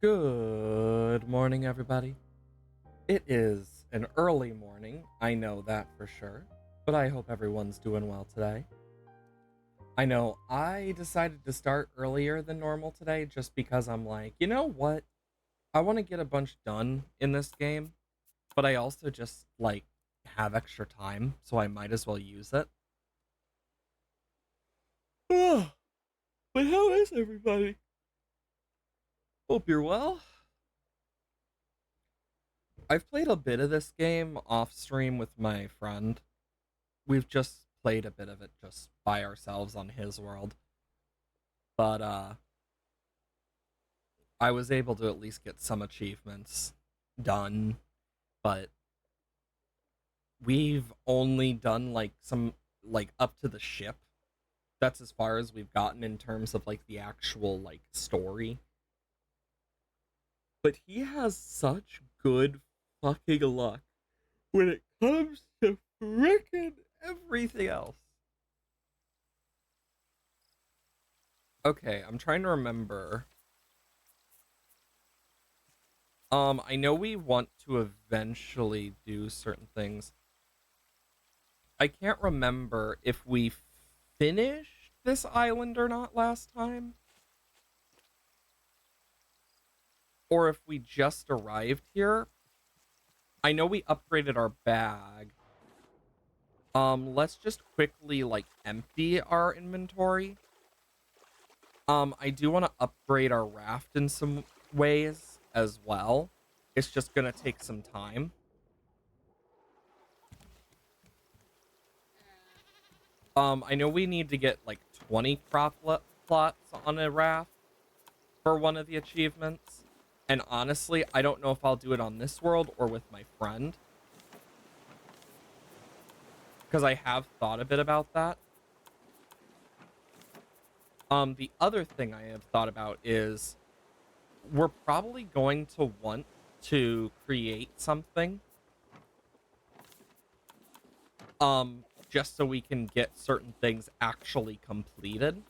Good morning, everybody. It is an early morning, I know that for sure, but I hope everyone's doing well today. I know I decided to start earlier than normal today just because I'm like, you know what? I want to get a bunch done in this game, but I also just like have extra time, so I might as well use it. But how is everybody? Hope you're well. I've played a bit of this game off stream with my friend. We've just played a bit of it just by ourselves on his world. But I was able to at least get some achievements done, but we've only done like some like up to the ship. That's as far as we've gotten in terms of like the actual like story. But he has such good fucking luck when it comes to frickin' everything else. Okay, I'm trying to remember. I know we want to eventually do certain things. I can't remember if we finished this island or not last time, or if we just arrived here. I know we upgraded our bag. Let's just quickly like empty our inventory. I do want to upgrade our raft in some ways as well. It's just gonna take some time. I know we need to get like 20 plots on a raft for one of the achievements. And honestly, I don't know if I'll do it on this world or with my friend, because I have thought a bit about that. The other thing I have thought about is we're probably going to want to create something just so we can get certain things actually completed.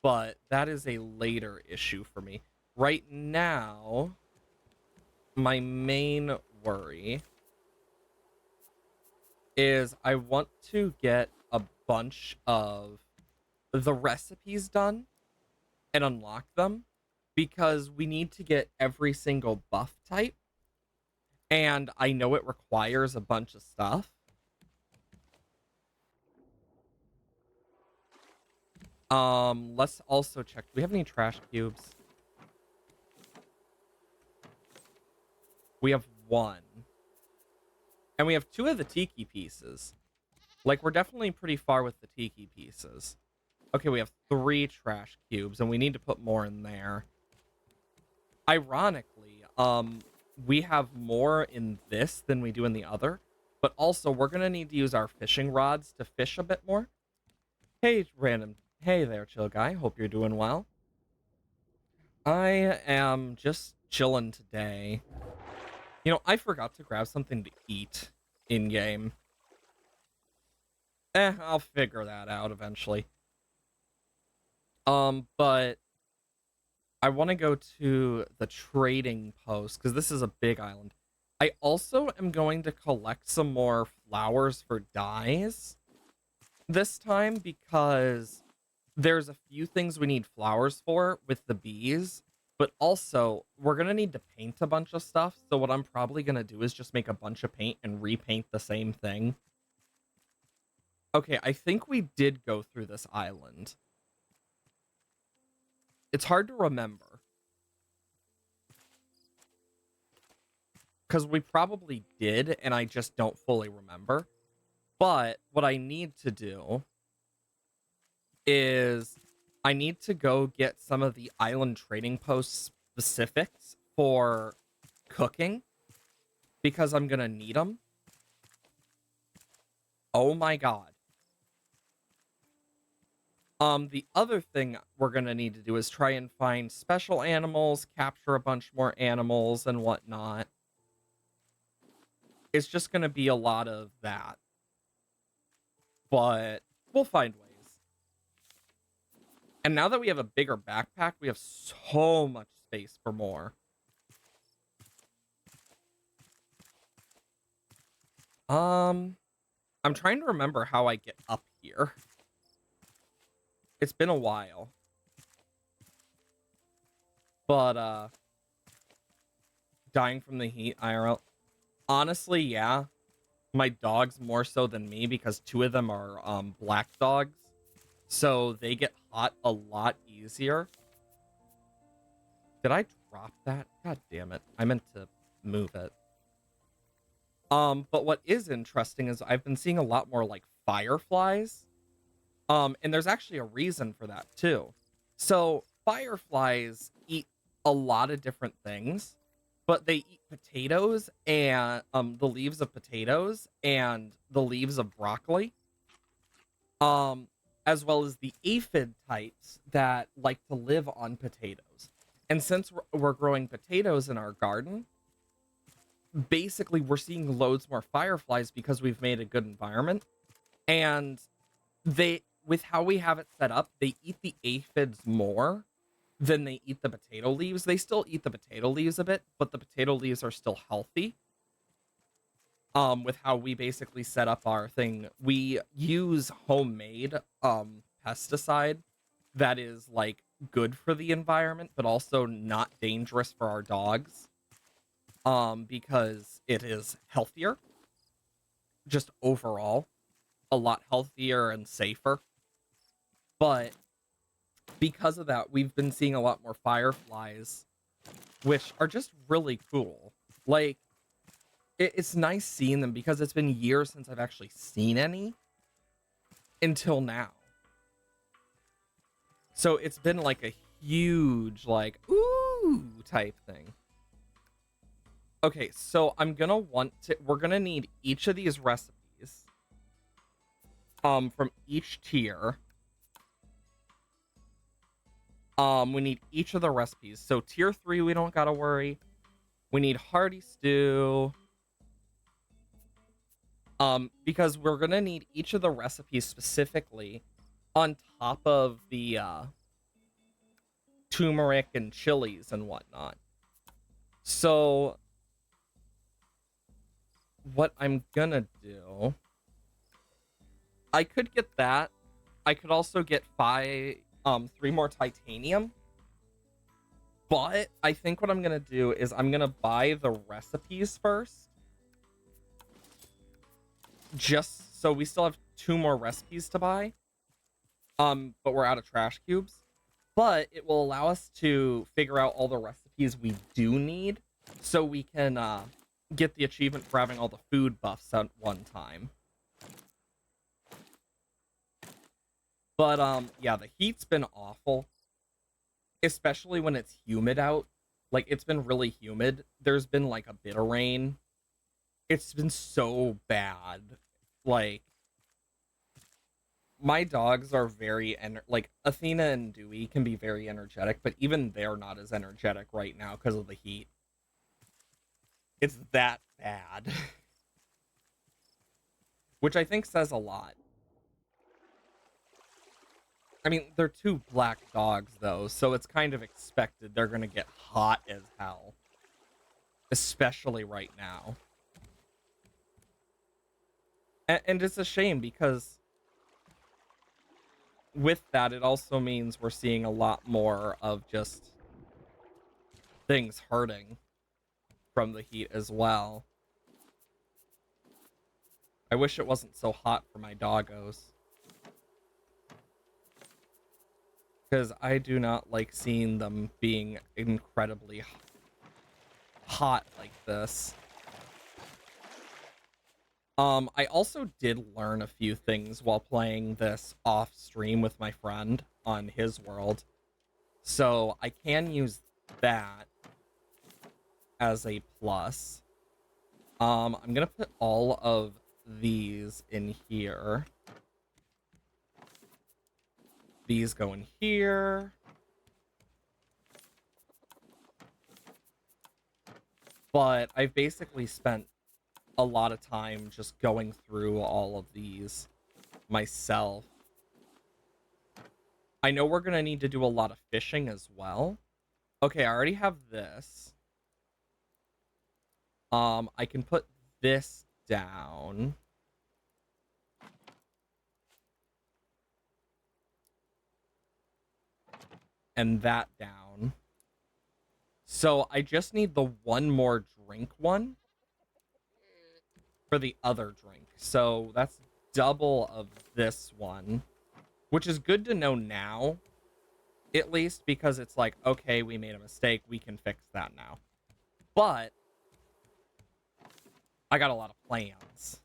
But that is a later issue for me. Right now, my main worry is I want to get a bunch of the recipes done and unlock them because we need to get every single buff type, and I know it requires a bunch of stuff. Let's also check. Do we have any trash cubes? We have one. And we have two of the tiki pieces. Like, we're definitely pretty far with the tiki pieces. Okay, we have 3 trash cubes, and we need to put more in there. Ironically, we have more in this than we do in the other, but also we're gonna need to use our fishing rods to fish a bit more. Hey, random. Hey there, chill guy. Hope you're doing well. I am just chilling today. You know, I forgot to grab something to eat in game. I'll figure that out eventually. But I want to go to the trading post because this is a big island. I also am going to collect some more flowers for dyes this time because there's a few things we need flowers for with the bees, but also we're going to need to paint a bunch of stuff. So what I'm probably going to do is just make a bunch of paint and repaint the same thing. Okay, I think we did go through this island. It's hard to remember because we probably did, and I just don't fully remember. But what I need to do is I need to go get some of the island trading post specifics for cooking because I'm gonna need them. Oh my god. The other thing we're gonna need to do is try and find special animals, capture a bunch more animals and whatnot. It's just gonna be a lot of that. But we'll find ways. And now that we have a bigger backpack, we have so much space for more. I'm trying to remember how I get up here. It's been a while. But, dying from the heat, IRL. Honestly, yeah. My dogs more so than me because 2 of them are, black dogs. So they get hot a lot easier. Did I drop that? God damn it. I meant to move it. But what is interesting is I've been seeing a lot more, like, fireflies. And there's actually a reason for that, too. So, fireflies eat a lot of different things, but they eat potatoes and, the leaves of potatoes and the leaves of broccoli. Um, as well as the aphid types that like to live on potatoes. And since we're growing potatoes in our garden, basically we're seeing loads more fireflies because we've made a good environment. And they, with how we have it set up, they eat the aphids more than they eat the potato leaves. They still eat the potato leaves a bit, but the potato leaves are still healthy. With how we basically set up our thing, we use homemade pesticide that is like good for the environment but also not dangerous for our dogs, because it is healthier, just overall a lot healthier and safer. But because of that, we've been seeing a lot more fireflies, which are just really cool. Like, it's nice seeing them because it's been years since I've actually seen any until now. So it's been like a huge, like, ooh type thing. Okay, so we're gonna need each of these recipes from each tier. We need each of the recipes. So tier 3, we don't gotta worry. We need hearty stew. Because we're gonna need each of the recipes specifically on top of the turmeric and chilies and whatnot. So what I'm gonna do, I could get that. I could also get 3 more titanium. But I think what I'm gonna do is I'm gonna buy the recipes first. Just so we still have 2 more recipes to buy. But we're out of trash cubes. But it will allow us to figure out all the recipes we do need so we can get the achievement for having all the food buffs at one time. But yeah, the heat's been awful, especially when it's humid out. Like, it's been really humid. There's been like a bit of rain. It's been so bad. Like, my dogs are very like Athena and Dewey can be very energetic, but even they're not as energetic right now because of the heat. It's that bad. Which I think says a lot. I mean, they're 2 black dogs though, so it's kind of expected they're gonna get hot as hell. Especially right now. And it's a shame because with that, it also means we're seeing a lot more of just things hurting from the heat as well. I wish it wasn't so hot for my doggos. Because I do not like seeing them being incredibly hot like this. I also did learn a few things while playing this off stream with my friend on his world. So I can use that as a plus. I'm gonna put all of these in here. These go in here. But I've basically spent a lot of time just going through all of these myself. I know we're gonna need to do a lot of fishing as well. Okay, I already have this. I can put this down. And that down. So I just need the one more drink one for the other drink. So that's double of this one, which is good to know now, at least, because it's like, okay, we made a mistake. We can fix that now. But I got a lot of plans.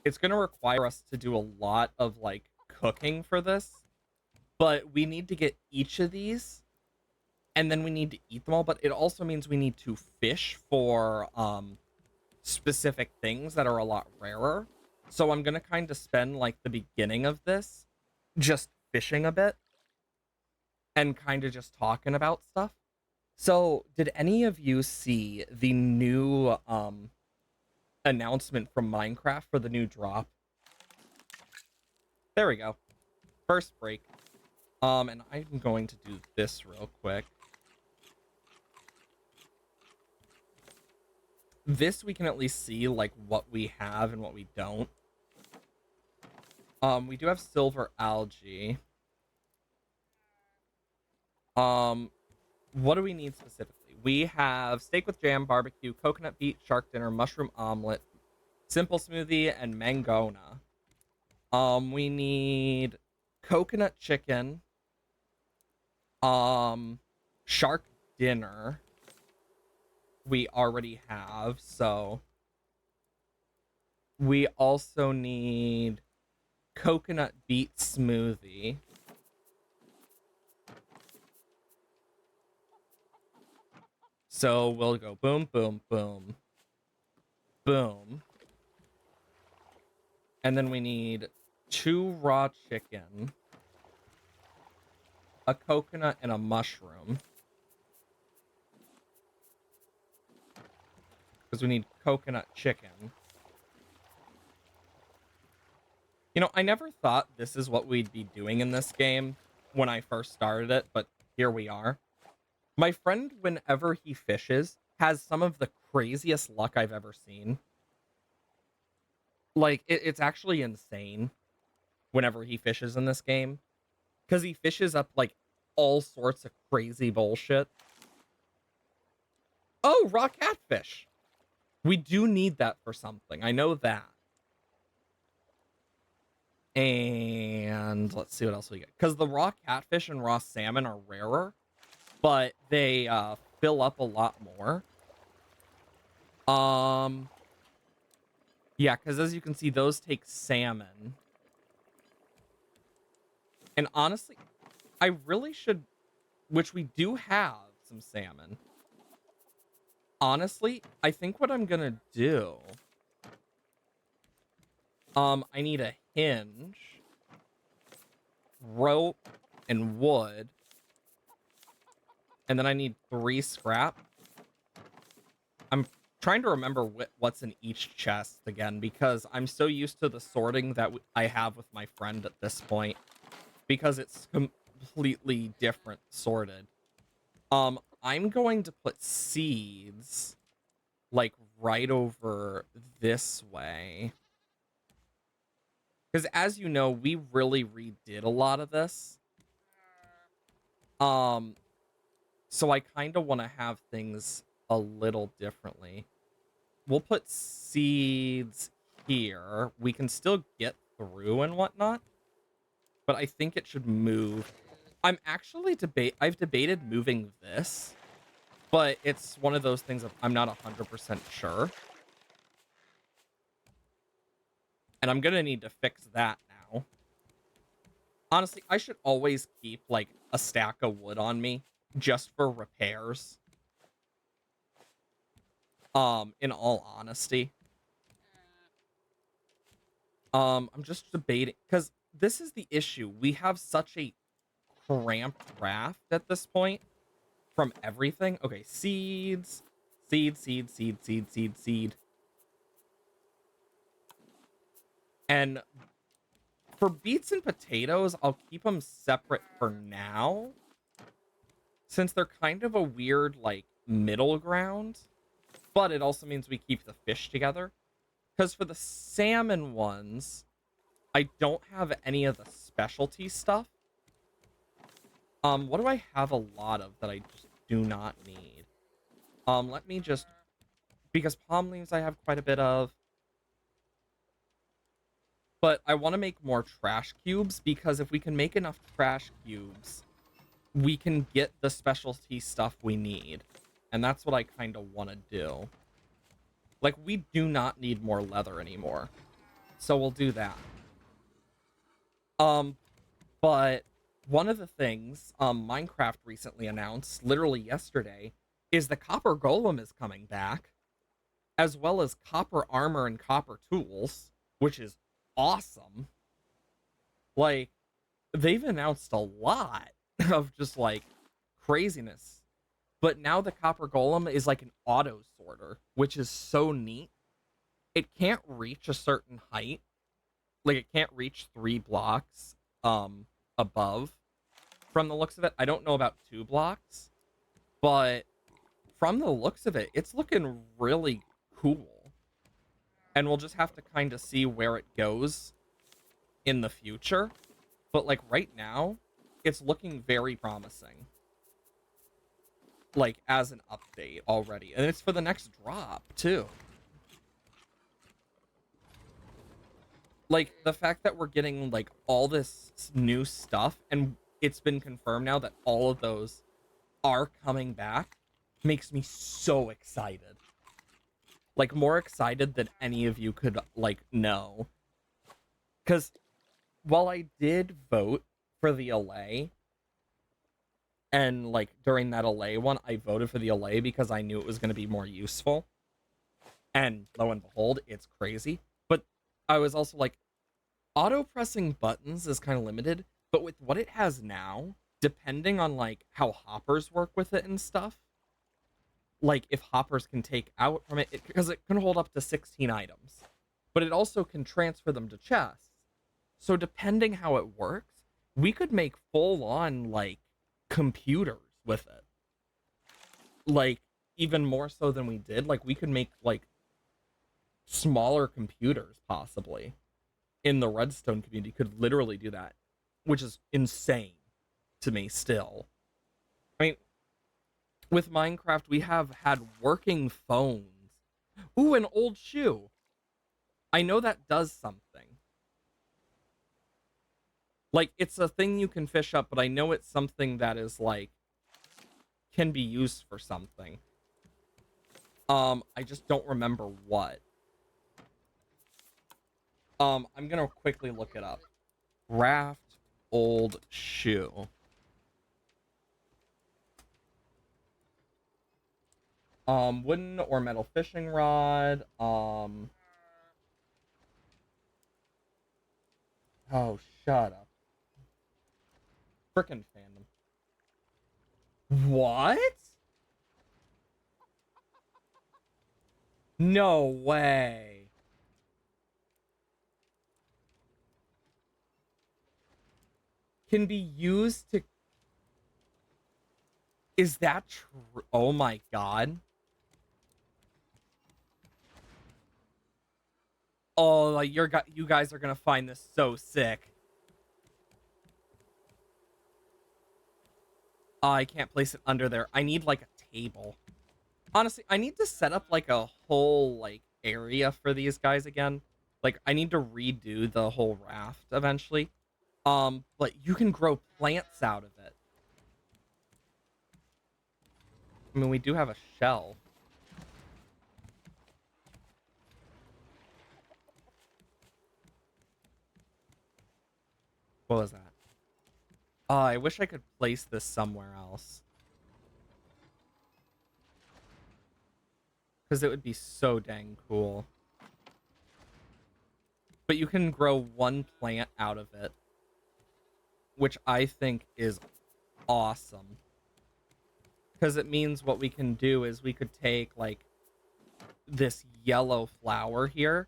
It's going to require us to do a lot of like cooking for this, but we need to get each of these and then we need to eat them all. But it also means we need to fish for specific things that are a lot rarer. So I'm going to kind of spend like the beginning of this just fishing a bit and kind of just talking about stuff. So, did any of you see the new announcement from Minecraft for the new drop? There we go. First break. And I'm going to do this real quick. This we can at least see like what we have and what we don't. We do have silver algae. What do we need specifically? We have steak with jam, barbecue, coconut beet, shark dinner, mushroom omelet, simple smoothie, and mangona. We need coconut chicken, shark dinner. We already have, so we also need coconut beet smoothie. So we'll go boom, boom, boom, boom. And then we need 2 raw chicken, a coconut, and a mushroom. Because we need coconut chicken. You know, I never thought this is what we'd be doing in this game when I first started it, but here we are. My friend, whenever he fishes, has some of the craziest luck I've ever seen. Like, it's actually insane whenever he fishes in this game. Because he fishes up, like, all sorts of crazy bullshit. Oh, raw catfish! We do need that for something. I know that. And let's see what else we get. Because the raw catfish and raw salmon are rarer, but they fill up a lot more. Yeah, because as you can see, those take salmon. And honestly, I really should, which we do have some salmon. Honestly, I think what I'm gonna do, I need a hinge, rope, and wood. And then I need 3 scrap. I'm trying to remember what's in each chest again, because I'm so used to the sorting that I have with my friend at this point, because it's completely different sorted. I'm going to put seeds like right over this way, because as you know, we really redid a lot of this. So I kind of want to have things a little differently. We'll put seeds here. We can still get through and whatnot, but I think it should move. I'm actually I've debated moving this, but it's one of those things that I'm not 100% sure. And I'm gonna need to fix that now. Honestly, I should always keep like a stack of wood on me just for repairs. In all honesty. I'm just debating, because this is the issue. We have such a cramped raft at this point from everything. Okay, seeds, seed, seed, seed, seed, seed, seed. And For beets and potatoes, I'll keep them separate for now, since they're kind of a weird, like, middle ground. But it also means we keep the fish together. Because for the salmon ones, I don't have any of the specialty stuff. What do I have a lot of that I just do not need? Let me just... Because palm leaves I have quite a bit of. But I want to make more trash cubes, because if we can make enough trash cubes, we can get the specialty stuff we need. And that's what I kind of want to do. Like, we do not need more leather anymore. So we'll do that. But one of the things Minecraft recently announced, literally yesterday, is the copper golem is coming back, as well as copper armor and copper tools, which is awesome. Like, they've announced a lot of just, like, craziness. But now the copper golem is like an auto sorter, which is so neat. It can't reach a certain height. Like, it can't reach 3 blocks above from the looks of it. I don't know about 2 blocks, but from the looks of it, it's looking really cool. And we'll just have to kind of see where it goes in the future. But, like, right now, it's looking very promising. Like, as an update already. And it's for the next drop, too. Like, the fact that we're getting, like, all this new stuff, and it's been confirmed now that all of those are coming back, makes me so excited. Like, more excited than any of you could, like, know. Because while I did vote for the allay, and, like, during that allay one, I voted for the allay because I knew it was going to be more useful. And lo and behold, it's crazy. But I was also like, auto-pressing buttons is kind of limited, but with what it has now, depending on, like, how hoppers work with it and stuff, like, if hoppers can take out from it, because it can hold up to 16 items, but it also can transfer them to chests. So depending how it works, we could make full-on, like, computers with it. Like, even more so than we did. Like, we could make, like, smaller computers, possibly, in the redstone community. Could literally do that, which is insane to me still. I mean, with Minecraft, we have had working phones. Ooh, an old shoe. I know that does something. Like, it's a thing you can fish up, but I know it's something that is, like, can be used for something. I just don't remember what. I'm gonna quickly look it up. Raft old shoe. Wooden or metal fishing rod. Oh, shut up. Frickin' fandom. What? No way. Can be used to... Is that true? Oh my god. Oh, like, you guys are gonna find this so sick. Oh, I can't place it under there. I need, like, a table. Honestly, I need to set up, like, a whole, like, area for these guys again. Like, I need to redo the whole raft eventually. But you can grow plants out of it. I mean, we do have a shelf. What was that? Oh, I wish I could place this somewhere else. Because it would be so dang cool. But you can grow one plant out of it, which I think is awesome. Because it means what we can do is we could take, like, this yellow flower here.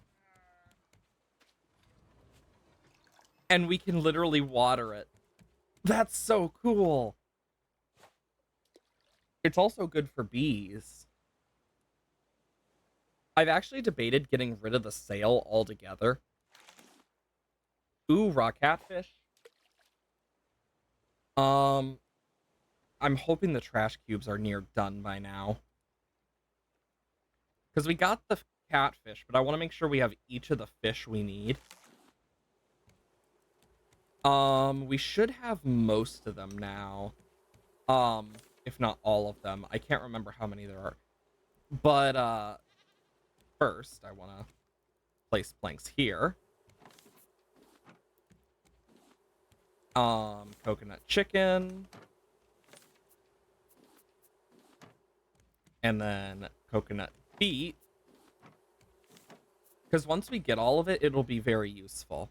And we can literally water it. That's so cool. It's also good for bees. I've actually debated getting rid of the sail altogether. Ooh, raw catfish. I'm hoping the trash cubes are near done by now. Because we got the catfish, but I want to make sure we have each of the fish we need. We should have most of them now. If not all of them. I can't remember how many there are. But, first, I want to place planks here. Coconut chicken. And then coconut feet. Because once we get all of it, it'll be very useful.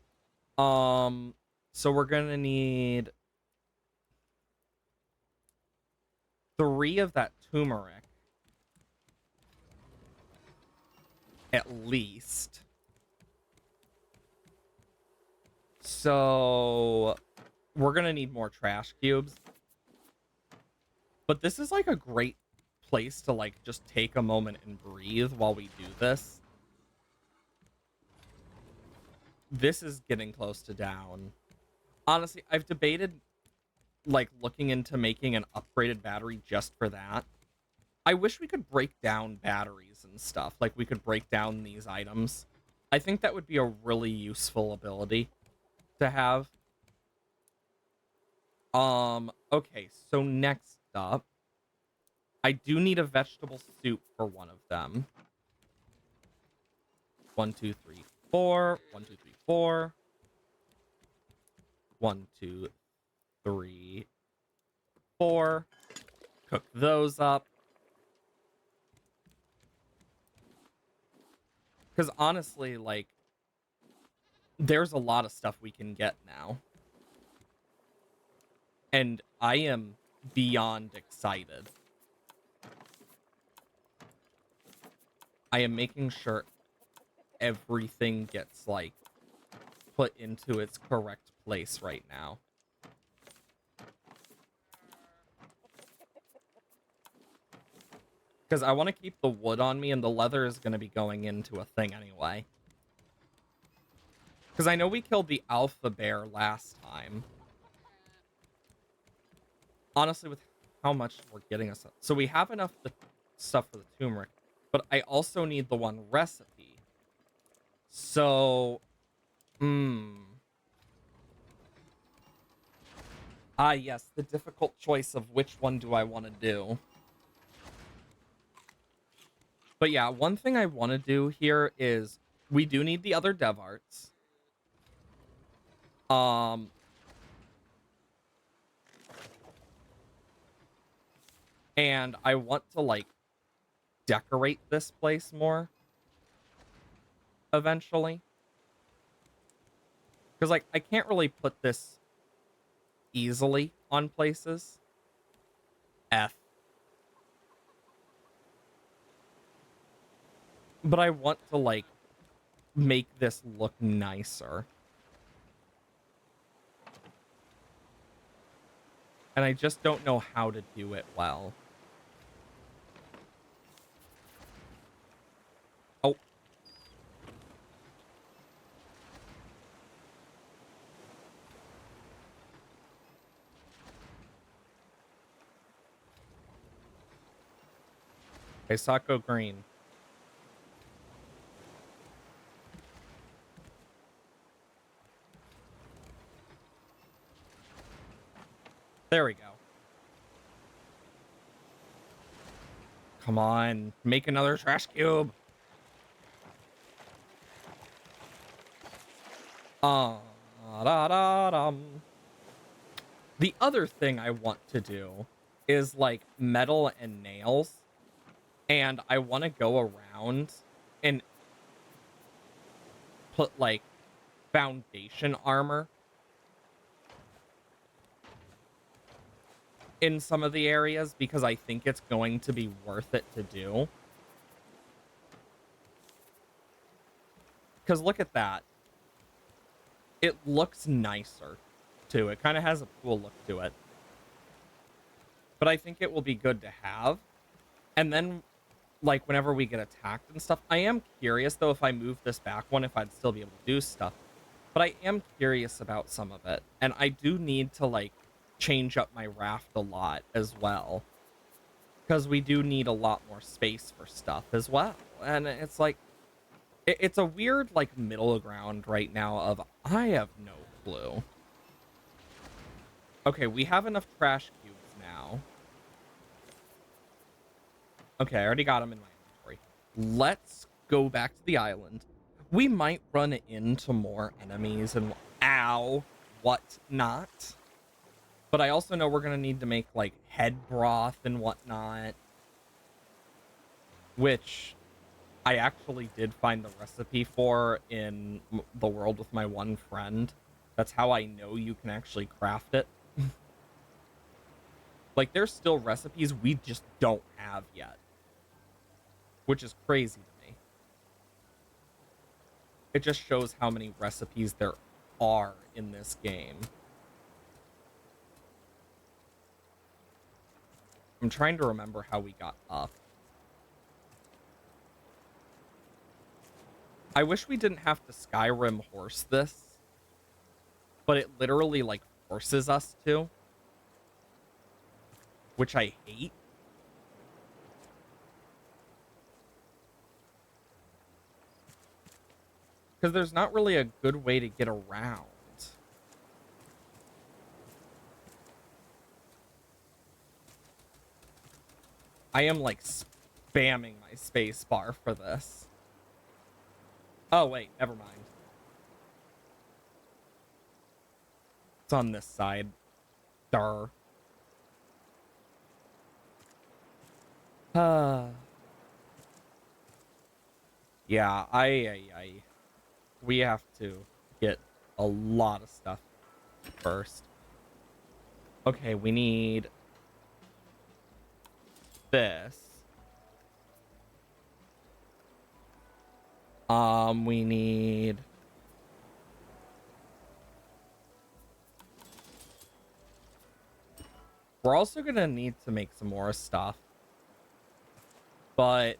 So we're gonna need 3 of that turmeric. At least. So we're gonna need more trash cubes. But this is like a great place to like just take a moment and breathe while we do this. This is getting close to down. Honestly, I've debated like looking into making an upgraded battery just for that. I wish we could break down batteries and stuff. Like we could break down these items. I think that would be a really useful ability to have. Okay, so next up, I do need a vegetable soup for one of them. 1, 2, 3, 4. 1, 2, 3, 4. 1, 2, 3, 4. Cook those up. Because honestly, like, there's a lot of stuff we can get now. And I am beyond excited. I am making sure everything gets, like, put into its correct place right now. Because I want to keep the wood on me, and the leather is going to be going into a thing anyway. Because I know we killed the alpha bear last time. Honestly, with how much we're getting us... So we have enough stuff for the turmeric, but I also need the one recipe. So... Ah, yes, the difficult choice of which one do I want to do. But yeah, one thing I want to do here is we do need the other dev arts. And I want to, like, decorate this place more. Eventually. Because, like, I can't really put this easily on places. F. But I want to, like, make this look nicer. And I just don't know how to do it well. Oh. Okay, Sako green. There we go. Come on, make another trash cube. The other thing I want to do is like metal and nails. And I want to go around and put like foundation armor in some of the areas because I think it's going to be worth it to do. Because look at that. It looks nicer, too. It kind of has a cool look to it. But I think it will be good to have. And then, like, whenever we get attacked and stuff, I am curious, though, if I move this back one, if I'd still be able to do stuff. But I am curious about some of it. And I do need to, like, change up my raft a lot as well. Because we do need a lot more space for stuff as well. And it's like, it's a weird, like, middle ground right now of, I have no clue. Okay, we have enough trash cubes now. Okay, I already got them in my inventory. Let's go back to the island. We might run into more enemies and what not. But I also know we're going to need to make, like, head broth and whatnot. Which I actually did find the recipe for in the world with my one friend. That's how I know you can actually craft it. Like, there's still recipes we just don't have yet. Which is crazy to me. It just shows how many recipes there are in this game. I'm trying to remember how we got up. I wish we didn't have to Skyrim horse this. But it literally, like, forces us to. Which I hate. Because there's not really a good way to get around. I am, like, spamming my space bar for this. Oh, wait, never mind. It's on this side. Durr. Yeah, we have to get a lot of stuff first. Okay, we need this. We need we're also gonna need to make some more stuff. But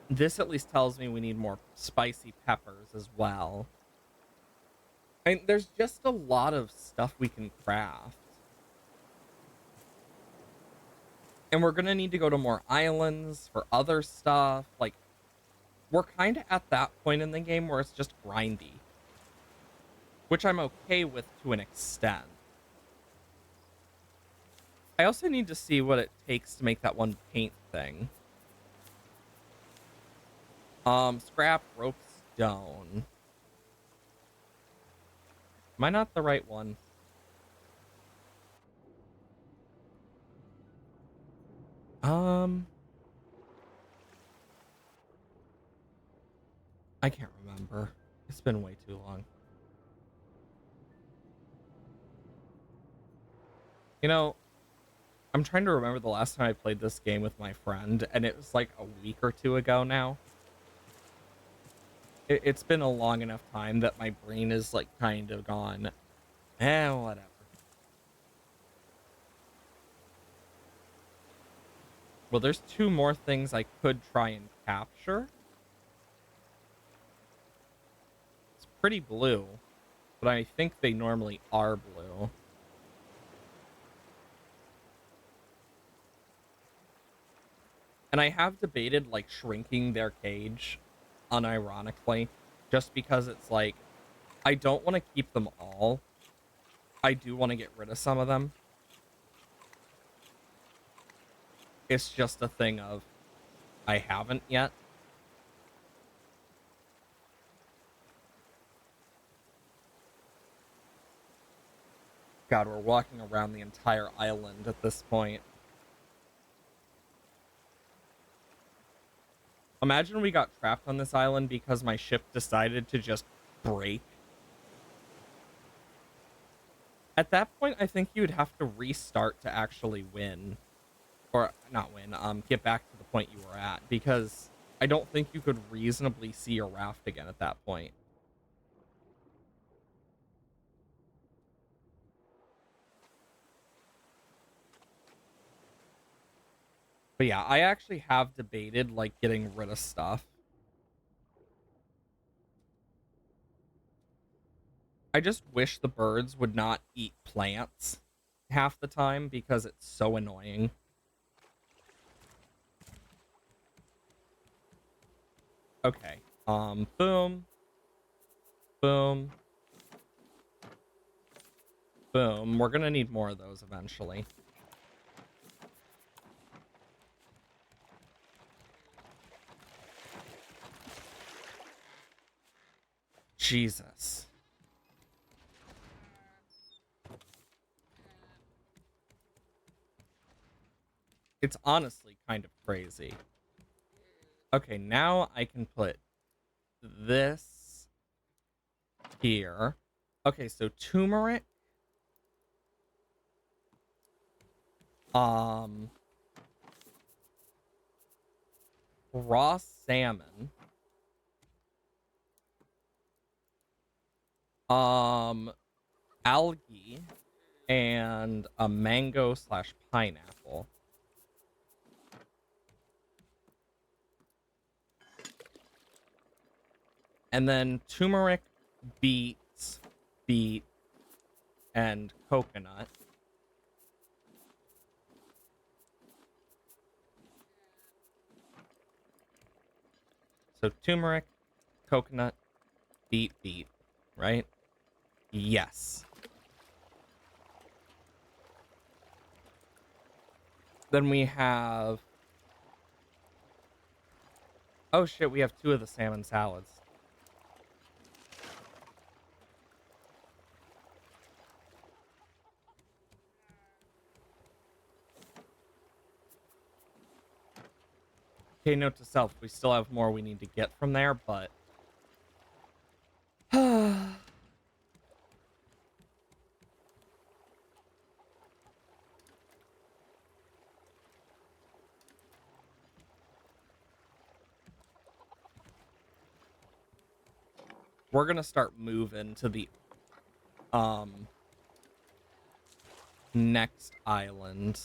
this at least tells me we need more spicy peppers as well. I mean, there's just a lot of stuff we can craft. And we're gonna need to go to more islands for other stuff. Like, we're kind of at that point in the game where it's just grindy. Which I'm okay with to an extent. I also need to see what it takes to make that one paint thing. Scrap, rope, stone. Am I not the right one? I can't remember. It's been way too long. You know, I'm trying to remember the last time I played this game with my friend, and it was like a week or two ago now. It's been a long enough time that my brain is like kind of gone. Whatever. Well, there's two more things I could try and capture. It's pretty blue, but I think they normally are blue. And I have debated, like, shrinking their cage, unironically, just because it's like, I don't want to keep them all. I do want to get rid of some of them. It's just a thing of, I haven't yet. God, we're walking around the entire island at this point. Imagine we got trapped on this island because my ship decided to just break. At that point, I think you'd have to restart to actually win. Or, not win, get back to the point you were at. Because I don't think you could reasonably see your raft again at that point. But yeah, I actually have debated, like, getting rid of stuff. I just wish the birds would not eat plants half the time because it's so annoying. Okay. Boom. Boom. Boom. We're gonna need more of those eventually. Jesus. It's honestly kind of crazy. Okay, now I can put this here. Okay, so turmeric. Um, Raw salmon. Um, Algae and a mango slash pineapple. And then turmeric, beets, beet, and coconut. So turmeric, coconut, beet, right? Yes. Then we have... Oh shit, we have 2 of the salmon salads. Okay, note to self, we still have more we need to get from there, but... We're gonna start moving to the next island.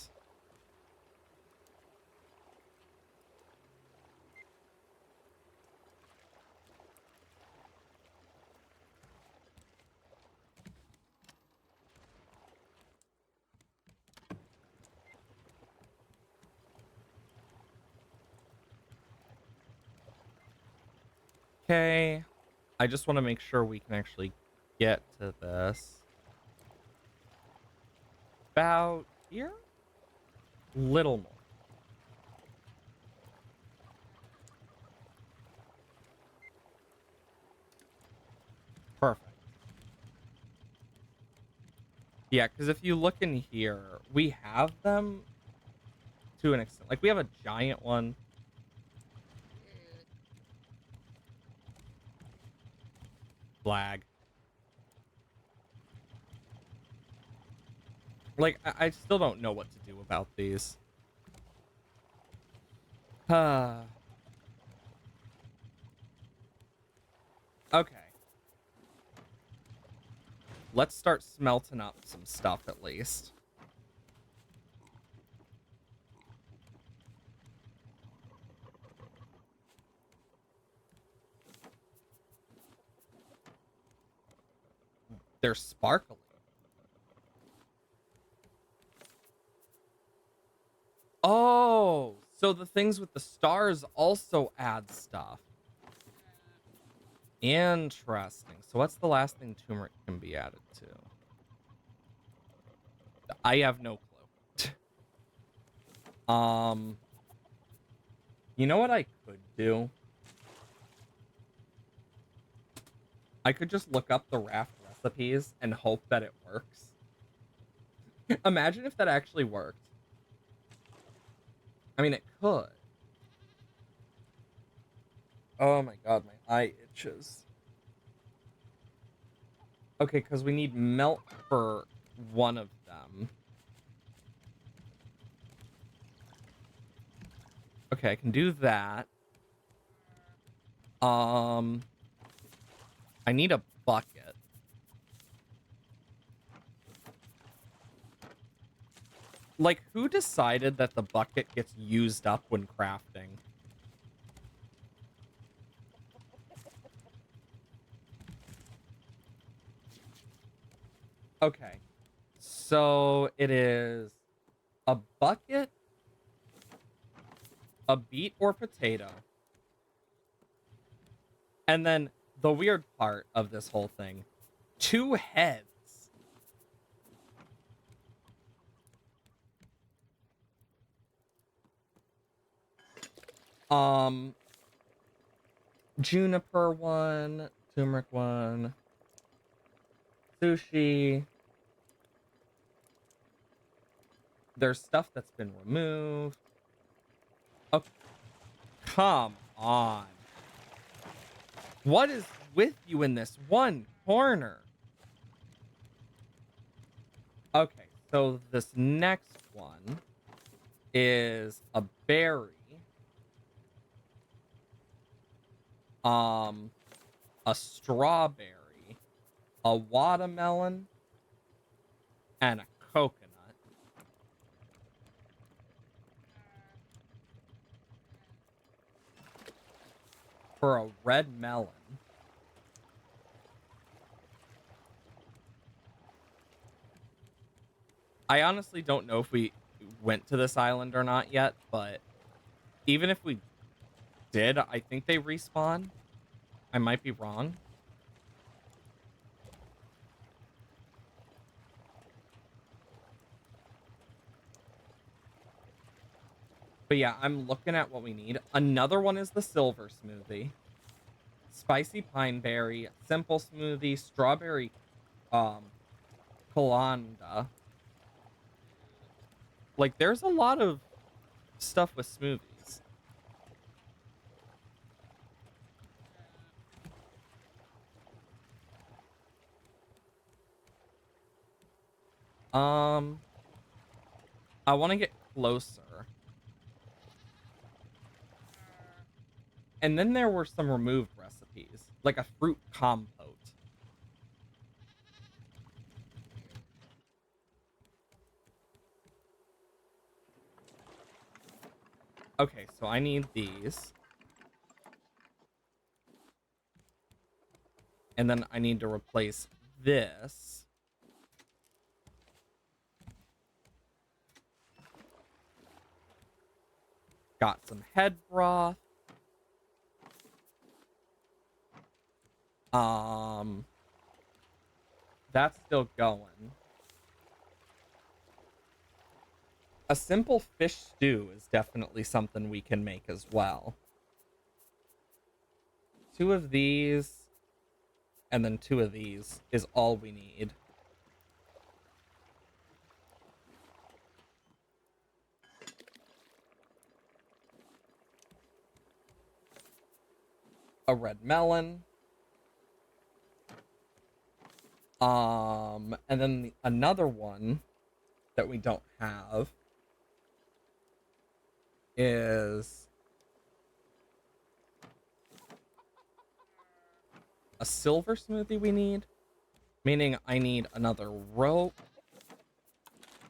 Okay. I just want to make sure we can actually get to this. About here? Little more. Perfect. Yeah, because if you look in here, we have them to an extent. Like, we have a giant one. Flag. Like, I still don't know what to do about these. Okay. Let's start smelting up some stuff at least. They're sparkly. Oh, so the things with the stars also add stuff. Interesting. So what's the last thing turmeric can be added to? I have no clue. You know what I could do? I could just look up the raft recipes and hope that it works. Imagine if that actually worked. I mean, it could. Oh my god, my eye itches. Okay, because we need milk for one of them. Okay, I can do that. I need a bucket. Like, who decided that the bucket gets used up when crafting? Okay. So it is a bucket, a beet or potato, and then the weird part of this whole thing, 2 heads. Um, Juniper one, turmeric one, sushi. There's stuff that's been removed. Oh, come on. What is with you in this one corner? Okay, so this next one is a berry. Um, a strawberry, a watermelon, and a coconut. For a red melon. I honestly don't know if we went to this island or not yet, but even if we did, I think they respawn. I might be wrong. But yeah, I'm looking at what we need. Another one is the silver smoothie. Spicy pine berry, simple smoothie, strawberry um colanda. Like there's a lot of stuff with smoothies. Um I want to get closer. And then there were some removed recipes, like a fruit compote. Okay, so I need these. And then I need to replace this. Got some head broth. Um, that's still going. A simple fish stew is definitely something we can make as well. 2 of these, and then 2 of these is all we need. A red melon. And then another one that we don't have is a silver smoothie we need, meaning I need another rope.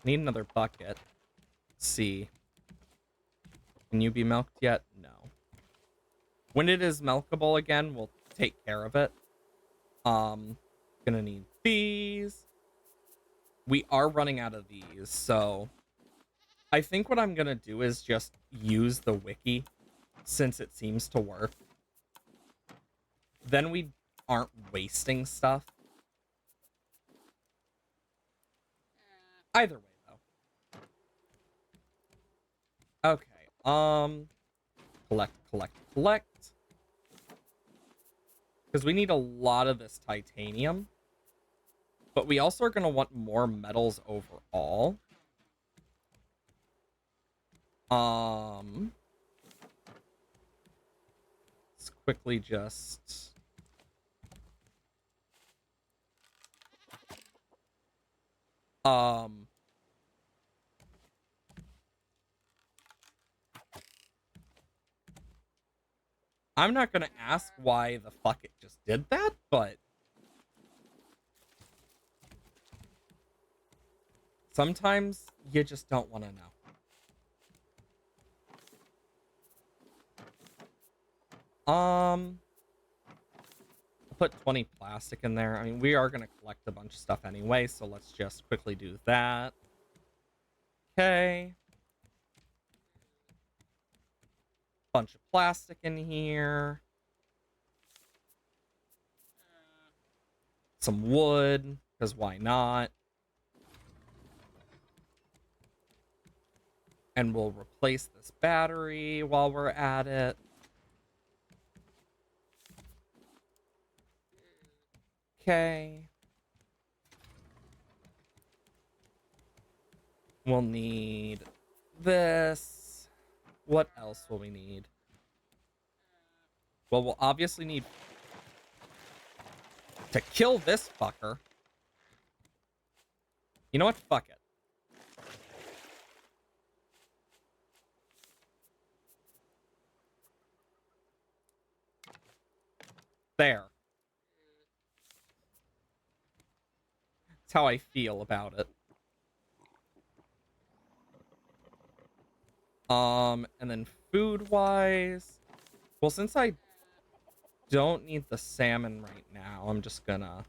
Need another bucket. C. Can you be milked yet? No. When it is milkable again, we'll take care of it. Gonna need these. We are running out of these, so I think what I'm gonna do is just use the wiki since it seems to work. Then we aren't wasting stuff. Either way, though. Okay. Collect. Because we need a lot of this titanium. But we also are going to want more metals overall. Let's quickly just... I'm not going to ask why the fuck it just did that, but... Sometimes you just don't want to know. I'll put 20 plastic in there. I mean, we are going to collect a bunch of stuff anyway, so let's just quickly do that. Okay. Bunch of plastic in here. Some wood, because why not? And we'll replace this battery while we're at it. Okay. We'll need this. What else will we need? Well, we'll obviously need to kill this fucker. You know what? Fuck it. There. That's how I feel about it. And then food-wise, well, since I don't need the salmon right now, I'm just gonna...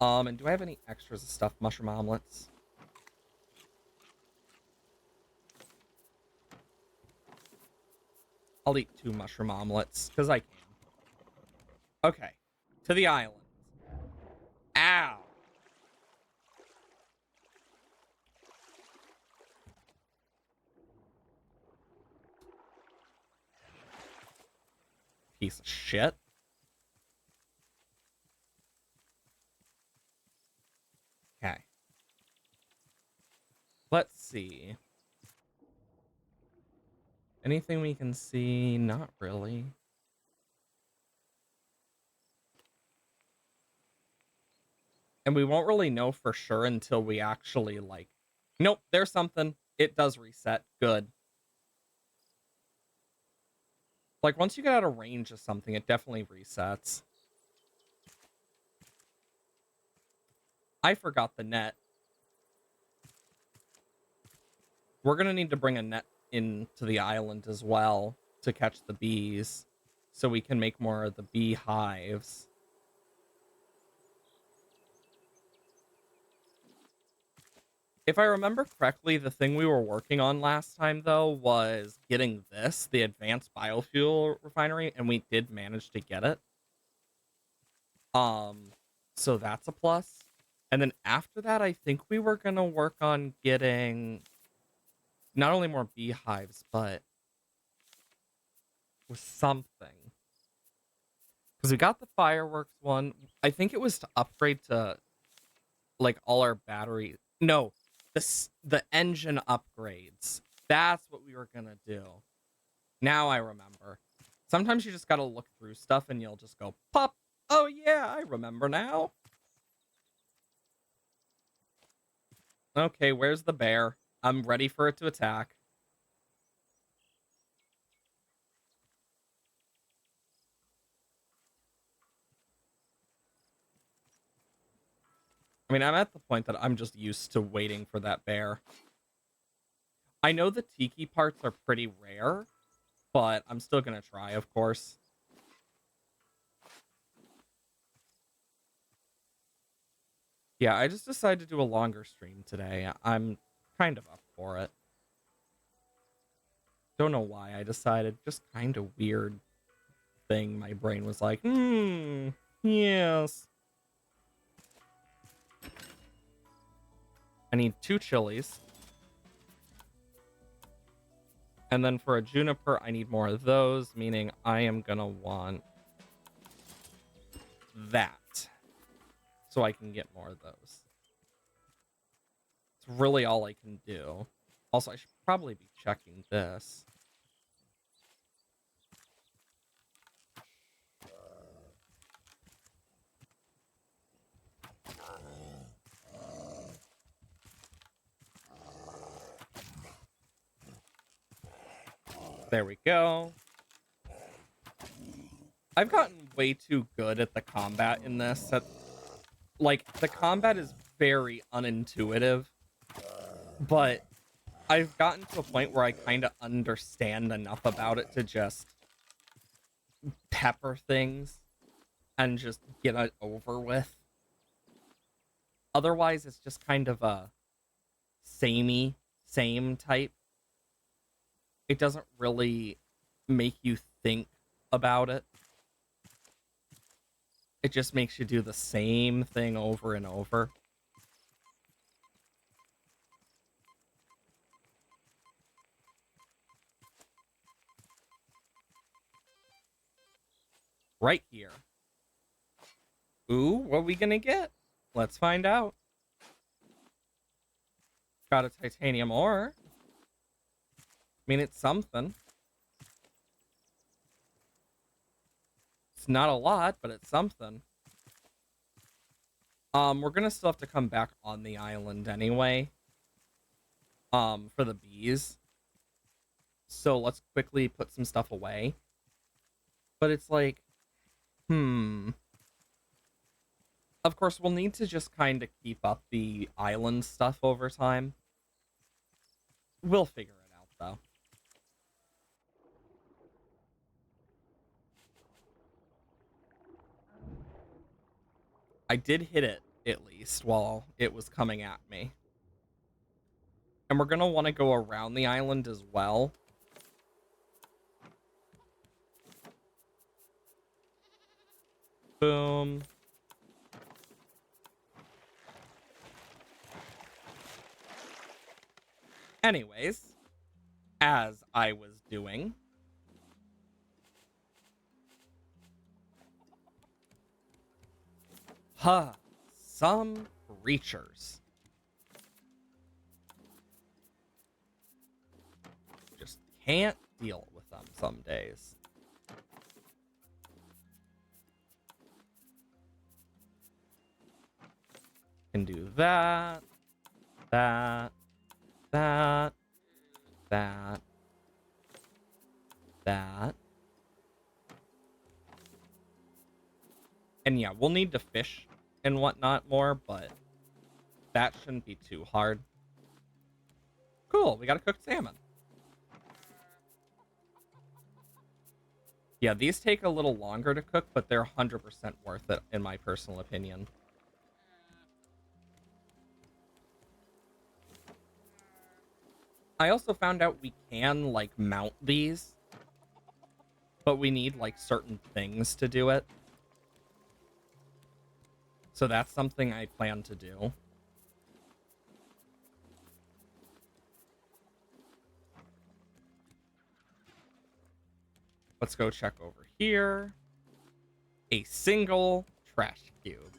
and do I have any extras of stuff? Mushroom omelets? I'll eat 2 mushroom omelets, because I can. Okay. To the island. Ow! Piece of shit. Okay. Let's see. Anything we can see? Not really. And we won't really know for sure until we actually, like... Nope, there's something. It does reset. Good. Like, once you get out of range of something, it definitely resets. I forgot the net. We're gonna need to bring a net into the island as well to catch the bees, so we can make more of the bee hives. If I remember correctly, the thing we were working on last time, though, was getting this, the advanced biofuel refinery, and we did manage to get it. So that's a plus. And then after that, I think we were gonna work on getting not only more beehives, but with something. Because we got the fireworks one. I think it was to upgrade to like all our battery. No, the engine upgrades. That's what we were gonna do. Now I remember. Sometimes you just gotta look through stuff and you'll just go, pop. Oh yeah, I remember now. Okay, where's the bear? I'm ready for it to attack. I mean, I'm at the point that I'm just used to waiting for that bear. I know the tiki parts are pretty rare, but I'm still gonna try, of course. Yeah, I just decided to do a longer stream today. I'm kind of up for it. Don't know why I decided. Just kind of weird thing. My brain was like, yes. I need 2 chilies. And then for a juniper, I need more of those, meaning I am gonna want that. So I can get more of those. It's really all I can do. Also, I should probably be checking this. There we go. I've gotten way too good at the combat in this. Like, the combat is very unintuitive, but I've gotten to a point where I kind of understand enough about it to just pepper things and just get it over with. Otherwise, it's just kind of a same type. It doesn't really make you think about it. It just makes you do the same thing over and over. Right here. Ooh, what are we gonna get? Let's find out. Got a titanium ore. I mean, it's something. It's not a lot, but it's something. We're gonna still have to come back on the island anyway. For the bees. So let's quickly put some stuff away. But it's like, Of course, we'll need to just kind of keep up the island stuff over time. We'll figure it out, though. I did hit it, at least, while it was coming at me. And we're going to want to go around the island as well. Boom. Anyways, as I was doing, some creatures. Just can't deal with them some days. Can do that, that, that, that. And yeah, we'll need to fish and whatnot more, but that shouldn't be too hard. Cool, we got a cooked salmon. Yeah, these take a little longer to cook, but they're 100% worth it, in my personal opinion. I also found out we can, like, mount these, but we need, like, certain things to do it. So that's something I plan to do. Let's go check over here. A single trash cube.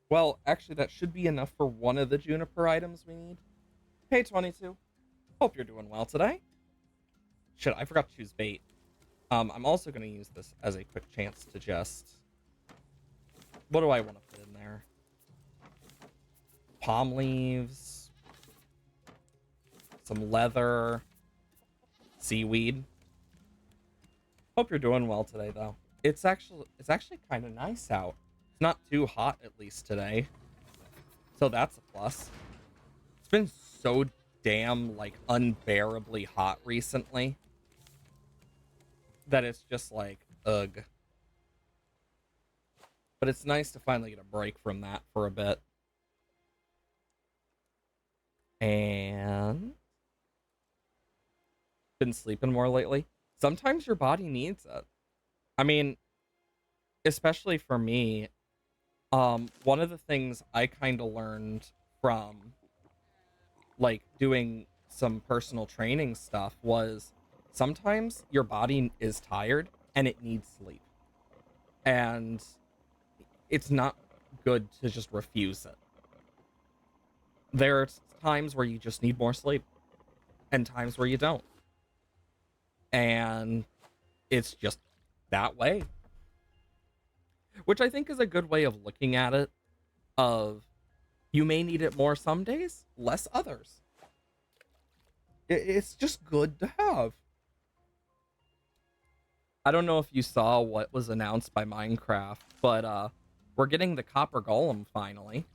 Well, actually, that should be enough for one of the juniper items we need. Hey, 22. Hope you're doing well today. Shit, I forgot to choose bait. I'm also going to use this as a quick chance to just... What do I want to put in there? Palm leaves. Some leather. Seaweed. Hope you're doing well today, though. It's actually kind of nice out. It's not too hot, at least today. So that's a plus. It's been so damn, like, unbearably hot recently that it's just like, ugh. But it's nice to finally get a break from that for a bit. And... been sleeping more lately. Sometimes your body needs it. I mean, especially for me, one of the things I kind of learned from, like, doing some personal training stuff was sometimes your body is tired and it needs sleep. And it's not good to just refuse it. There are times where you just need more sleep and times where you don't. And it's just that way. Which I think is a good way of looking at it, of you may need it more some days, less others. It's just good to have. I don't know if you saw what was announced by Minecraft, but we're getting the copper golem finally.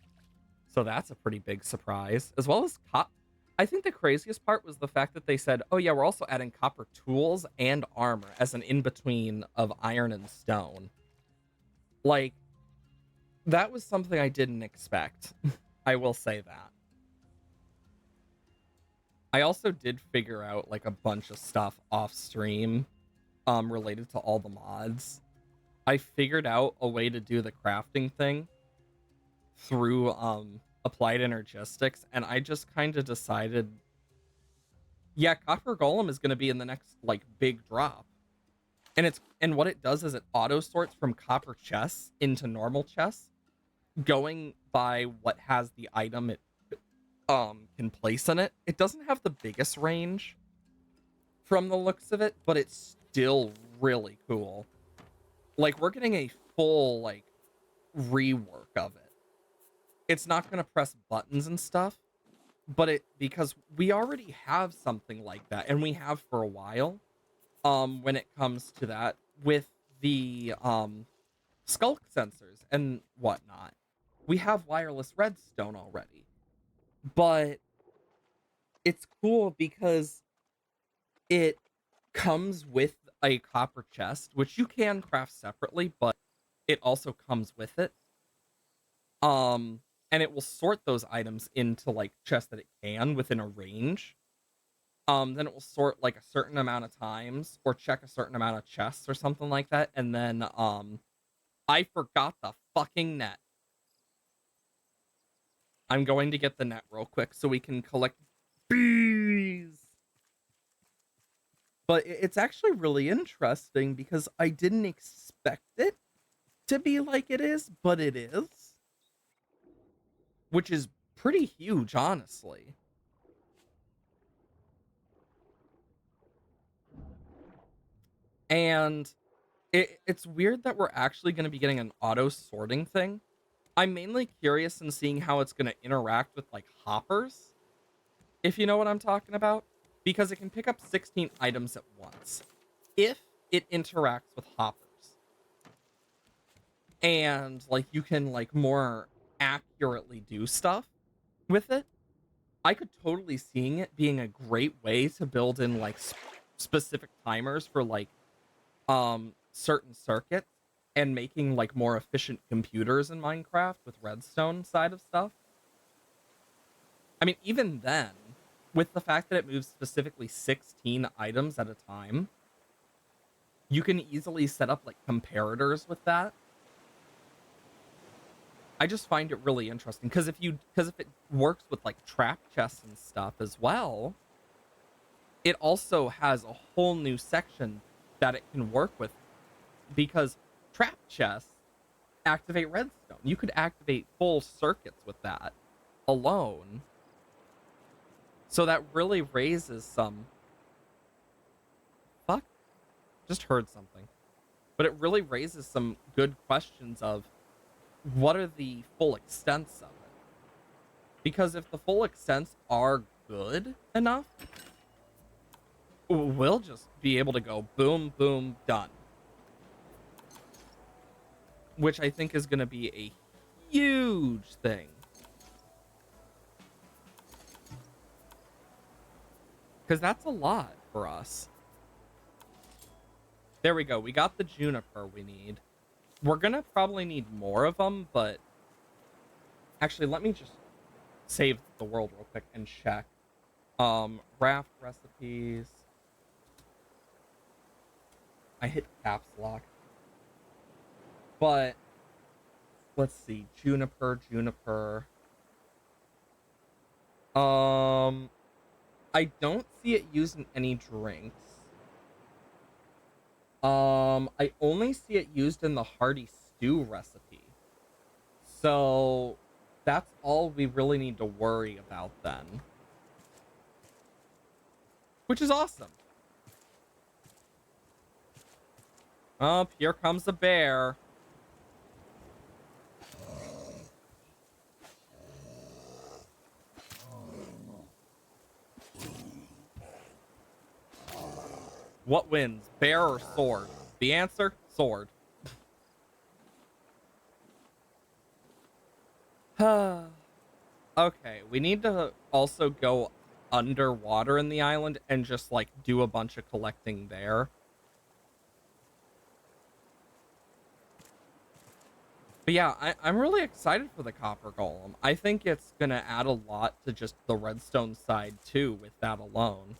So that's a pretty big surprise. As well as I think the craziest part was the fact that they said, "Oh yeah, we're also adding copper tools and armor as an in-between of iron and stone." Like, that was something I didn't expect. I will say that. I also did figure out like a bunch of stuff off stream related to all the mods. I figured out a way to do the crafting thing through applied energistics, and I just kind of decided, yeah, copper golem is going to be in the next like big drop. And what it does is it auto sorts from copper chests into normal chests, going by what has the item it can place in it. It doesn't have the biggest range from the looks of it, but it's still really cool. Like, we're getting a full like rework of it. It's not going to press buttons and stuff, but because we already have something like that, and we have for a while, when it comes to that, with the skulk sensors and whatnot. We have wireless redstone already, but it's cool because it comes with a copper chest, which you can craft separately, but it also comes with it. And it will sort those items into like chests that it can within a range. Then it will sort like a certain amount of times or check a certain amount of chests or something like that. And then I forgot the fucking net. I'm going to get the net real quick so we can collect bees. But it's actually really interesting because I didn't expect it to be like it is, but it is. Which is pretty huge, honestly. And it's weird that we're actually going to be getting an auto sorting thing. I'm mainly curious in seeing how it's going to interact with like hoppers, if you know what I'm talking about, because it can pick up 16 items at once if it interacts with hoppers. And like you can like more accurately do stuff with it. I could totally seeing it being a great way to build in like specific timers for like certain circuits and making like more efficient computers in Minecraft with redstone side of stuff. I mean, even then, with the fact that it moves specifically 16 items at a time, you can easily set up like comparators with that. I just find it really interesting because if it works with like trap chests and stuff as well, it also has a whole new section that it can work with, because trap chests activate redstone. You could activate full circuits with that alone. So that really raises some... Fuck? Just heard something. But it really raises some good questions of what are the full extents of it? Because if the full extents are good enough, we'll just be able to go boom, boom, done. Which I think is going to be a huge thing. Because that's a lot for us. There we go. We got the juniper we need. We're going to probably need more of them, but... Actually, let me just save the world real quick and check. Raft recipes. I hit caps lock. But... Let's see. Juniper. I don't see it used in any drinks. I only see it used in the hearty stew recipe. So that's all we really need to worry about then. Which is awesome. Oh, here comes a bear. What wins, bear or sword? The answer, sword. Okay, we need to also go underwater in the island and just like do a bunch of collecting there. But yeah, I'm really excited for the copper golem. I think it's gonna add a lot to just the redstone side too with that alone.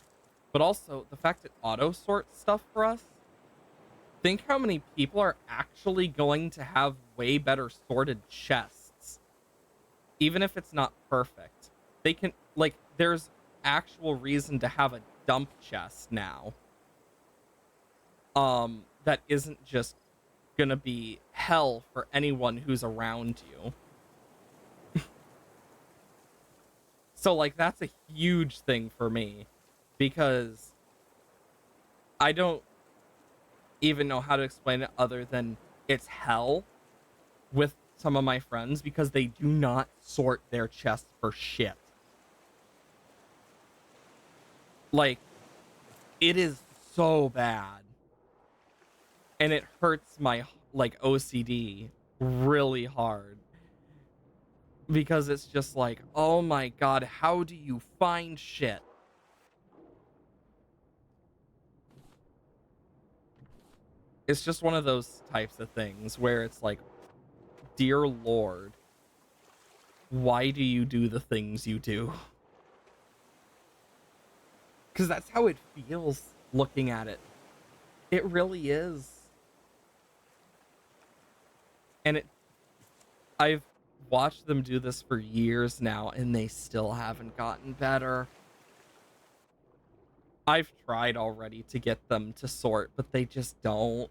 But also the fact it auto sorts stuff for us. Think how many people are actually going to have way better sorted chests, even if it's not perfect. They can like there's actual reason to have a dump chest now. That isn't just gonna be hell for anyone who's around you. So like that's a huge thing for me because I don't even know how to explain it other than it's hell with some of my friends because they do not sort their chests for shit. Like it is so bad. And it hurts my like OCD really hard because it's just like, oh my god, how do you find shit? It's just one of those types of things where it's like, dear Lord, why do you do the things you do? Because that's how it feels looking at it. It really is. And I've watched them do this for years now, and they still haven't gotten better. I've tried already to get them to sort, but they just don't.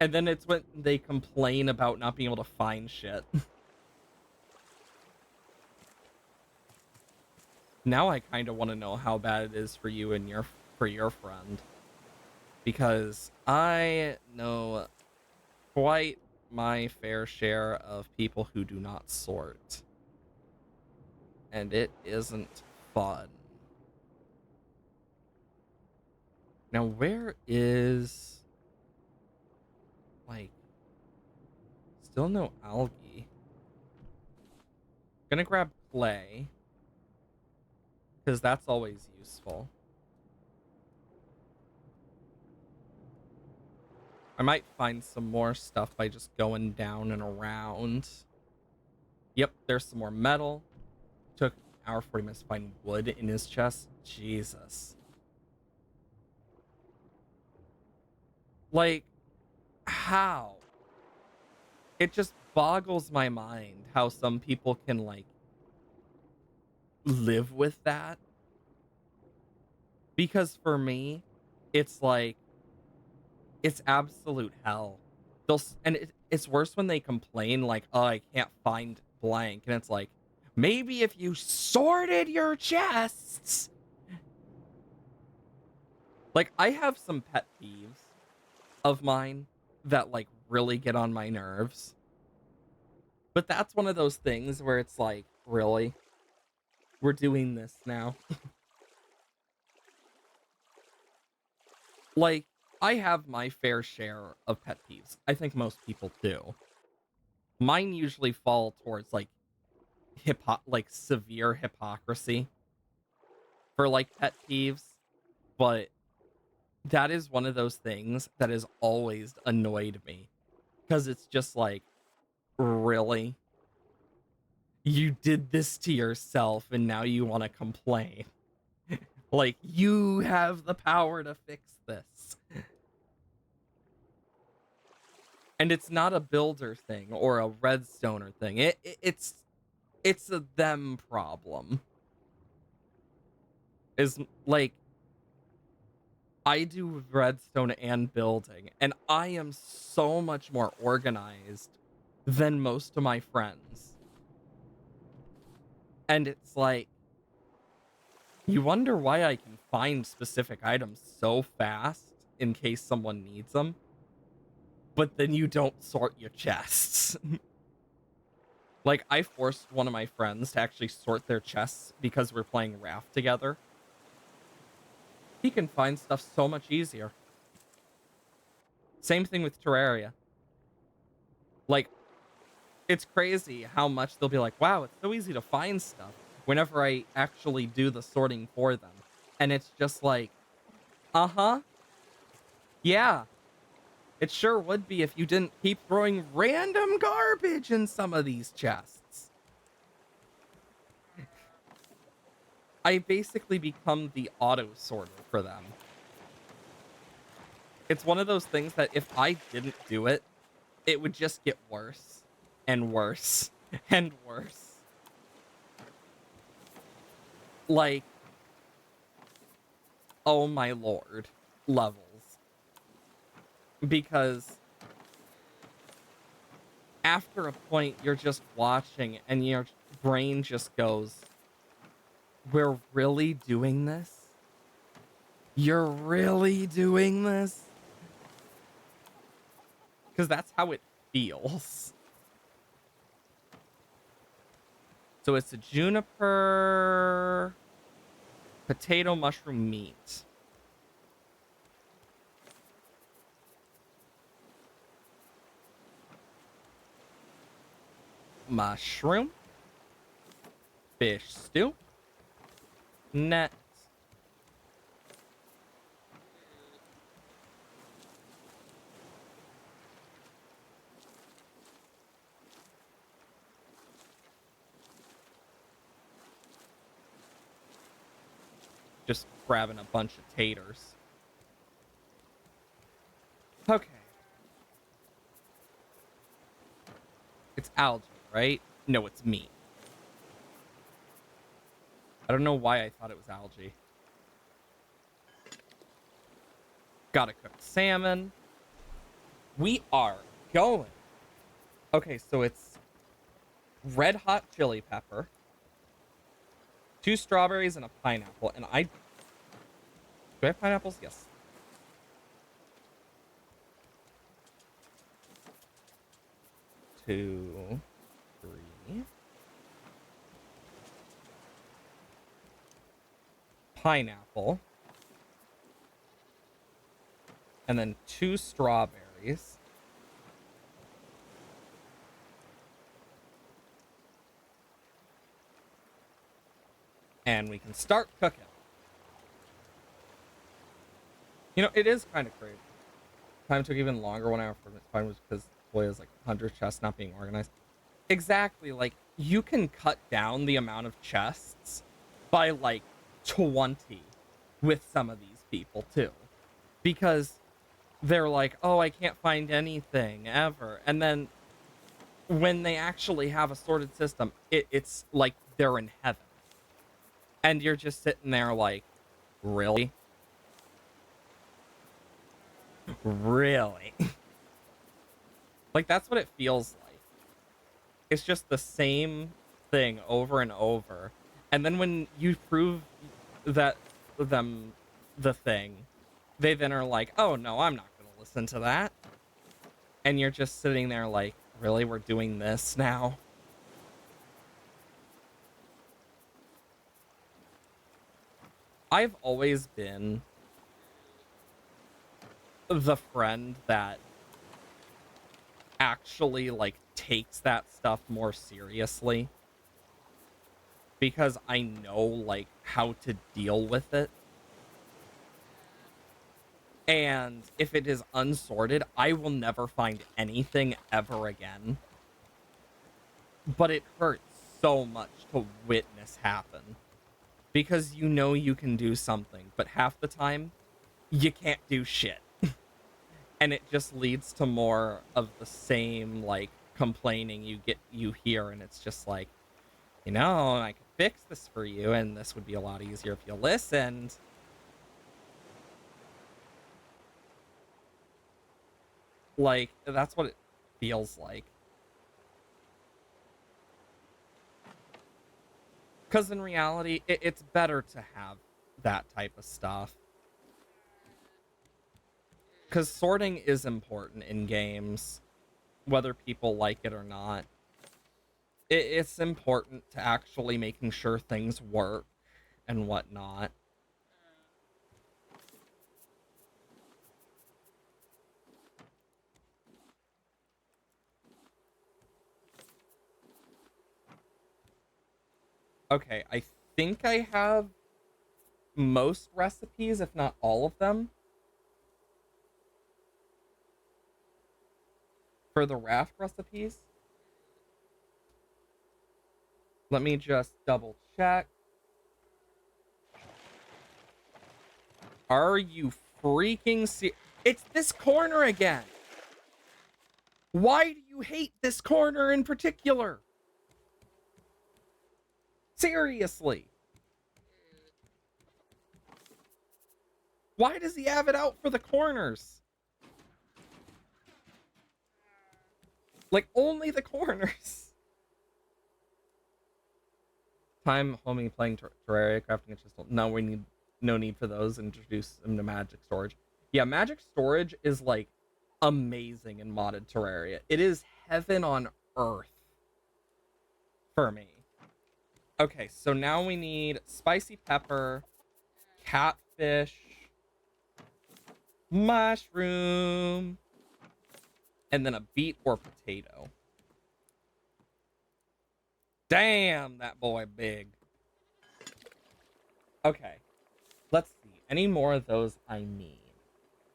And then it's when they complain about not being able to find shit. Now I kind of want to know how bad it is for you and your friend, because I know quite my fair share of people who do not sort, and it isn't fun. Now, where is like still no algae? Gonna grab clay because that's always useful. I might find some more stuff by just going down and around. Yep, there's some more metal. Took an hour 40 minutes to find wood in his chest. Jesus. Like, how? It just boggles my mind how some people can, like, live with that. Because for me, it's like, it's absolute hell. It's worse when they complain, like, oh, I can't find blank. And it's like, maybe if you sorted your chests. Like, I have some pet peeves of mine that, like, really get on my nerves. But that's one of those things where it's like, really? We're doing this now. Like, I have my fair share of pet peeves. I think most people do. Mine usually fall towards, like, severe hypocrisy for, like, pet peeves. But that is one of those things that has always annoyed me. Because it's just like, really? You did this to yourself and now you want to complain. Like, you have the power to fix this. And it's not a builder thing or a redstoner thing. It's a them problem. Is like, I do redstone and building, and I am so much more organized than most of my friends. And it's like, you wonder why I can find specific items so fast in case someone needs them, but then you don't sort your chests. Like, I forced one of my friends to actually sort their chests because we're playing Raft together. He can find stuff so much easier. Same thing with Terraria. Like, it's crazy how much they'll be like, wow, it's so easy to find stuff whenever I actually do the sorting for them. And it's just like, uh-huh. Yeah, it sure would be if you didn't keep throwing random garbage in some of these chests. I basically become the auto sorter for them. It's one of those things that if I didn't do it, it would just get worse and worse and worse. Like, oh my lord, levels. Because after a point, you're just watching and your brain just goes, we're really doing this? You're really doing this? Because that's how it feels. So it's a juniper, potato, mushroom, meat. Mushroom, fish stew, net. Just grabbing a bunch of taters. Okay. It's algae, right? No, it's meat. I don't know why I thought it was algae. Gotta cook salmon. We are going. Okay, so it's red hot chili pepper, 2 strawberries, and a pineapple. And do I have pineapples? Yes. Two, three. Pineapple. And then 2 strawberries. And we can start cooking. You know, it is kind of crazy. Time took even longer when I find was because boy is like 100 chests not being organized. Exactly, like you can cut down the amount of chests by like 20 with some of these people too. Because they're like, oh, I can't find anything ever. And then when they actually have a sorted system, it's like they're in heaven. And you're just sitting there like, really? Really? Like, that's what it feels like. It's just the same thing over and over. And then when you prove that the thing, they then are like, oh, no, I'm not going to listen to that. And you're just sitting there like, really? We're doing this now? I've always been the friend that actually like takes that stuff more seriously because I know like how to deal with it. And if it is unsorted, I will never find anything ever again. But it hurts so much to witness happen because you know you can do something, but half the time you can't do shit. And it just leads to more of the same like complaining you hear, and it's just like, you know, I could fix this for you and this would be a lot easier if you listened. Like, that's what it feels like. Because in reality, it's better to have that type of stuff. Because sorting is important in games, whether people like it or not. It's important to actually making sure things work and whatnot. Okay, I think I have most recipes, if not all of them, for the raft recipes. Let me just double check. Are you freaking It's this corner again. Why do you hate this corner in particular? Seriously. Why does he have it out for the corners? Like, only the corners. Time homing playing Terraria, crafting a chisel. No, we need no need for those. Introduce them to magic storage. Yeah, magic storage is like amazing in modded Terraria. It is heaven on earth for me. Okay, so now we need spicy pepper, catfish, mushroom, and then a beet or potato. Damn, that boy big. Okay, let's see. Any more of those I need?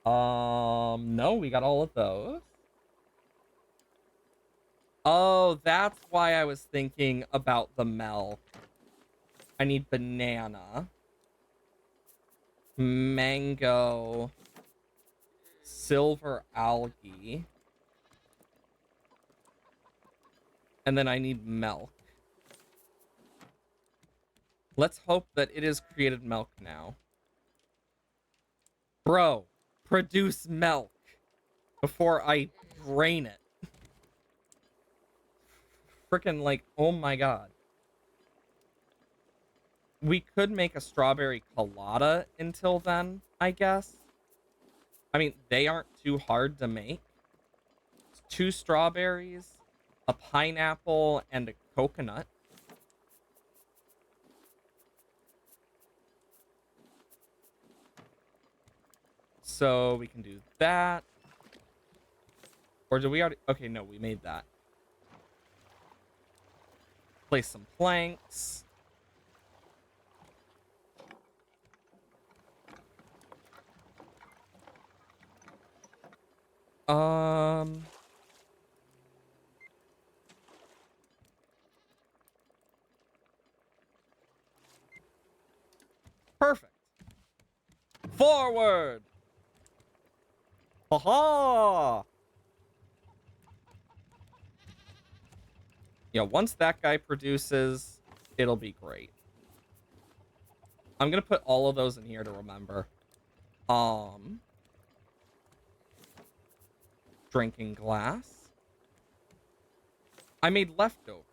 No, we got all of those. Oh, that's why I was thinking about the milk. I need banana, mango, silver algae, and then I need milk. Let's hope that it is created milk now. Bro, produce milk before I drain it. Freaking like, oh my god. We could make a strawberry colada until then, I guess. I mean, they aren't too hard to make. It's 2 strawberries, a pineapple, and a coconut. So we can do that. Or did we already? Okay, no, we made that. Place some planks. Um. Perfect. Forward. Haha. Yeah, once that guy produces, it'll be great. I'm gonna put all of those in here to remember. Um. Drinking glass. I made leftovers.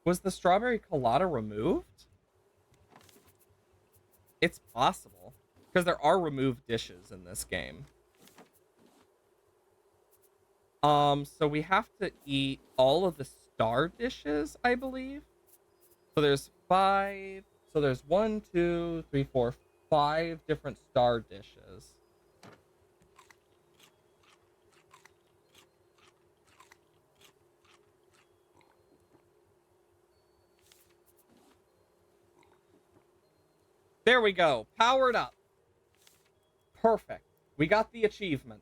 Was the strawberry colada removed? It's possible. Because there are removed dishes in this game. So we have to eat all of the star dishes, I believe. So there's 5. So there's 1, 2, 3, 4, 5 different star dishes. There we go. Powered up. Perfect. We got the achievement.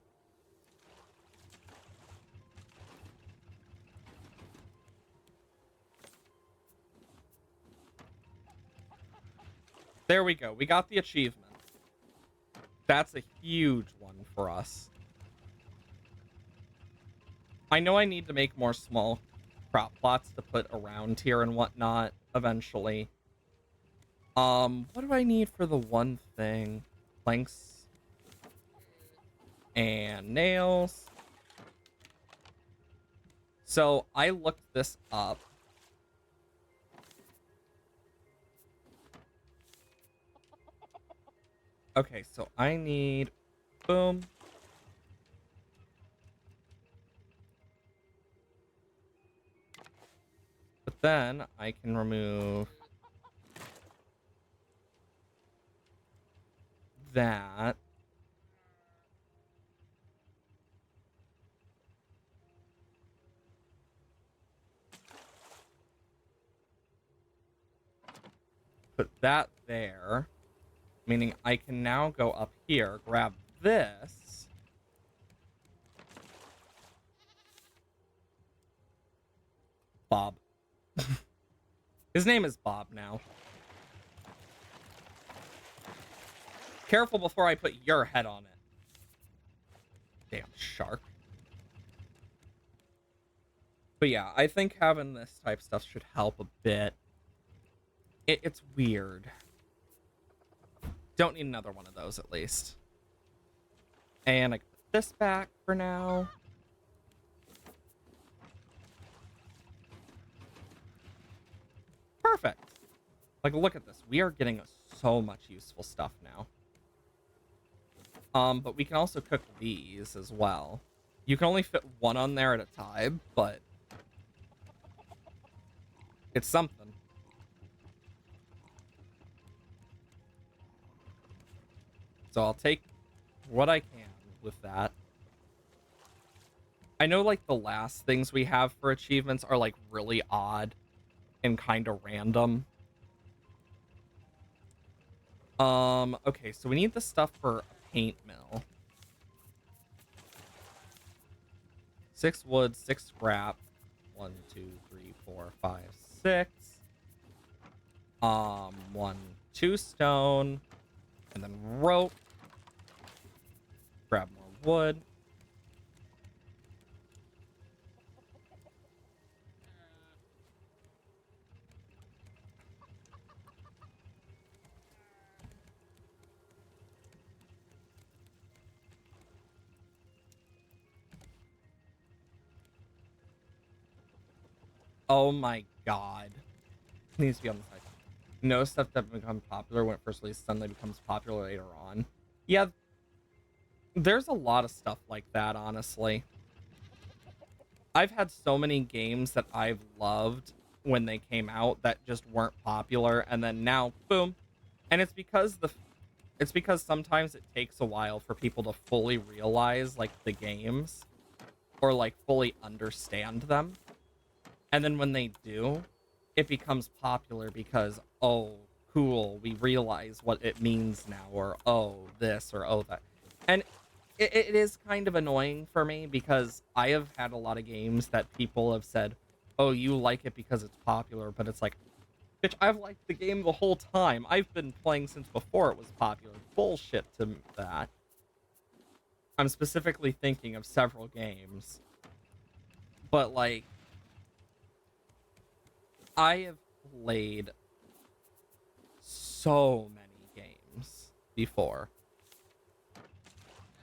There we go. We got the achievement. That's a huge one for us. I know I need to make more small crop plots to put around here and whatnot eventually. What do I need for the one thing? Planks and nails. So I looked this up. Okay, so I need, boom. But then I can remove that. put that there, meaning I can now go up here, grab this. Bob. His name is Bob now. Careful before I put your head on it. Damn shark. But yeah, I think having this type stuff should help a bit. It's weird. Don't need another one of those at least. And I can put this back for now. Perfect. Like, look at this. We are getting so much useful stuff now. But we can also cook these as well. You can only fit one on there at a time, but it's something. So I'll take what I can with that. I know, like, the last things we have for achievements are, like, really odd and kind of random. Okay, so we need the stuff for a paint mill. 6 wood, 6 scrap. 1, 2, 3, 4, 5, 6. 1, 2 stone. And then rope. Grab more wood. Oh my god. It needs to be on the side. No stuff that becomes popular when it first released suddenly becomes popular later on. Yeah, there's a lot of stuff like that, honestly. I've had so many games that I've loved when they came out that just weren't popular, and then now, boom. And it's because sometimes it takes a while for people to fully realize, like, the games, or, like, fully understand them. And then when they do, it becomes popular because, oh, cool, we realize what it means now, or oh, this, or oh, that. And it is kind of annoying for me because I have had a lot of games that people have said, oh, you like it because it's popular, but it's like, bitch, I've liked the game the whole time. I've been playing since before it was popular. Bullshit to that. I'm specifically thinking of several games. But, like, I have played so many games before.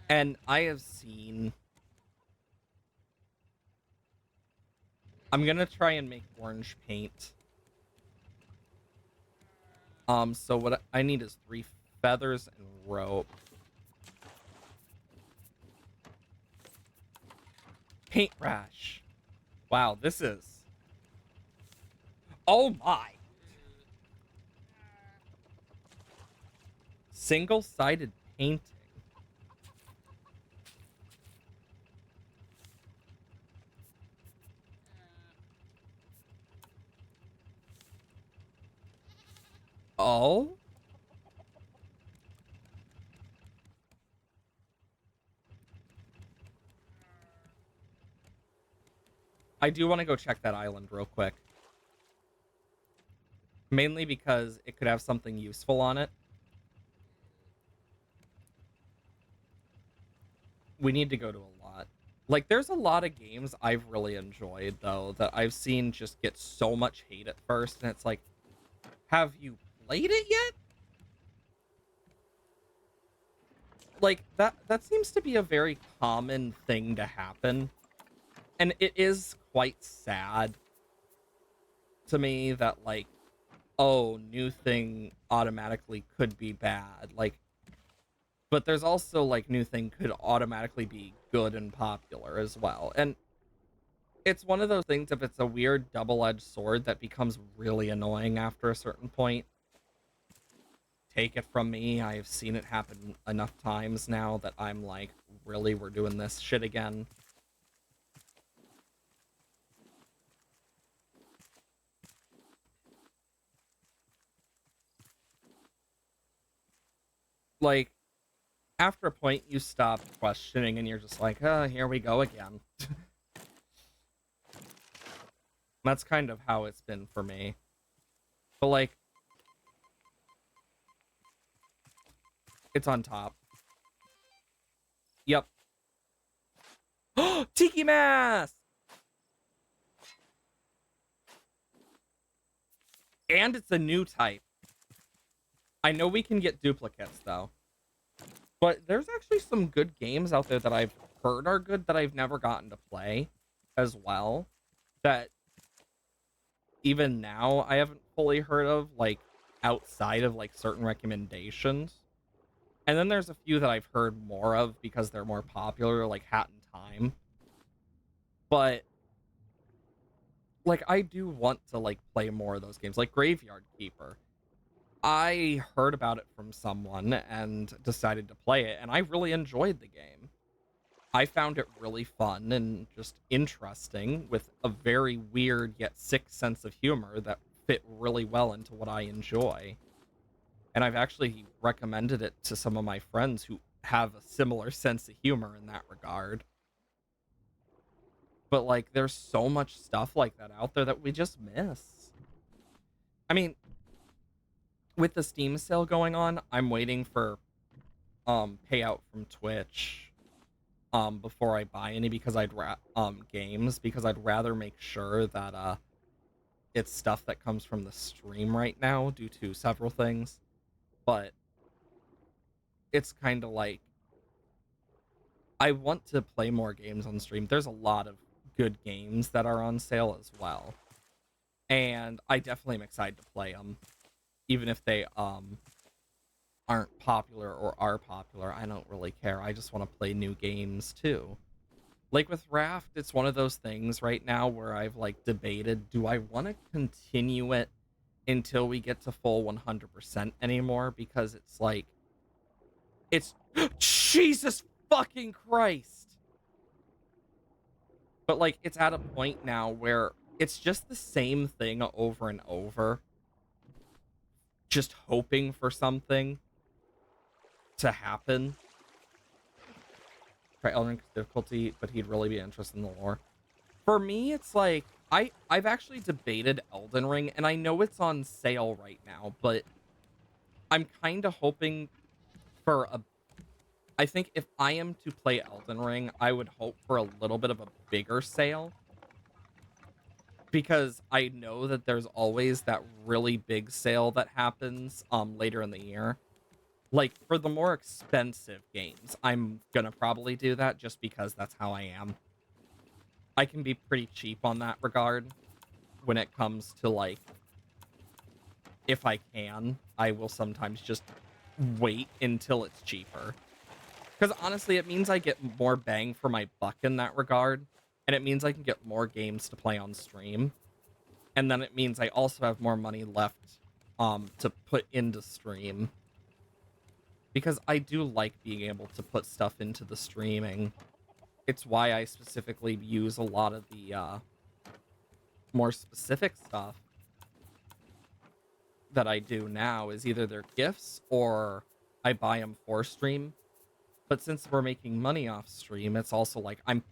And I have seen... I'm gonna try and make orange paint. So what I need is 3 feathers and rope. Paint rash. Wow, this is... Oh my! Single-sided painting. Oh? I do want to go check that island real quick. Mainly because it could have something useful on it. We need to go to a lot. Like, there's a lot of games I've really enjoyed, though, that I've seen just get so much hate at first, and it's like, have you played it yet? Like, that seems to be a very common thing to happen. And it is quite sad to me that, like, oh, new thing automatically could be bad. Like, but there's also, like, new thing could automatically be good and popular as well. And it's one of those things, if it's a weird double-edged sword that becomes really annoying after a certain point. Take it from me, I've seen it happen enough times now that I'm like, really, we're doing this shit again? Like, after a point, you stop questioning and you're just like, oh, here we go again. That's kind of how it's been for me. But, like, it's on top. Yep. Tiki Mask! And it's a new type. I know we can get duplicates, though. But there's actually some good games out there that I've heard are good that I've never gotten to play as well. That even now I haven't fully heard of, like, outside of, like, certain recommendations. And then there's a few that I've heard more of because they're more popular, like Hat in Time. But, like, I do want to, like, play more of those games, like Graveyard Keeper. I heard about it from someone and decided to play it, and I really enjoyed the game. I found it really fun and just interesting with a very weird yet sick sense of humor that fit really well into what I enjoy. And I've actually recommended it to some of my friends who have a similar sense of humor in that regard. But, like, there's so much stuff like that out there that we just miss. I mean, with the Steam sale going on, I'm waiting for payout from Twitch before I buy any because games because I'd rather make sure that it's stuff that comes from the stream right now due to several things. But it's kind of like I want to play more games on stream. There's a lot of good games that are on sale as well. And I definitely am excited to play them even if they aren't popular or are popular. I don't really care. I just want to play new games too. Like with Raft, it's one of those things right now where I've like debated, do I want to continue it until we get to full 100% anymore? Because it's like, it's Jesus fucking Christ. But like, it's at a point now where it's just the same thing over and over. Just hoping for something to happen. Try Elden Ring's difficulty, but he'd really be interested in the lore. For me, it's like I've actually debated Elden Ring, and I know it's on sale right now, but I'm kind of hoping for a. I think if I am to play Elden Ring, I would hope for a little bit of a bigger sale, because I know that there's always that really big sale that happens later in the year. Like, for the more expensive games, I'm gonna probably do that just because that's how I am. I can be pretty cheap on that regard when it comes to, like, if I can, I will sometimes just wait until it's cheaper. Because honestly, it means I get more bang for my buck in that regard, and it means I can get more games to play on stream. And then it means I also have more money left to put into stream. Because I do like being able to put stuff into the streaming. It's why I specifically use a lot of the more specific stuff that I do now is either their gifts or I buy them for stream. But since we're making money off stream, it's also like I'm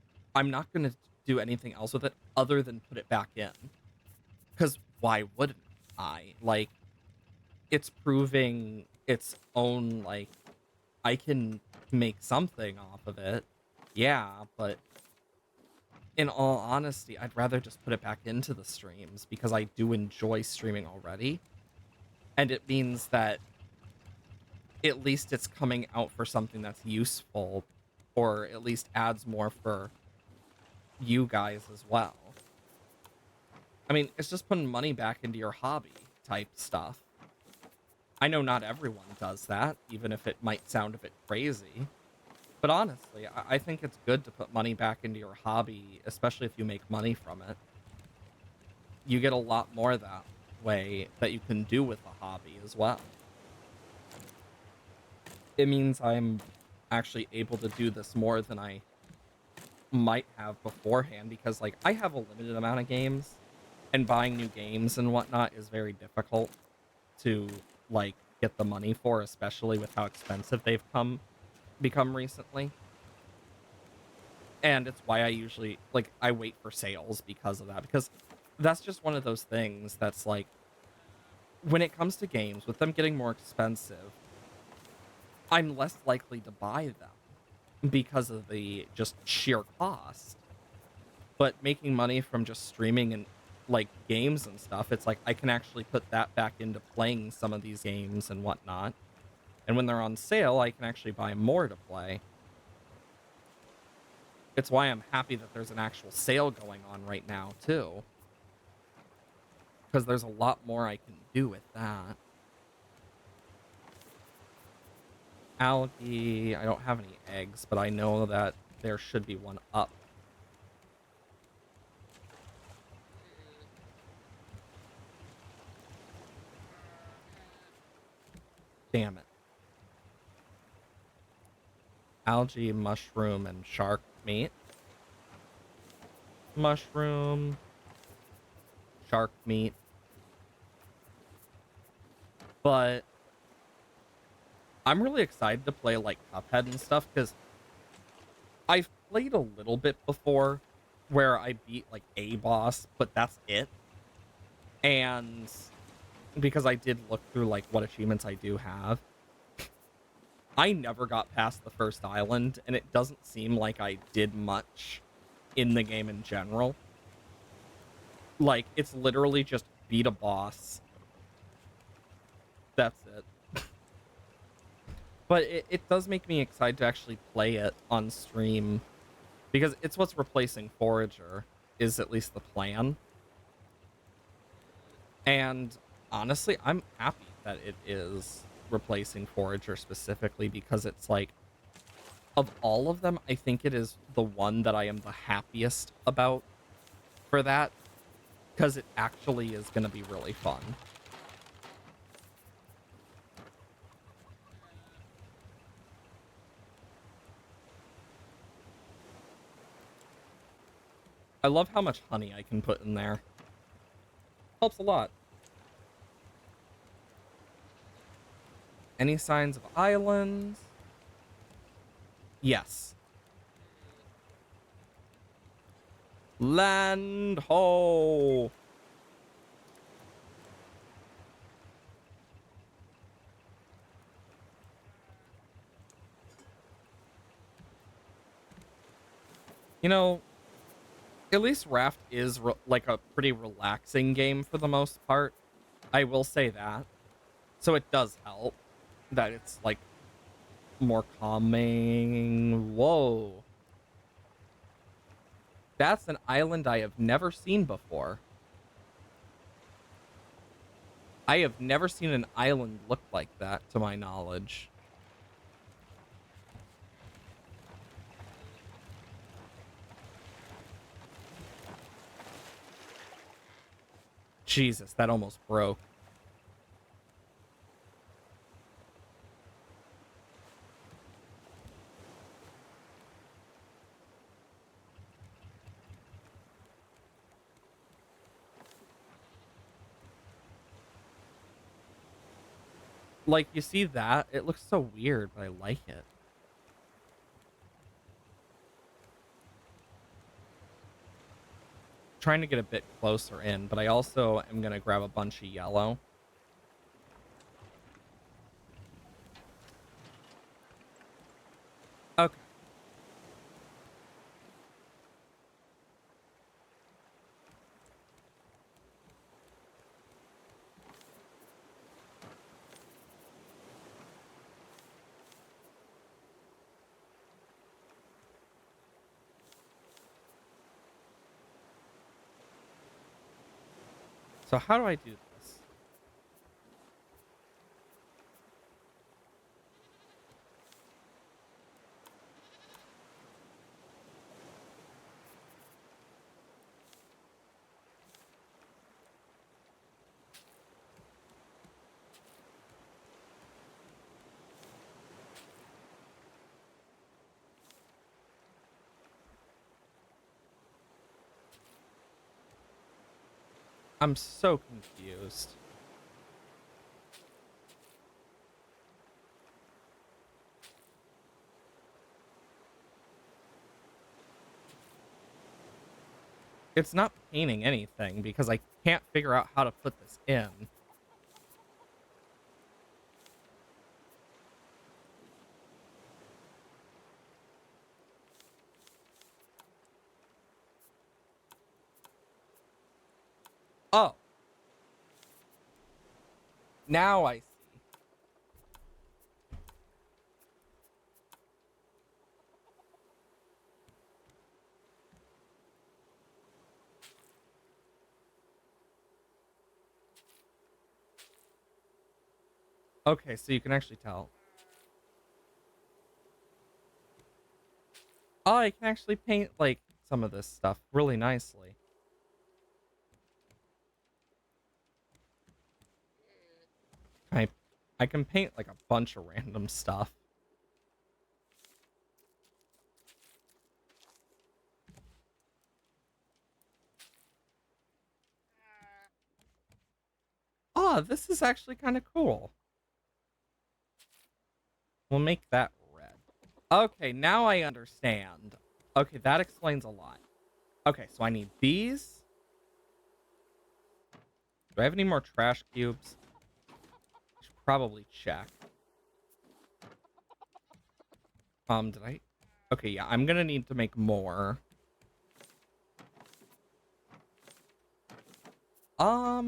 not going to do anything else with it other than put it back in. Because why wouldn't I? Like, it's proving its own, like, I can make something off of it. Yeah, but in all honesty, I'd rather just put it back into the streams because I do enjoy streaming already. And it means that at least it's coming out for something that's useful, or at least adds more for you guys as well. I mean, it's just putting money back into your hobby type stuff. I know not everyone does that, even if it might sound a bit crazy. But honestly, I think it's good to put money back into your hobby, especially if you make money from it. You get a lot more that way that you can do with a hobby as well. It means I'm actually able to do this more than I might have beforehand because, like, I have a limited amount of games, and buying new games and whatnot is very difficult to, like, get the money for, especially with how expensive they've become recently. And it's why I usually like I wait for sales because of that, because that's just one of those things that's like when it comes to games with them getting more expensive, I'm less likely to buy them because of the just sheer cost. But making money from just streaming and like games and stuff, it's like I can actually put that back into playing some of these games and whatnot. And when they're on sale, I can actually buy more to play. It's why I'm happy that there's an actual sale going on right now, too. Because there's a lot more I can do with that. Algae, I don't have any eggs, but I know that there should be one up. Damn it. Algae, mushroom, and shark meat. Mushroom, shark meat. But I'm really excited to play like Cuphead and stuff because I've played a little bit before where I beat like a boss, but that's it. And because I did look through like what achievements I do have, I never got past the first island, and it doesn't seem like I did much in the game in general. Like, it's literally just beat a boss. That's it. But it does make me excited to actually play it on stream because it's what's replacing Forager, is at least the plan. And honestly, I'm happy that it is replacing Forager specifically because it's like, of all of them, I think it is the one that I am the happiest about for that because it actually is going to be really fun. I love how much honey I can put in there. Helps a lot. Any signs of islands? Yes. Land ho! You know, at least Raft is like a pretty relaxing game for the most part. I will say that. So it does help that it's like more calming. Whoa. That's an island I have never seen before. I have never seen an island look like that, to my knowledge. Jesus, that almost broke. Like, you see that? It looks so weird, but I like it. Trying to get a bit closer in, but I also am going to grab a bunch of yellow. Okay. So how do I do this? I'm so confused. It's not painting anything because I can't figure out how to put this in. Oh, now I see. Okay, so you can actually tell. Oh, I can actually paint, like, some of this stuff really nicely. I, I can paint, like, a bunch of random stuff. Oh, this is actually kind of cool. We'll make that red. Okay, now I understand. Okay, that explains a lot. Okay, so I need these. Do I have any more trash cubes? I should probably check. Did I? Okay, yeah, I'm gonna need to make more. I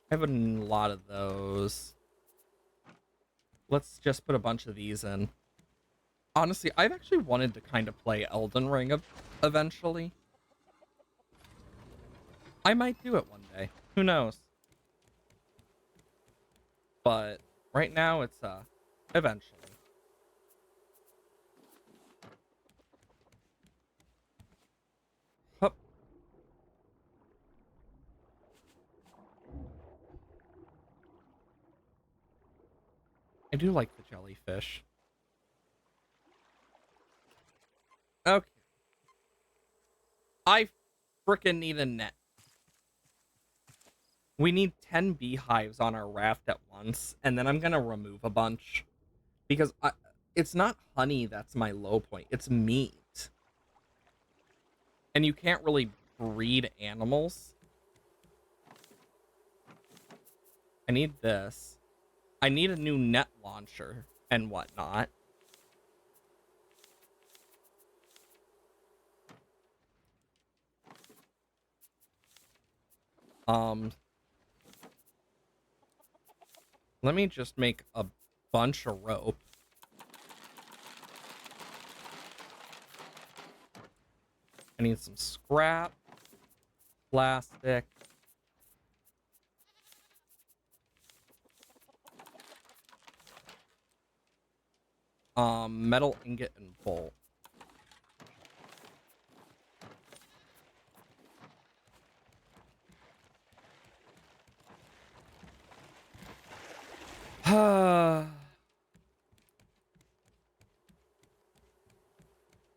have a lot of those. Let's just put a bunch of these in. Honestly, I've actually wanted to kind of play Elden Ring eventually. I might do it one day. Who knows? But right now it's eventually. Hup. I do like the jellyfish. Okay. I frickin' need a net. We need 10 beehives on our raft at once, and then I'm gonna remove a bunch. Because it's not honey that's my low point, it's meat. And you can't really breed animals. I need this. I need a new net launcher and whatnot. Um, Let me just make a bunch of rope. I need some scrap, plastic. Metal ingot and bolt.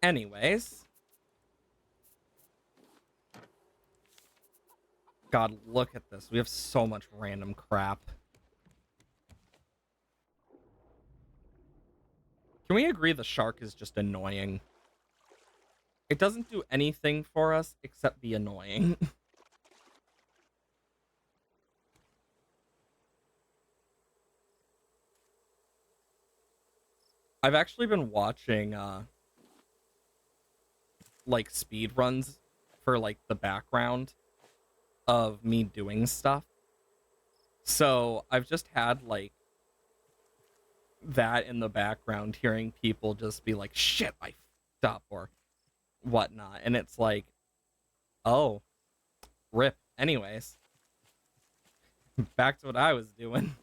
Anyways. God, look at this. We have so much random crap. Can we agree the shark is just annoying? It doesn't do anything for us except be annoying. I've actually been watching like speed runs for like the background of me doing stuff. So I've just had like that in the background, hearing people just be like, shit, I fucked up or whatnot. And it's like, oh, rip. Anyways, back to what I was doing.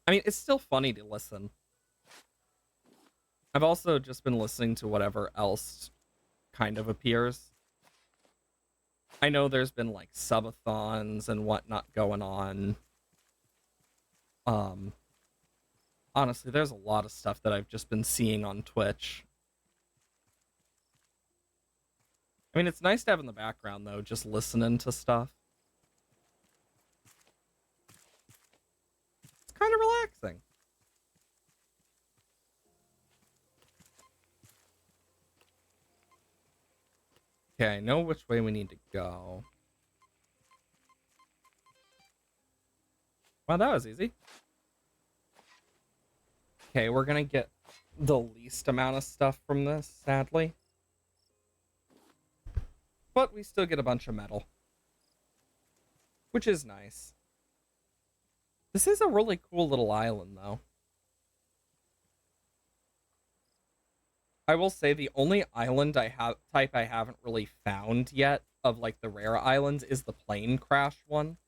I mean, it's still funny to listen. I've also just been listening to whatever else kind of appears. I know there's been like subathons and whatnot going on. Um, Honestly, there's a lot of stuff that I've just been seeing on Twitch. I mean, it's nice to have in the background though, just listening to stuff. It's kind of relaxing. Okay, I know which way we need to go. Well, that was easy. Okay, we're gonna get the least amount of stuff from this, sadly. But we still get a bunch of metal, which is nice. This is a really cool little island, though. I will say the only island I haven't really found yet of like the rare islands is the plane crash one.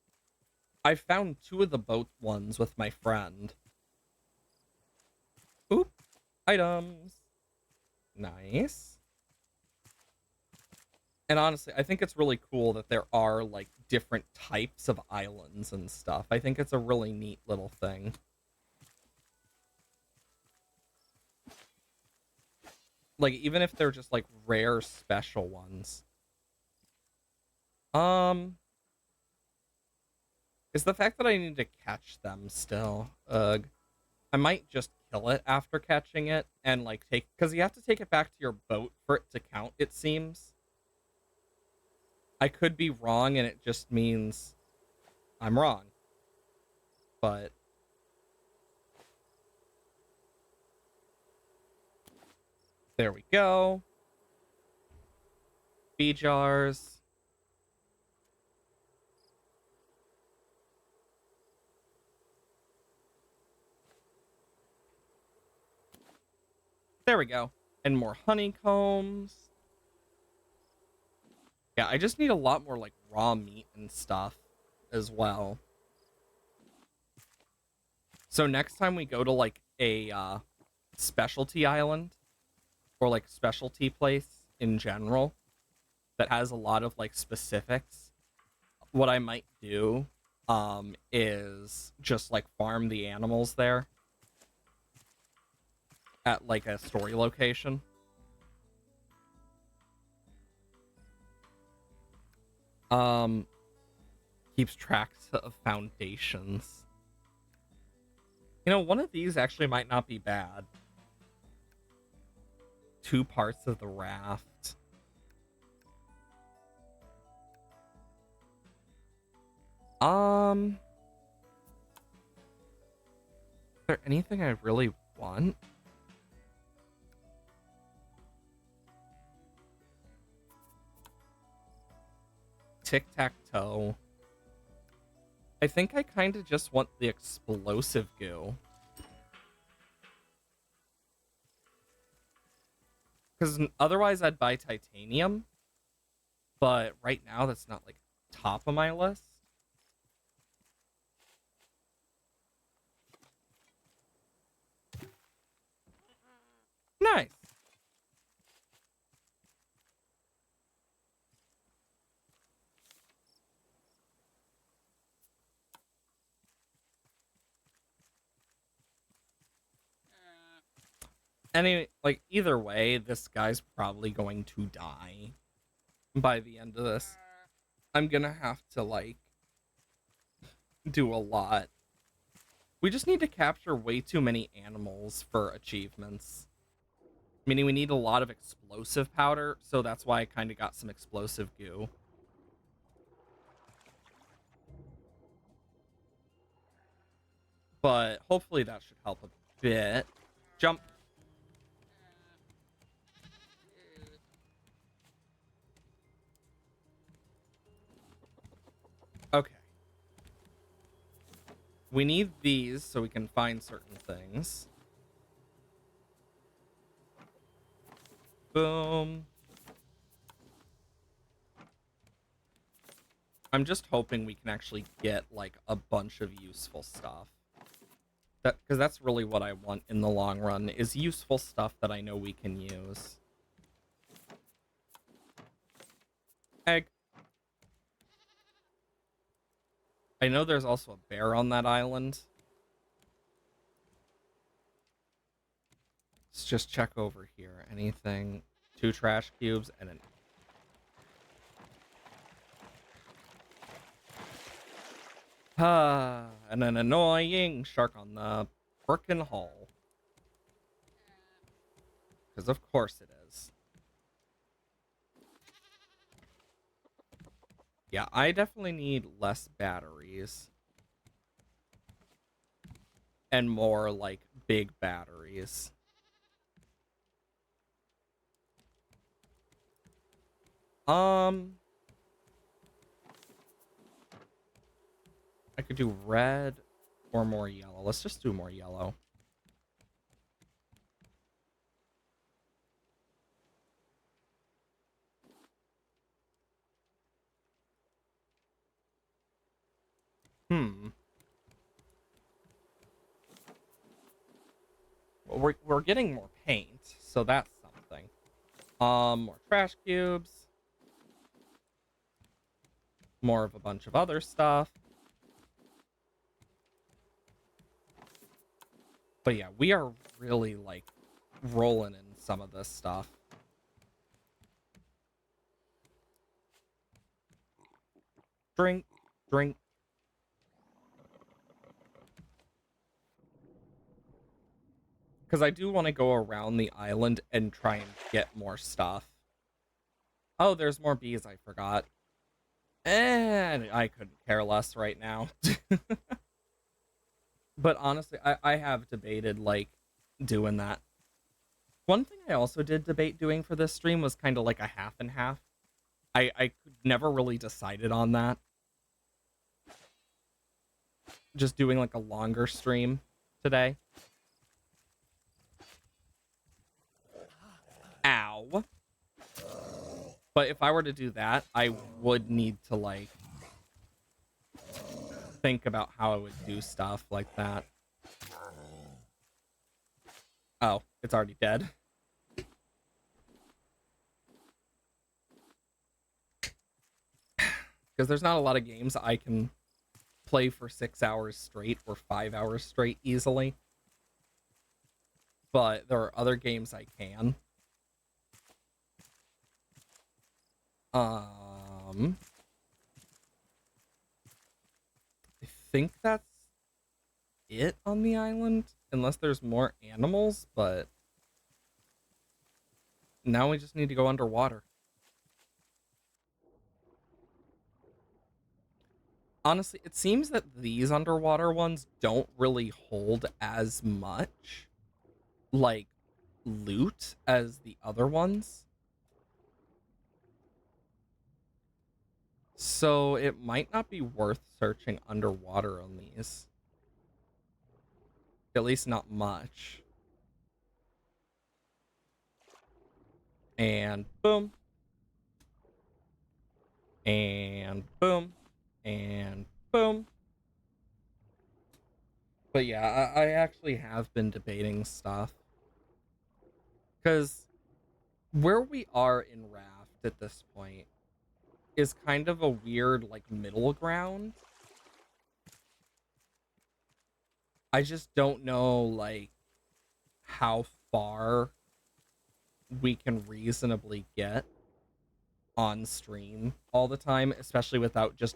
I found two of the boat ones with my friend. Oop, items. Nice. And honestly, I think it's really cool that there are like different types of islands and stuff. I think it's a really neat little thing. Like even if they're just like rare special ones. Um is the fact that I need to catch them still. Ugh. I might just kill it after catching it and like take, because you have to take it back to your boat for it to count, it seems. I could be wrong and it just means I'm wrong. But there we go. Bee jars. There we go. And more honeycombs. Yeah, I just need a lot more like raw meat and stuff as well. So next time we go to like a specialty island or like specialty place in general that has a lot of like specifics, what I might do is just like farm the animals there at like a story location. Um Keeps track of foundations. You know, one of these actually might not be bad. 2 parts of the raft. Is there anything I really want? Tic-tac-toe. I think I kind of just want the explosive goo. Because otherwise I'd buy titanium. But right now that's not like top of my list. Nice. Any, like, either way, this guy's probably going to die by the end of this. I'm gonna have to, like, do a lot. We just need to capture way too many animals for achievements. Meaning we need a lot of explosive powder, so that's why I kind of got some explosive goo. But hopefully that should help a bit. Jump. Okay. We need these so we can find certain things. Boom. I'm just hoping we can actually get, like, a bunch of useful stuff. Because that's really what I want in the long run, is useful stuff that I know we can use. Egg. I know there's also a bear on that island. Let's just check over here. Anything? 2 trash cubes and an... and an annoying shark on the frickin' hull. Because of course it is. Yeah, I definitely need less batteries and more like big batteries. Um, I could do red or more yellow. Let's just do more yellow. Hmm. Well, we're getting more paint, so that's something. More trash cubes. More of a bunch of other stuff. But yeah, we are really like rolling in some of this stuff. Drink, drink. Because I do want to go around the island and try and get more stuff. Oh, there's more bees, I forgot. And I couldn't care less right now. But honestly, I have debated, like, doing that. One thing I also did debate doing for this stream was kind of like a half and half. I never really decided on that. Just doing, like, a longer stream today. Ow. But if I were to do that, I would need to, like, think about how I would do stuff like that. Oh, it's already dead. Because there's not a lot of games I can play for 6 hours straight or 5 hours straight easily. But there are other games I can. I think that's it on the island, unless there's more animals, but now we just need to go underwater. Honestly, it seems that these underwater ones don't really hold as much, like, loot as the other ones. So it might not be worth searching underwater on these. At least not much. And boom. And boom. And boom. But yeah, I actually have been debating stuff. Because where we are in Raft at this point is kind of a weird, like, middle ground. I just don't know, like, how far we can reasonably get on stream all the time, especially without just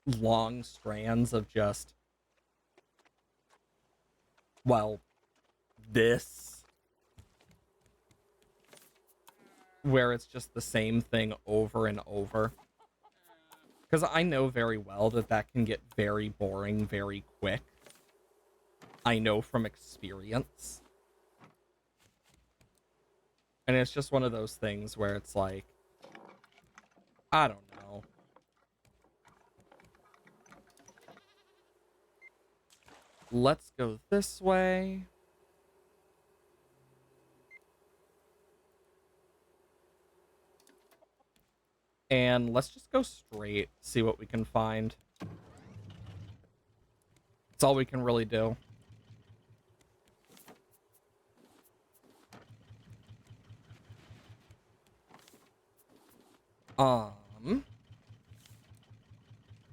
long strands of just, well, this, where it's just the same thing over and over. Because I know very well that that can get very boring very quick. I know from experience. And it's just one of those things where it's like, I don't know. Let's go this way. And let's just go straight, see what we can find. It's all we can really do.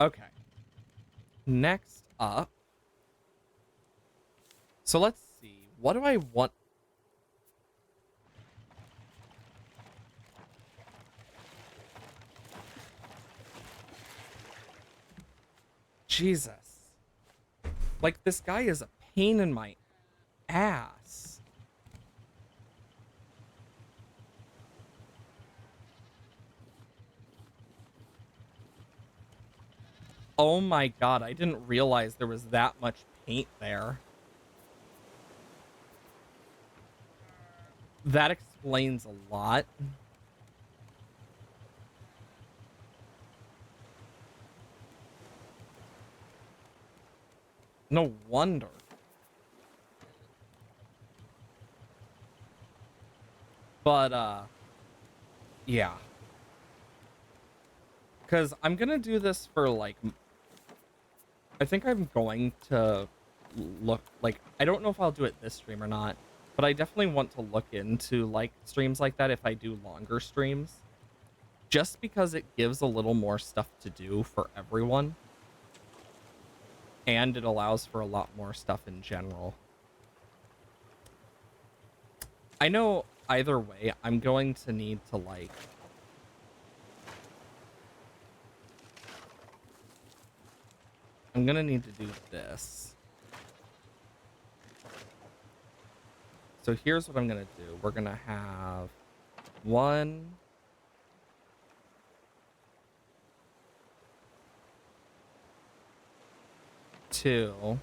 Okay. Next up. So let's see. What do I want? Jesus. Like, this guy is a pain in my ass. Oh my god, I didn't realize there was that much paint there. That explains a lot. No wonder. But, yeah. Because I'm gonna do this for, like, I think I'm going to look, like, I don't know if I'll do it this stream or not, but I definitely want to look into, like, streams like that if I do longer streams. Just because it gives a little more stuff to do for everyone. And it allows for a lot more stuff in general. I know either way, I'm going to need to, like, I'm gonna need to do this. So here's what I'm gonna do. We're gonna have 1, 2,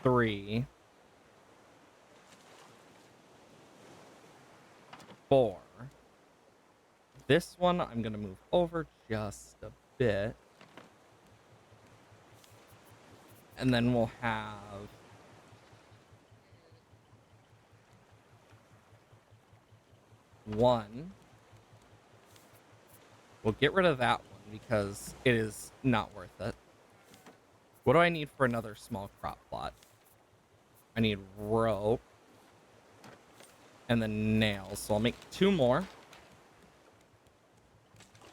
3, 4. This one I'm gonna move over just a bit. And then we'll have 1. We'll get rid of that one because it is not worth it. What do I need for another small crop plot? I need rope and then nails. So I'll make 2 more.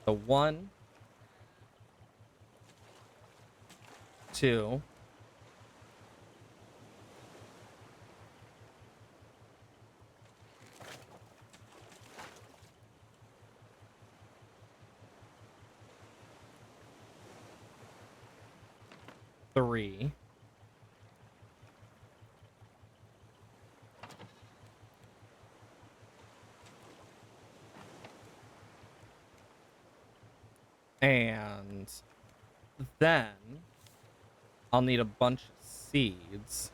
So 1, 2, 3, 'and then I'll need a bunch of seeds.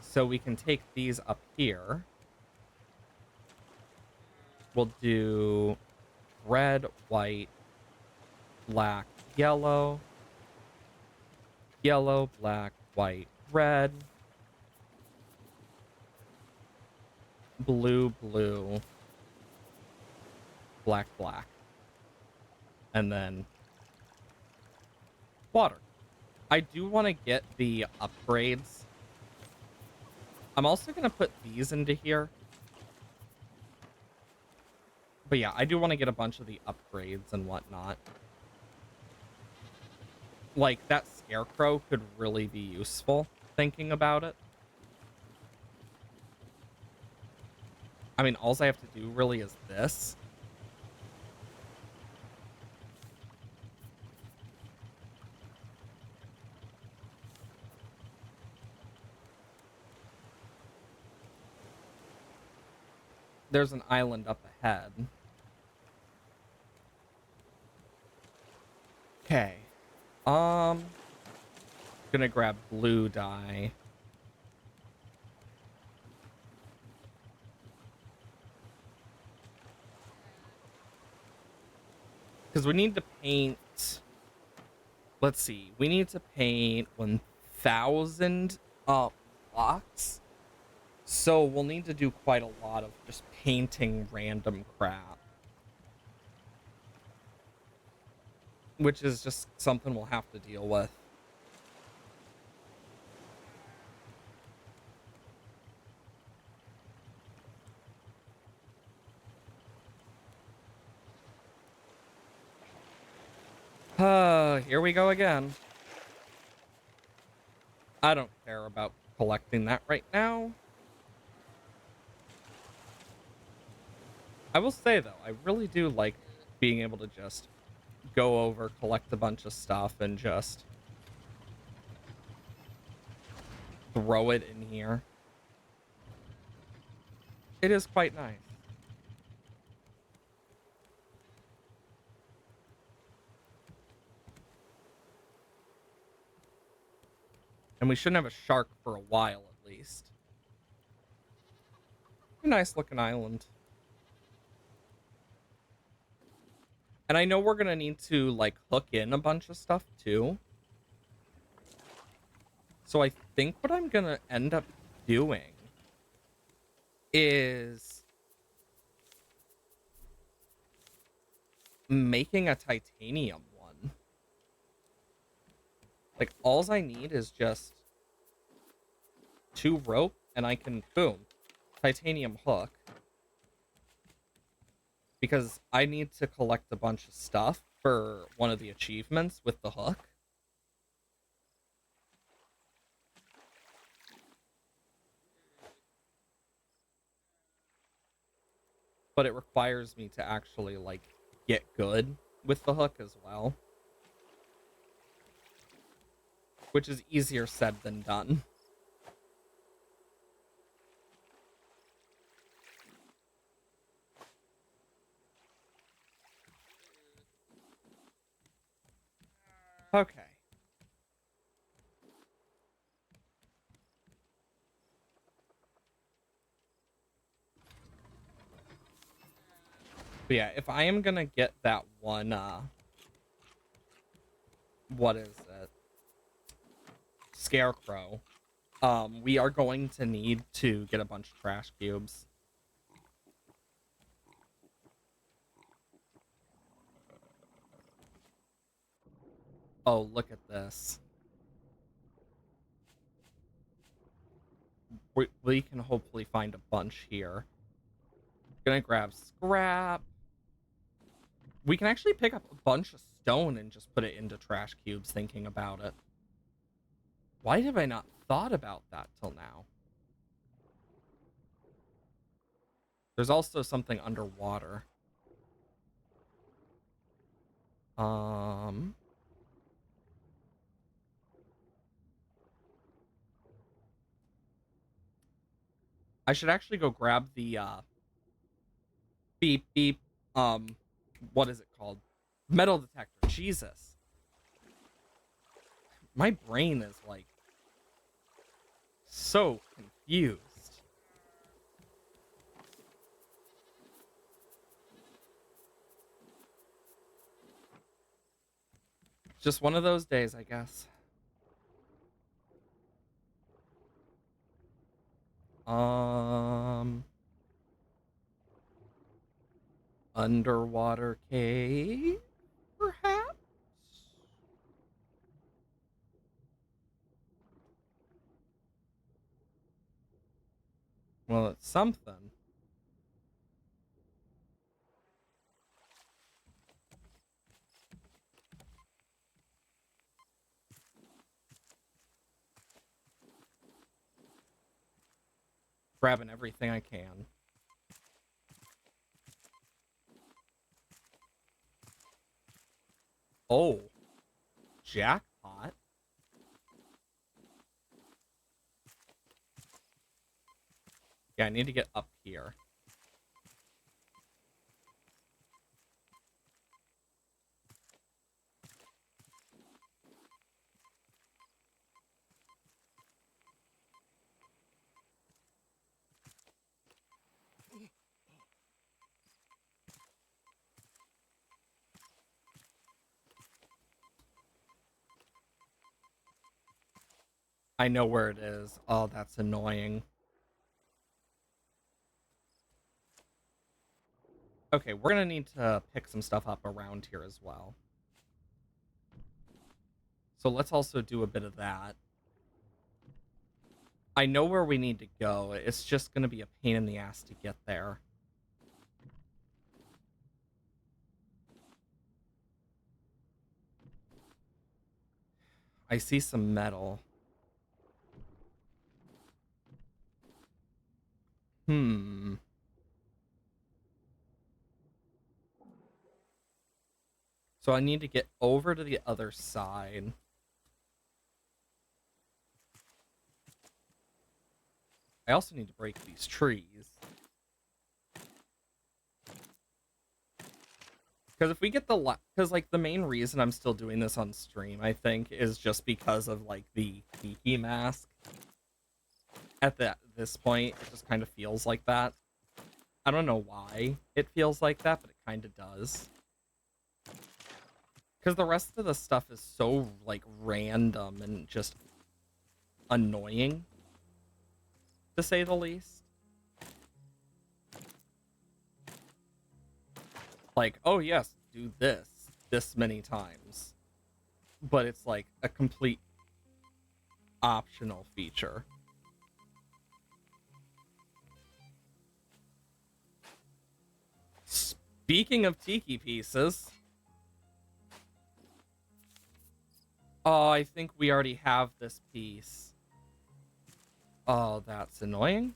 So we can take these up here. We'll do red, white, black, yellow, yellow, black, white, red, blue, blue, black, black, and then water. I do want to get the upgrades. I'm also going to put these into here. But yeah, I do want to get a bunch of the upgrades and whatnot. Like, that scarecrow could really be useful, thinking about it. I mean, all I have to do really is this. There's an island up ahead. Okay. Gonna grab blue dye. Because we need to paint... Let's see. We need to paint 1,000 blocks. So we'll need to do quite a lot of just painting random crap. Which is just something we'll have to deal with. Here we go again. I don't care about collecting that right now. I will say, though, I really do like being able to just go over, collect a bunch of stuff, and just throw it in here. It is quite nice. And we shouldn't have a shark for a while, at least. A nice looking island. And I know we're gonna need to, like, hook in a bunch of stuff, too. So I think what I'm gonna end up doing is making a titanium one. Like, alls I need is just 2 rope, and I can, boom, titanium hook. Because I need to collect a bunch of stuff for one of the achievements with the hook. But it requires me to actually, like, get good with the hook as well. Which is easier said than done. Okay. But yeah, if I am gonna get that one, what is it? Scarecrow. We are going to need to get a bunch of trash cubes. Oh, look at this. We can hopefully find a bunch here. Gonna grab scrap. We can actually pick up a bunch of stone and just put it into trash cubes, thinking about it. Why have I not thought about that till now? There's also something underwater. Um... I should actually go grab the, beep, beep, what is it called? Metal detector. Jesus. My brain is, like, so confused. Just one of those days, I guess. Um... Underwater cave, perhaps? Well, it's something. Grabbing everything I can. Oh, jackpot. Yeah, I need to get up here. I know where it is. Oh, that's annoying. Okay, we're gonna need to pick some stuff up around here as well. So let's also do a bit of that. I know where we need to go. It's just gonna be a pain in the ass to get there. I see some metal. Hmm. So I need to get over to the other side. I also need to break these trees. Because if we get because like the main reason I'm still doing this on stream, I think, is just because of like the tiki mask. At this point, it just kind of feels like that. I don't know why it feels like that, but it kind of does. Because the rest of the stuff is so like random and just annoying, to say the least. Like, oh yes, do this many times. But it's like a complete optional feature. Speaking of tiki pieces, oh, I think we already have this piece. Oh, that's annoying.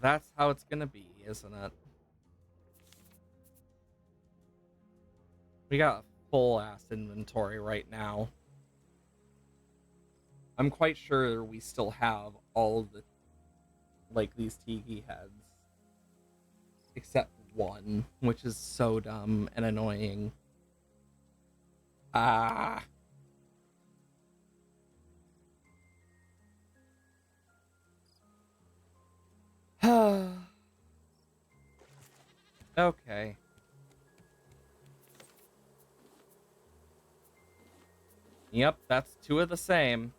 That's how it's gonna be, isn't it? We got a full ass inventory right now. I'm quite sure we still have all of the like these tiki heads. Except one, which is so dumb and annoying. Ah. Okay. Yep, that's two of the same.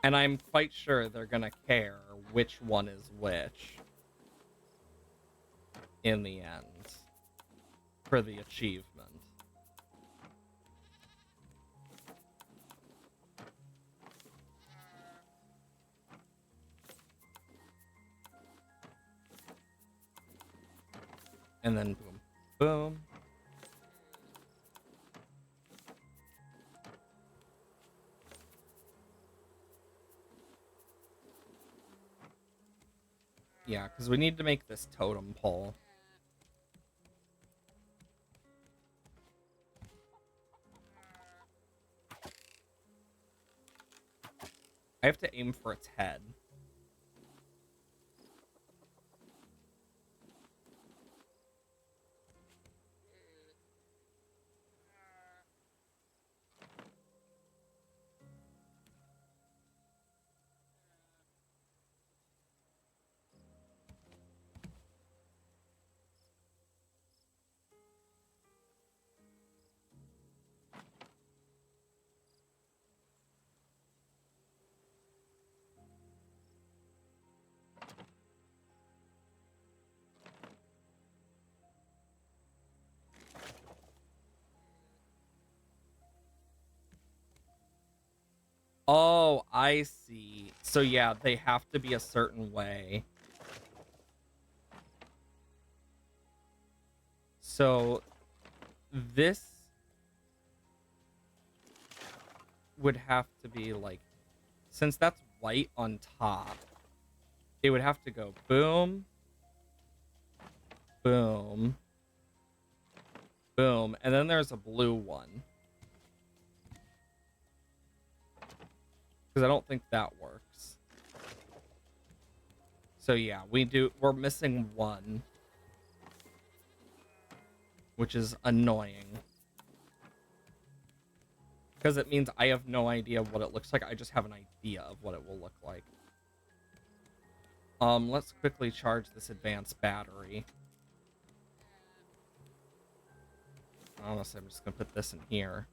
And I'm quite sure they're gonna care which one is which in the end for the achievement. And then boom, boom. Yeah, because we need to make this totem pole. I have to aim for its head. Oh, I see. So yeah, they have to be a certain way. So this would have to be like, since that's white on top, it would have to go boom, boom, boom, and then there's a blue one. Because I don't think that works. So yeah, we're missing one. Which is annoying. Because it means I have no idea what it looks like. I just have an idea of what it will look like. Let's quickly charge this advanced battery. Honestly, I'm just gonna put this in here.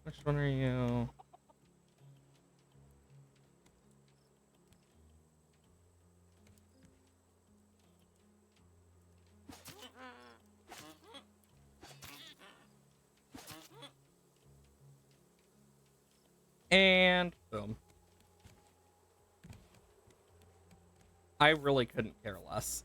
Which one are you? And boom. I really couldn't care less.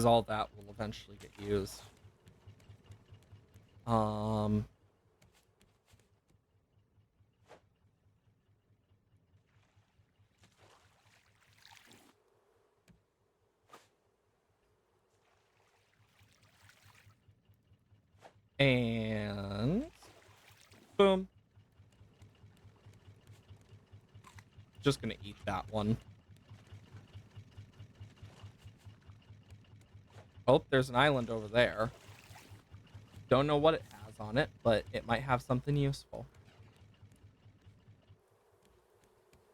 because all that will eventually get used. Um, and boom. Just gonna eat that one. Oh, there's an island over there. Don't know what it has on it, but it might have something useful.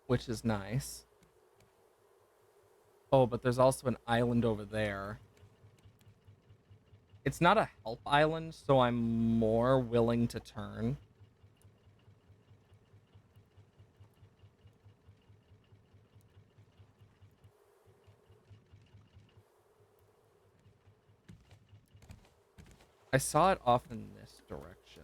Which is nice. Oh, but there's also an island over there. It's not a help island, so I'm more willing to turn. I saw it off in this direction.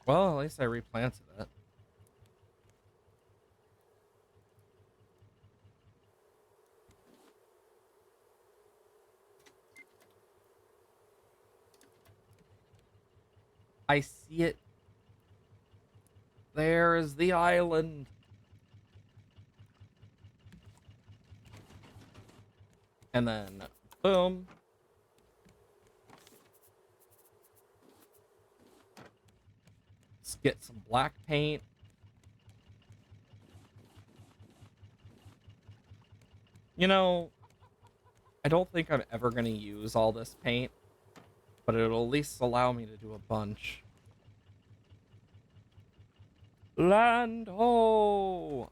Well, at least I replanted it. I see it. There's the island. And then, boom. Let's get some black paint. You know, I don't think I'm ever going to use all this paint, but it'll at least allow me to do a bunch. Land ho!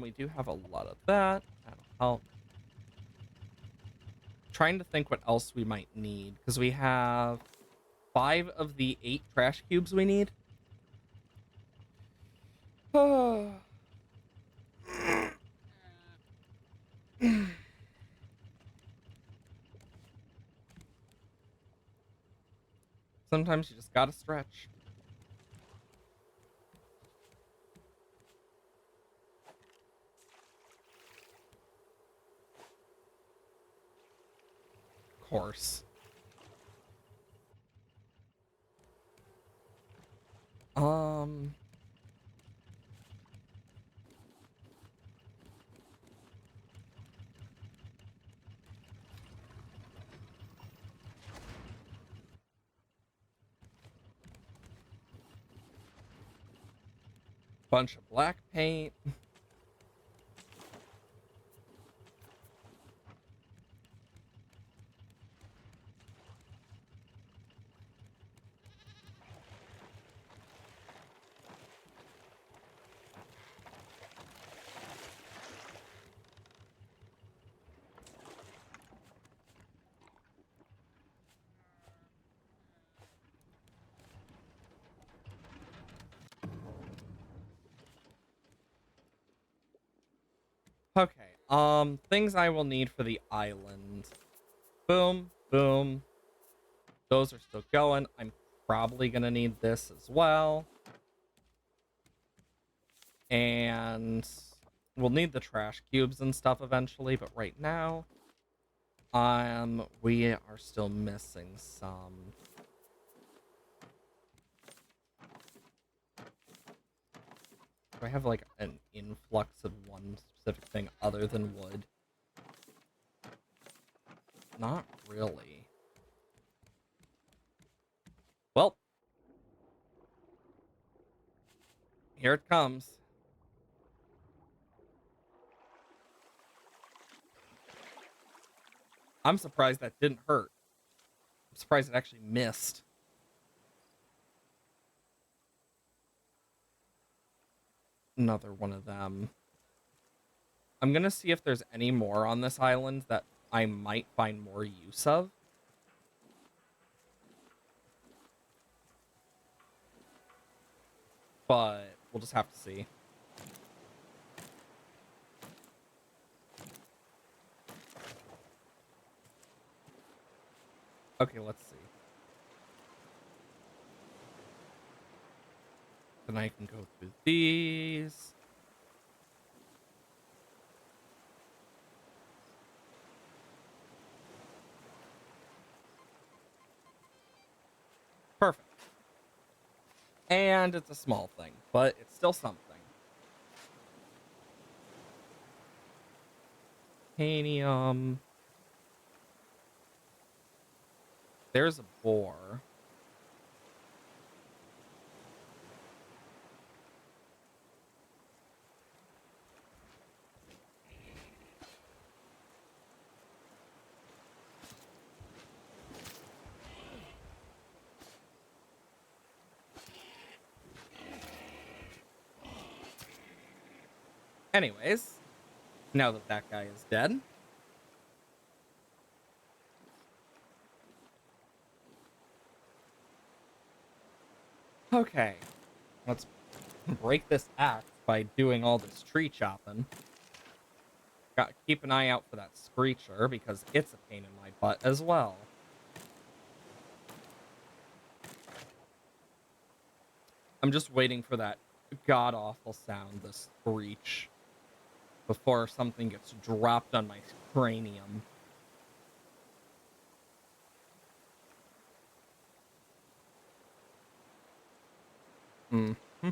We do have a lot of that. That'll help. Trying to think what else we might need, because we have 5 of the 8 trash cubes we need. Sometimes you just gotta stretch. Of course. Um, Bunch of black paint. Okay. Things I will need for the island. Boom, boom. Those are still going. I'm probably gonna need this as well. And we'll need the trash cubes and stuff eventually, but right now, we are still missing some. Do I have like an influx of one specific thing other than wood? Not really. Well, here it comes. I'm surprised that didn't hurt. I'm surprised it actually missed. Another one of them. I'm gonna see if there's any more on this island that I might find more use of. But we'll just have to see. Okay, let's see. Then I can go through these. Perfect. And it's a small thing, but it's still something. Titanium. There's a boar. Anyways, now that that guy is dead. Okay, let's break this axe by doing all this tree chopping. Got to keep an eye out for that screecher because it's a pain in my butt as well. I'm just waiting for that god-awful sound, the screech, before something gets dropped on my cranium. Mm-hmm.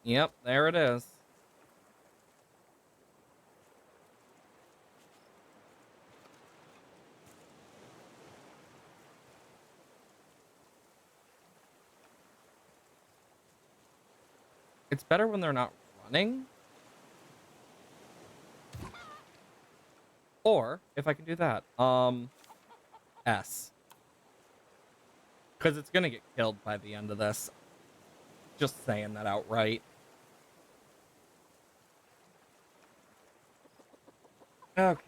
Yep, there it is. It's better when they're not running. Or, if I can do that, S. Because it's gonna get killed by the end of this. Just saying that outright. Okay.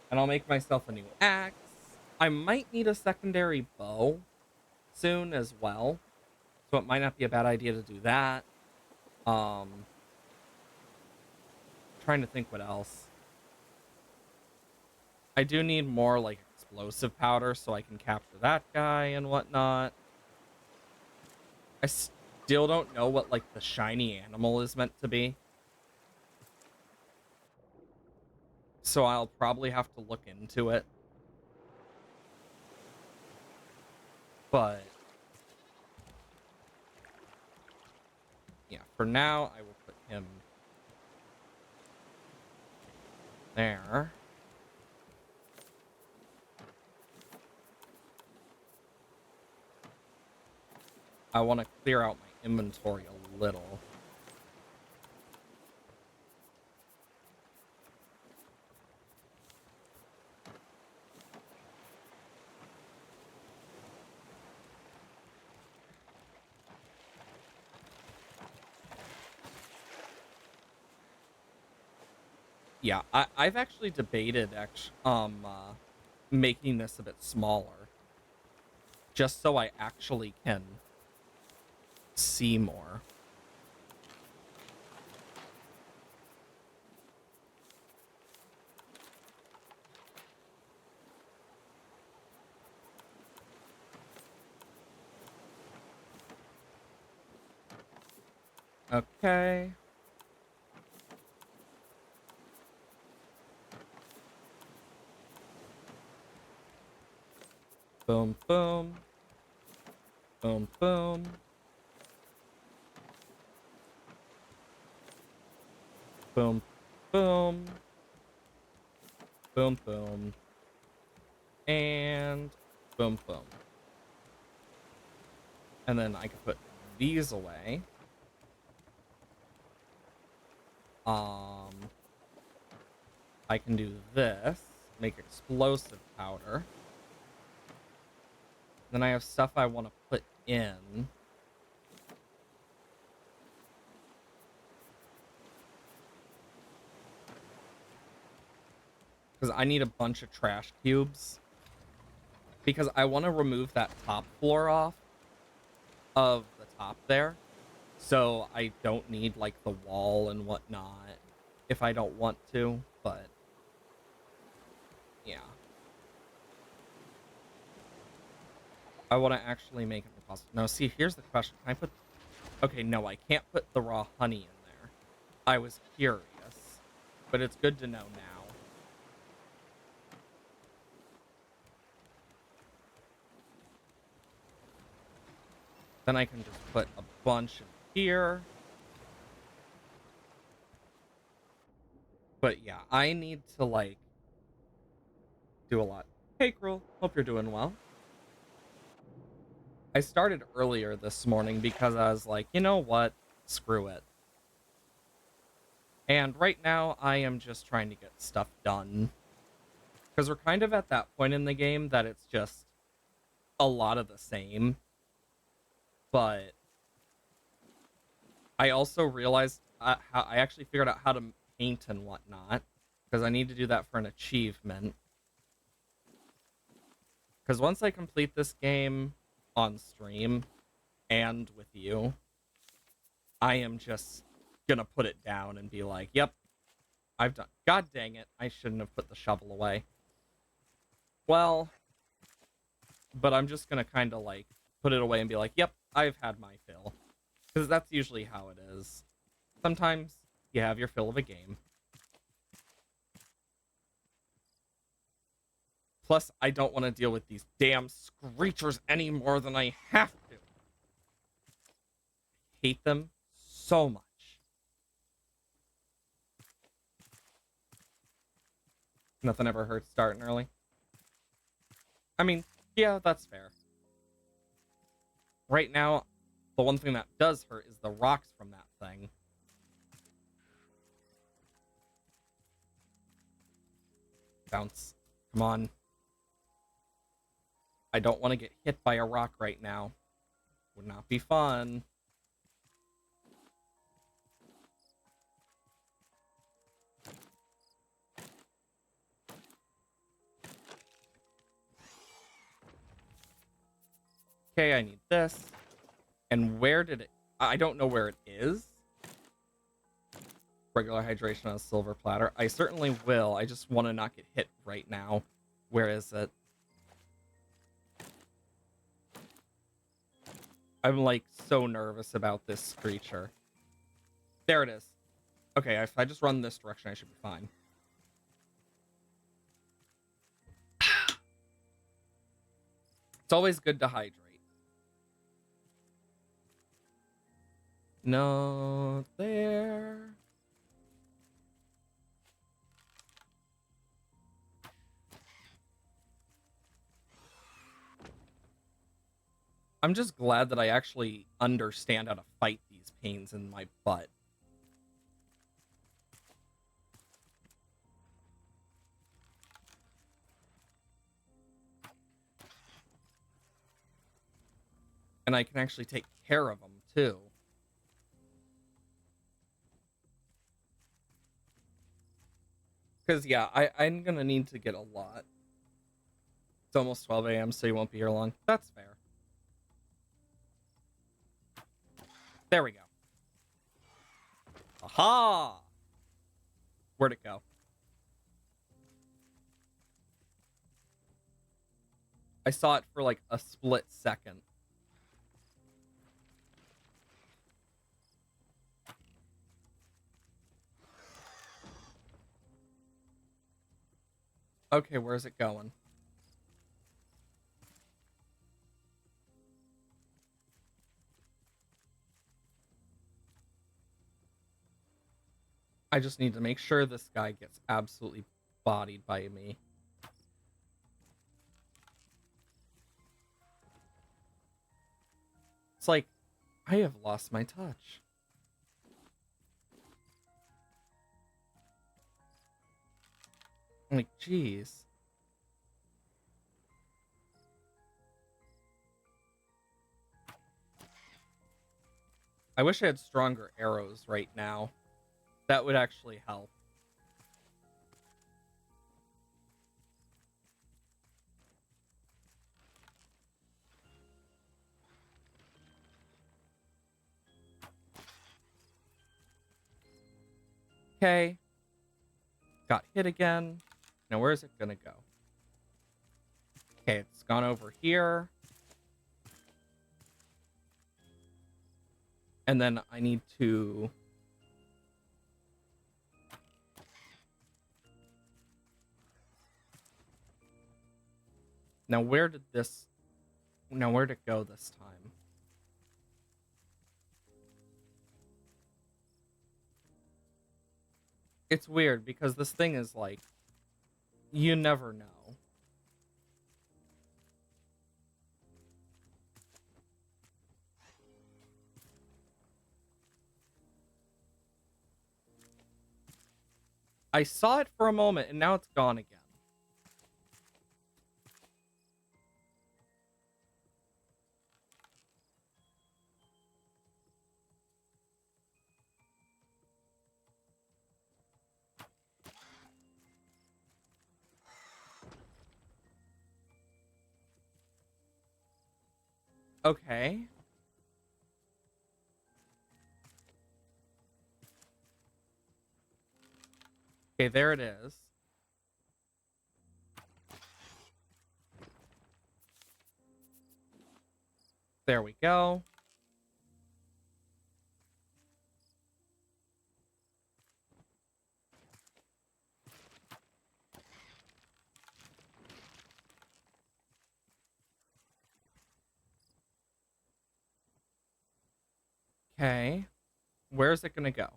And I'll make myself a new axe. I might need a secondary bow soon as well. So it might not be a bad idea to do that. Trying to think what else. I do need more like explosive powder so I can capture that guy and whatnot. I still don't know what like the shiny animal is meant to be. So I'll probably have to look into it. But yeah, for now I will put him there. I want to clear out my inventory a little. Yeah, I've actually debated making this a bit smaller, just so I actually can see more. Okay. Boom, boom. Boom, boom. Boom, boom. Boom, boom. And boom, boom. And then I can put these away. I can do this. Make explosive powder. Then I have stuff I want to put in. Because I need a bunch of trash cubes. Because I want to remove that top floor off of the top there. So I don't need, like, the wall and whatnot if I don't want to. But, yeah. I want to actually make it impossible. No, see, here's the question. Can I put... Okay, no, I can't put the raw honey in there. I was curious, but it's good to know now. Then I can just put a bunch in here. But yeah, I need to, like, do a lot. Hey, Cruel, hope you're doing well. I started earlier this morning because I was like, you know what? Screw it. And right now, I am just trying to get stuff done. Because we're kind of at that point in the game that it's just a lot of the same. But I also realized how I actually figured out how to paint and whatnot. Because I need to do that for an achievement. Because once I complete this game on stream and with you, I am just gonna put it down and be like, yep, I've done. God dang it, I shouldn't have put the shovel away. Well, but I'm just gonna kind of like put it away and be like, yep, I've had my fill. Because that's usually how it is. Sometimes you have your fill of a game. Plus, I don't want to deal with these damn screechers any more than I have to. Hate them so much. Nothing ever hurts starting early. I mean, yeah, that's fair. Right now, the one thing that does hurt is the rocks from that thing. Bounce. Come on. I don't want to get hit by a rock right now. Would not be fun. Okay, I need this. And where did it... I don't know where it is. Regular hydration on a silver platter. I certainly will. I just want to not get hit right now. Where is it? I'm, like, so nervous about this screecher. There it is. Okay, if I just run this direction, I should be fine. It's always good to hydrate. No, there. I'm just glad that I actually understand how to fight these pains in my butt. And I can actually take care of them, too. Because, yeah, I'm going to need to get a lot. It's almost 12 a.m., so you won't be here long. That's fair. There we go. Aha! Where'd it go? I saw it for, like, a split second. Okay, where's it going? I just need to make sure this guy gets absolutely bodied by me. It's like, I have lost my touch. Like, jeez. I wish I had stronger arrows right now. That would actually help. Okay. Got hit again. Now where is it gonna go? Okay, it's gone over here. And then I need to... Now, where did this... Now, where'd it go this time? It's weird because this thing is like... You never know. I saw it for a moment and now it's gone again. Okay. Okay, there it is. There we go. Okay. Where's it gonna go?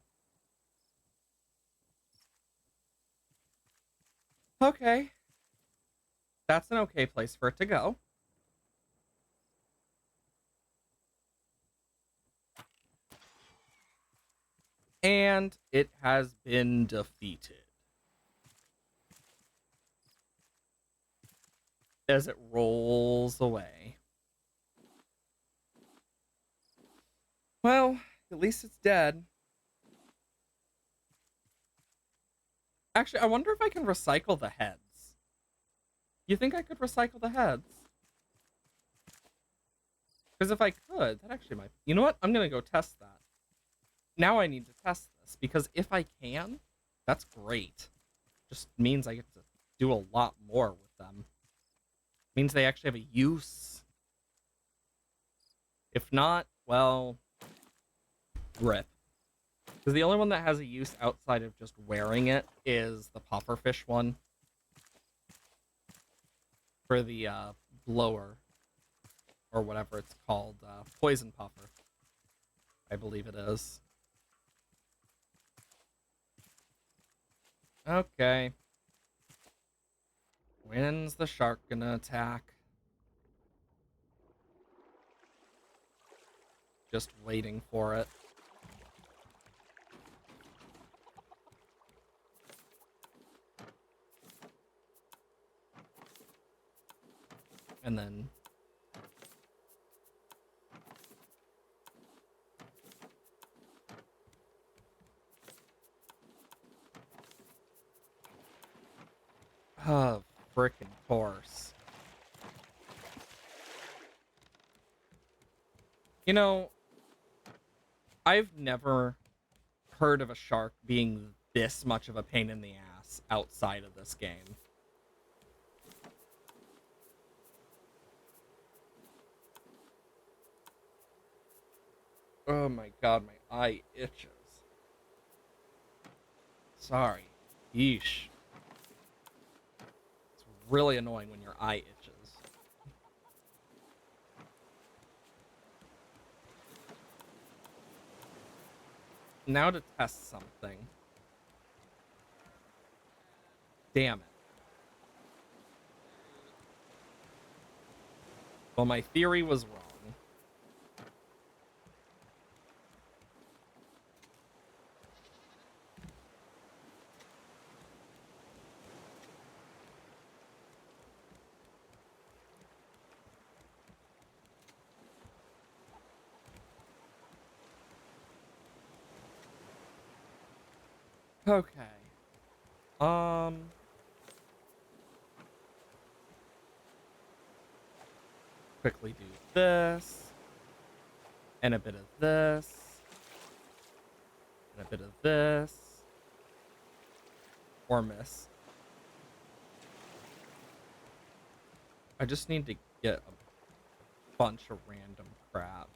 Okay. That's an okay place for it to go. And it has been defeated. As it rolls away. Well, at least it's dead. Actually, I wonder if I can recycle the heads. You think I could recycle the heads? Because if I could, that actually might... You know what? I'm going to go test that. Now I need to test this, because if I can, that's great. Just means I get to do a lot more with them. Means they actually have a use. If not, well, rip. Because the only one that has a use outside of just wearing it is the pufferfish one. For the blower. Or whatever it's called. Poison puffer. I believe it is. Okay. When's the shark gonna attack? Just waiting for it. And then... Oh, frickin' course. You know, I've never heard of a shark being this much of a pain in the ass outside of this game. Oh my god, my eye itches. Sorry. Yeesh. It's really annoying when your eye itches. Now to test something. Damn it. Well, my theory was wrong. Okay. Quickly do this. And a bit of this. And a bit of this. Or miss. I just need to get a bunch of random crap.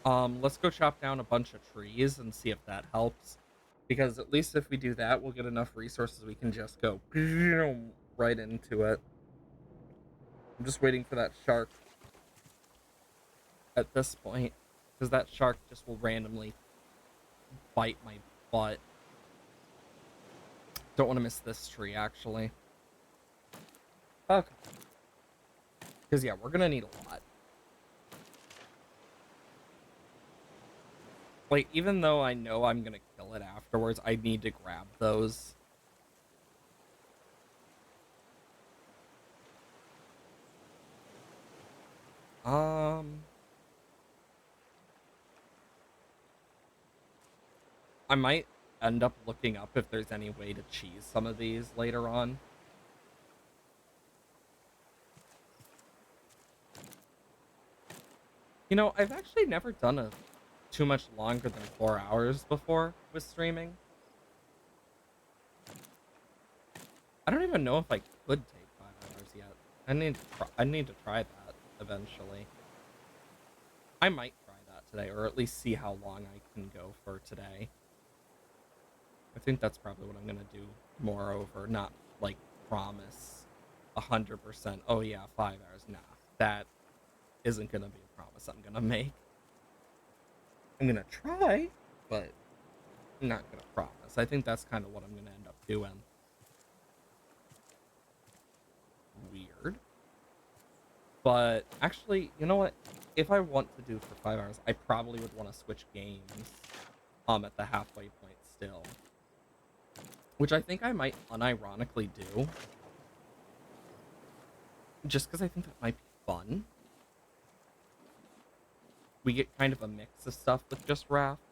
Let's go chop down a bunch of trees and see if that helps. Because at least if we do that, we'll get enough resources we can just go right into it. I'm just waiting for that shark at this point. Because that shark just will randomly bite my butt. Don't want to miss this tree, actually. Okay. Because, yeah, we're going to need a lot. Like, even though I know I'm going to kill it afterwards, I need to grab those. Um... I might end up looking up if there's any way to cheese some of these later on. You know, I've actually never done a too much longer than 4 hours before with streaming. I don't even know if I could take 5 hours yet. I need to try that eventually. I might try that today, or at least see how long I can go for today. I think that's probably what I'm gonna do. Moreover, not like promise 100%. Oh yeah, 5 hours. Nah, that isn't gonna be a promise I'm gonna make. I'm gonna try, but I'm not gonna promise. I think that's kind of what I'm gonna end up doing. Weird. But actually, you know what? If I want to do for 5 hours, I probably would want to switch games at the halfway point still. Which I think I might unironically do. Just because I think that might be fun. We get kind of a mix of stuff with just Raft.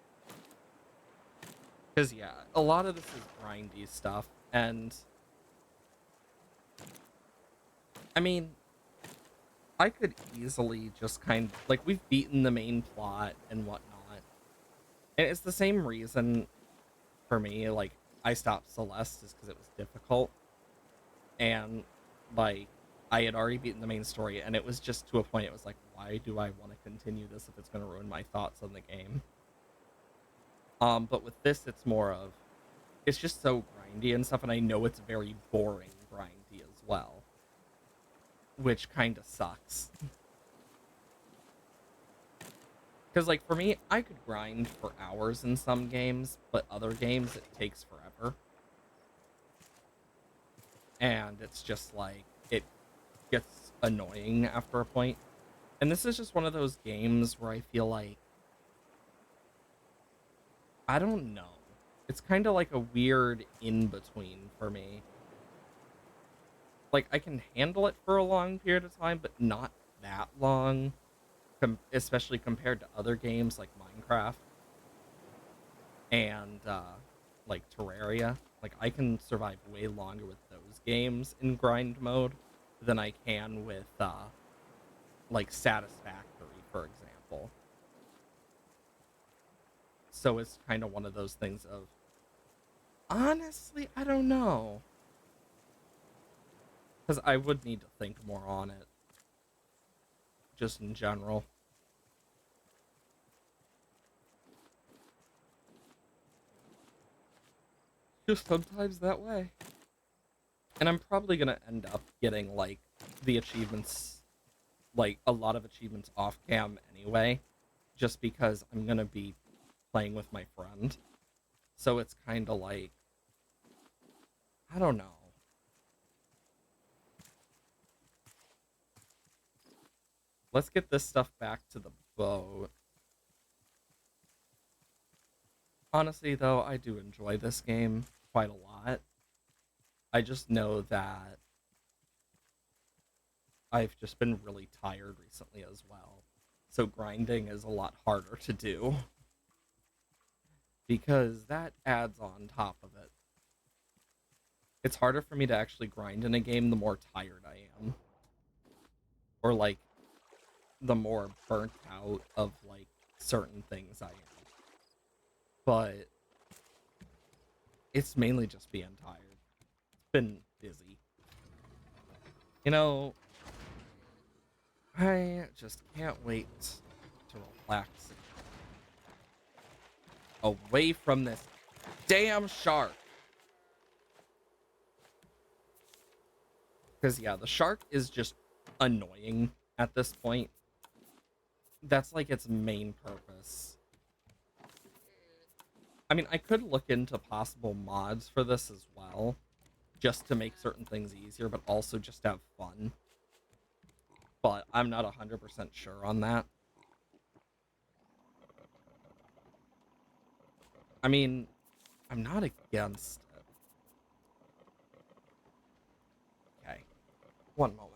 Because, yeah, a lot of this is grindy stuff. And, I mean, I could easily just kind of, like, we've beaten the main plot and whatnot. And it's the same reason for me, like, I stopped Celeste is because it was difficult. And, like, I had already beaten the main story, and it was just to a point, it was like, why do I want to continue this if it's going to ruin my thoughts on the game? But with this, it's more of, it's just so grindy and stuff, and I know it's very boring grindy as well, which kind of sucks. Because, like, for me, I could grind for hours in some games, but other games, it takes forever. And it's just, like, it gets annoying after a point. And this is just one of those games where I feel like, I don't know. It's kind of like a weird in-between for me. Like, I can handle it for a long period of time, but not that long, especially compared to other games like Minecraft and, like, Terraria. Like, I can survive way longer with those games in grind mode than I can with, like, Satisfactory, for example. So it's kind of one of those things of, honestly, I don't know. Because I would need to think more on it, just in general. Just sometimes that way. And I'm probably going to end up getting, like, the achievements, like, a lot of achievements off cam anyway, just because I'm going to be playing with my friend. So it's kind of like, I don't know. Let's get this stuff back to the boat. Honestly, though, I do enjoy this game quite a lot. I just know that I've just been really tired recently as well. So grinding is a lot harder to do because that adds on top of it. It's harder for me to actually grind in a game the more tired I am. Or like the more burnt out of like certain things I am. But it's mainly just being tired. It's been busy. You know, I just can't wait to relax. away from this damn shark. Because, yeah, the shark is just annoying at this point. That's like its main purpose. I mean, I could look into possible mods for this as well, just to make certain things easier, but also just have fun. But I'm not 100% sure on that. I mean, I'm not against it. Okay, one moment.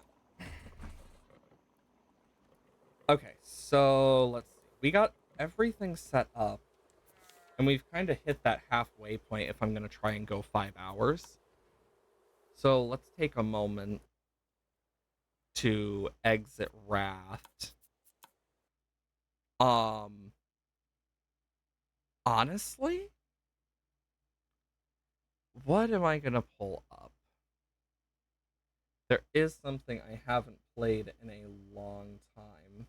Okay, so let's see. We got everything set up, and we've kind of hit that halfway point if I'm going to try and go 5 hours. So let's take a moment to exit Raft. Honestly, what am I going to pull up? There is something I haven't played in a long time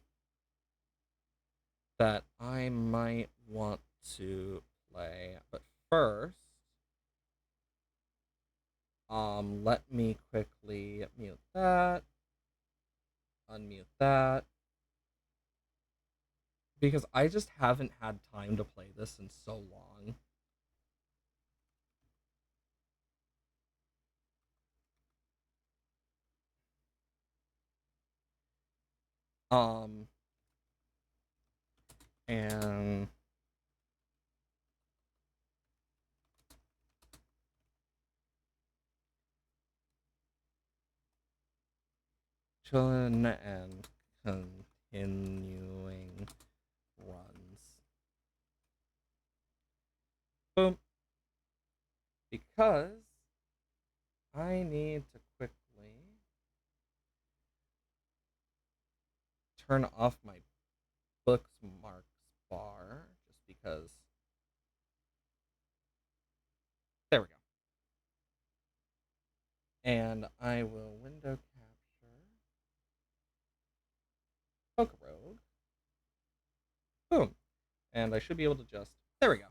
that I might want to play. But first, let me quickly mute that, unmute that, because I just haven't had time to play this in so long. And chilling and continuing runs. Boom. Because I need to quickly turn off my bookmarks bar just because. There we go. And I will window capture Pokerogue. Boom. And I should be able to just. There we go.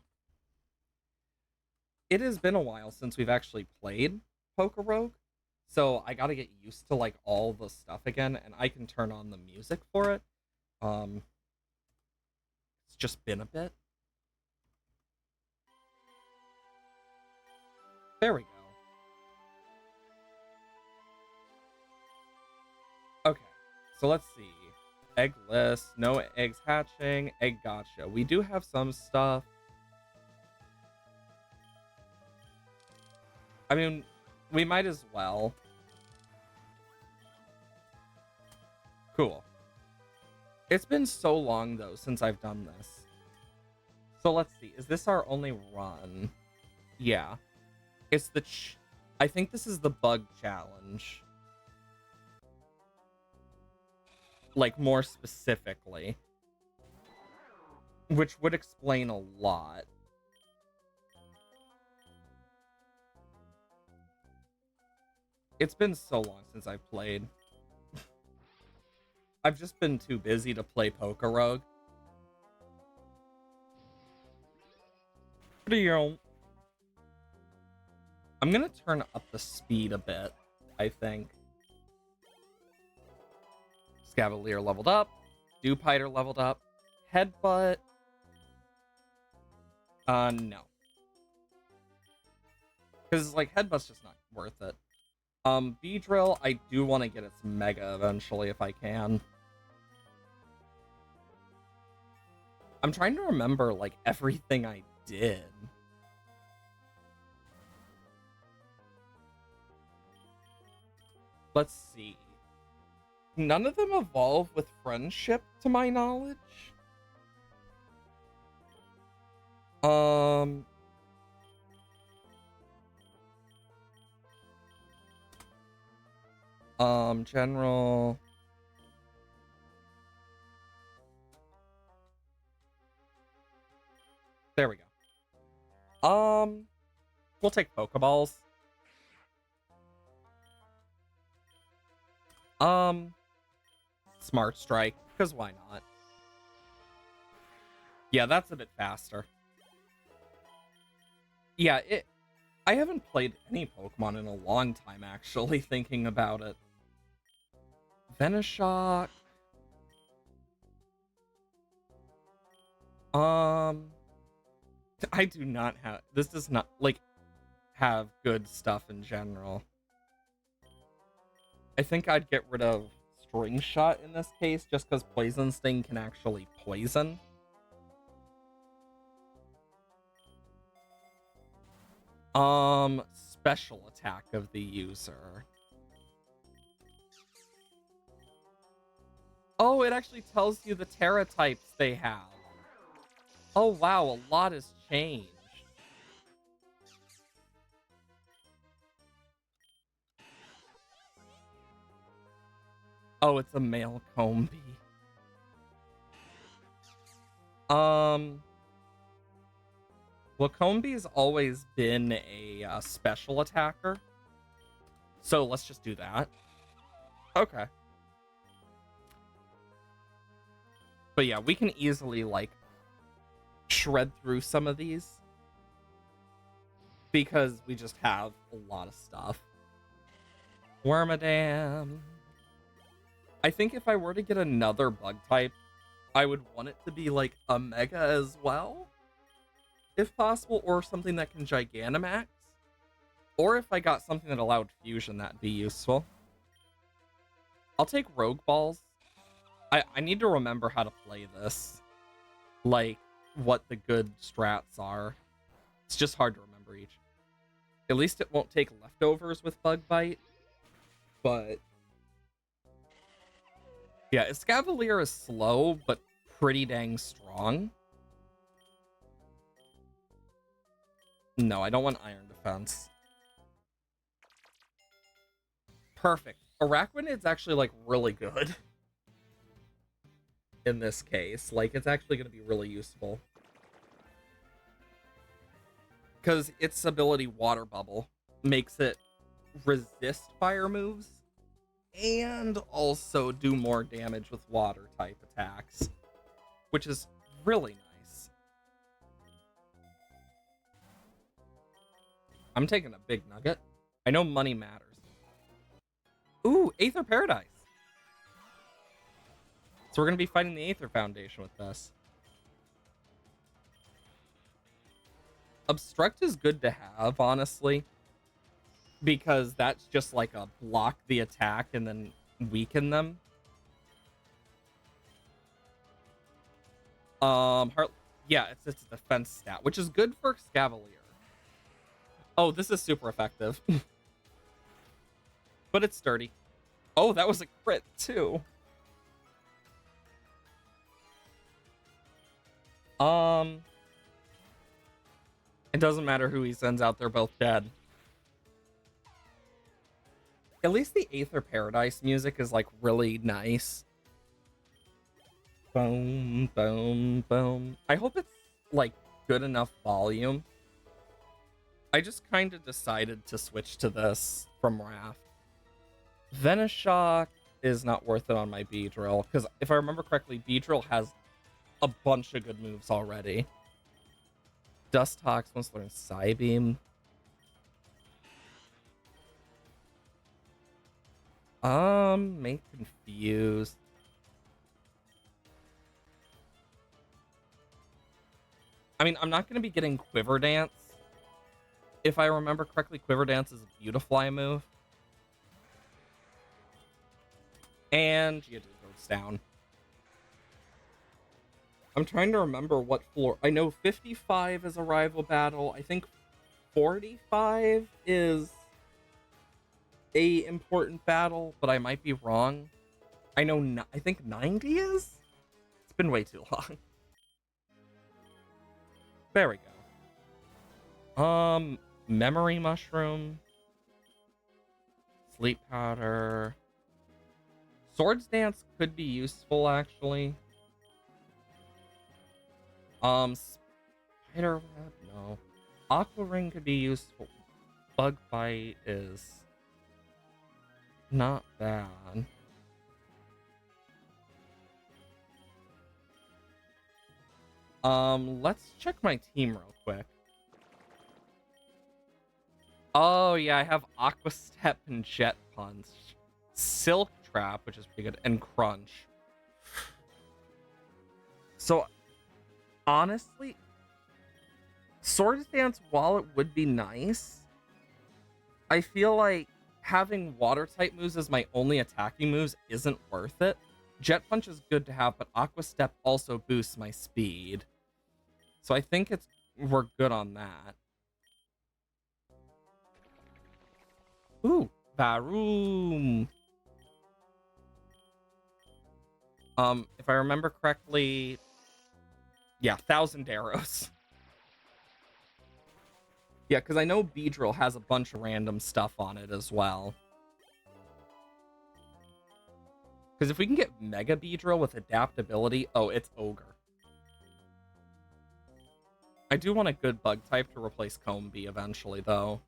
It has been a while since we've actually played Pokerogue, so I gotta get used to like all the stuff again, and I can turn on the music for it. It's just been a bit. There we go. Okay, so let's see. Egg list, no eggs hatching, egg gotcha. We do have some stuff. I mean, we might as well. Cool. It's been so long, though, since I've done this. So let's see. Is this our only run? Yeah. It's the... I think this is the bug challenge. Like, more specifically. Which would explain a lot. It's been so long since I've played. I've just been too busy to play Pokerogue. I'm gonna turn up the speed a bit, I think. Scavalier leveled up. Dewpider leveled up. Headbutt. No. Because, like, Headbutt's just not worth it. Beedrill, I do want to get its Mega eventually if I can. I'm trying to remember, like, everything I did. Let's see. None of them evolve with friendship, to my knowledge. General. There we go. We'll take Pokeballs. Smart Strike, because why not? Yeah, that's a bit faster. Yeah, I haven't played any Pokemon in a long time, actually, thinking about it. Venoshock. Um, I do not have... This does not, like, have good stuff in general. I think I'd get rid of String Shot in this case, just because Poison Sting can actually poison. Special attack of the user. Oh, it actually tells you the Terra types they have. Oh wow, a lot has changed. Oh, it's a male Combee. Well, Combee's always been a special attacker. So let's just do that. Okay. But yeah, we can easily, like, shred through some of these. Because we just have a lot of stuff. Wormadam. I think if I were to get another bug type, I would want it to be, like, a Mega as well. If possible, or something that can Gigantamax. Or if I got something that allowed fusion, that'd be useful. I'll take Rogue Balls. I need to remember how to play this. Like, what the good strats are. It's just hard to remember each. At least it won't take leftovers with Bug Bite. But... yeah, Escavalier is slow, but pretty dang strong. No, I don't want Iron Defense. Perfect. Arachnid's actually, like, really good. In this case. Like, it's actually going to be really useful. Because its ability, Water Bubble, makes it resist fire moves. And also do more damage with water-type attacks. Which is really nice. I'm taking a big nugget. I know money matters. Ooh, Aether Paradise. So we're going to be fighting the Aether Foundation with this. Obstruct is good to have, honestly. Because that's just like a block the attack and then weaken them. Yeah, it's a defense stat, which is good for Scavalier. Oh, this is super effective. But it's sturdy. Oh, that was a crit, too. It doesn't matter who he sends out, they're both dead. At least the Aether Paradise music is, like, really nice. Boom, boom, boom. I hope it's, like, good enough volume. I just kind of decided to switch to this from Raft. Venoshock is not worth it on my Beedrill, because if I remember correctly, Beedrill has a bunch of good moves already. Dustox wants to learn Psybeam. Make Confused. I mean, I'm not going to be getting Quiver Dance. If I remember correctly, Quiver Dance is a Beautifly move. And Geodude goes down. I'm trying to remember what floor. I know 55 is a rival battle. I think 45 is a important battle, but I might be wrong. I know, I think 90 is? It's been way too long. There we go. Memory Mushroom. Sleep Powder. Swords Dance could be useful, actually. Spider Web, no. Aqua Ring could be useful. Bug Bite is not bad. Let's check my team real quick. Oh, yeah, I have Aqua Step and Jet Punch. Silk Trap, which is pretty good, and Crunch. So, honestly, Sword Dance, while it would be nice, I feel like having Water-type moves as my only attacking moves isn't worth it. Jet Punch is good to have, but Aqua Step also boosts my speed. So I think we're good on that. Ooh, Varoom. If I remember correctly, yeah, 1,000 arrows. Yeah, because I know Beedrill has a bunch of random stuff on it as well. Because if we can get Mega Beedrill with adaptability, oh, it's Ogre. I do want a good bug type to replace Combee eventually, though.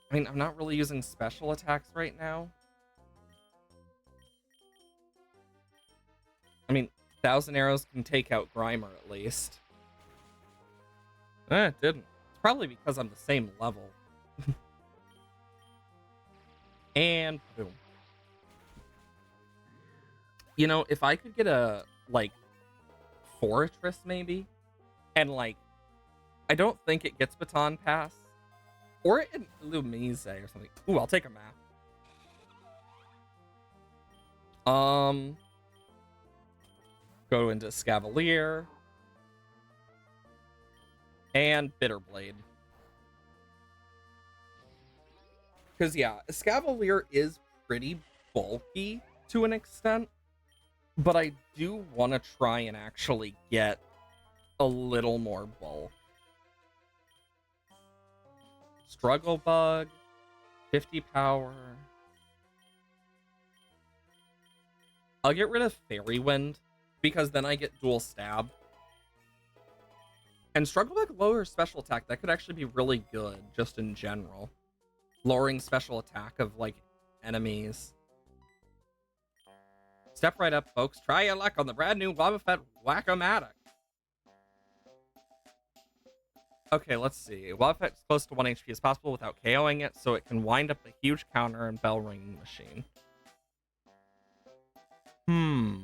I mean, I'm not really using special attacks right now. I mean, 1,000 arrows can take out Grimer at least. It didn't. It's probably because I'm the same level. And boom. You know, if I could get a, like, Fortress maybe, and, like, I don't think it gets Baton Pass, or an Illumise or something. Ooh, I'll take a map. Go into Scavalier. And Bitterblade. Because, yeah, Scavalier is pretty bulky to an extent, but I do want to try and actually get a little more bulk. Struggle Bug, 50 power. I'll get rid of Fairy Wind, because then I get dual stab. And Struggle Bug lowers special attack. That could actually be really good, just in general. Lowering special attack of, like, enemies. Step right up, folks. Try your luck on the brand new Wobbuffet Whack-O-Matic. Okay, let's see. Wobbuffet is close to 1 HP as possible without KOing it, so it can wind up a huge counter and bell ringing machine. Hmm.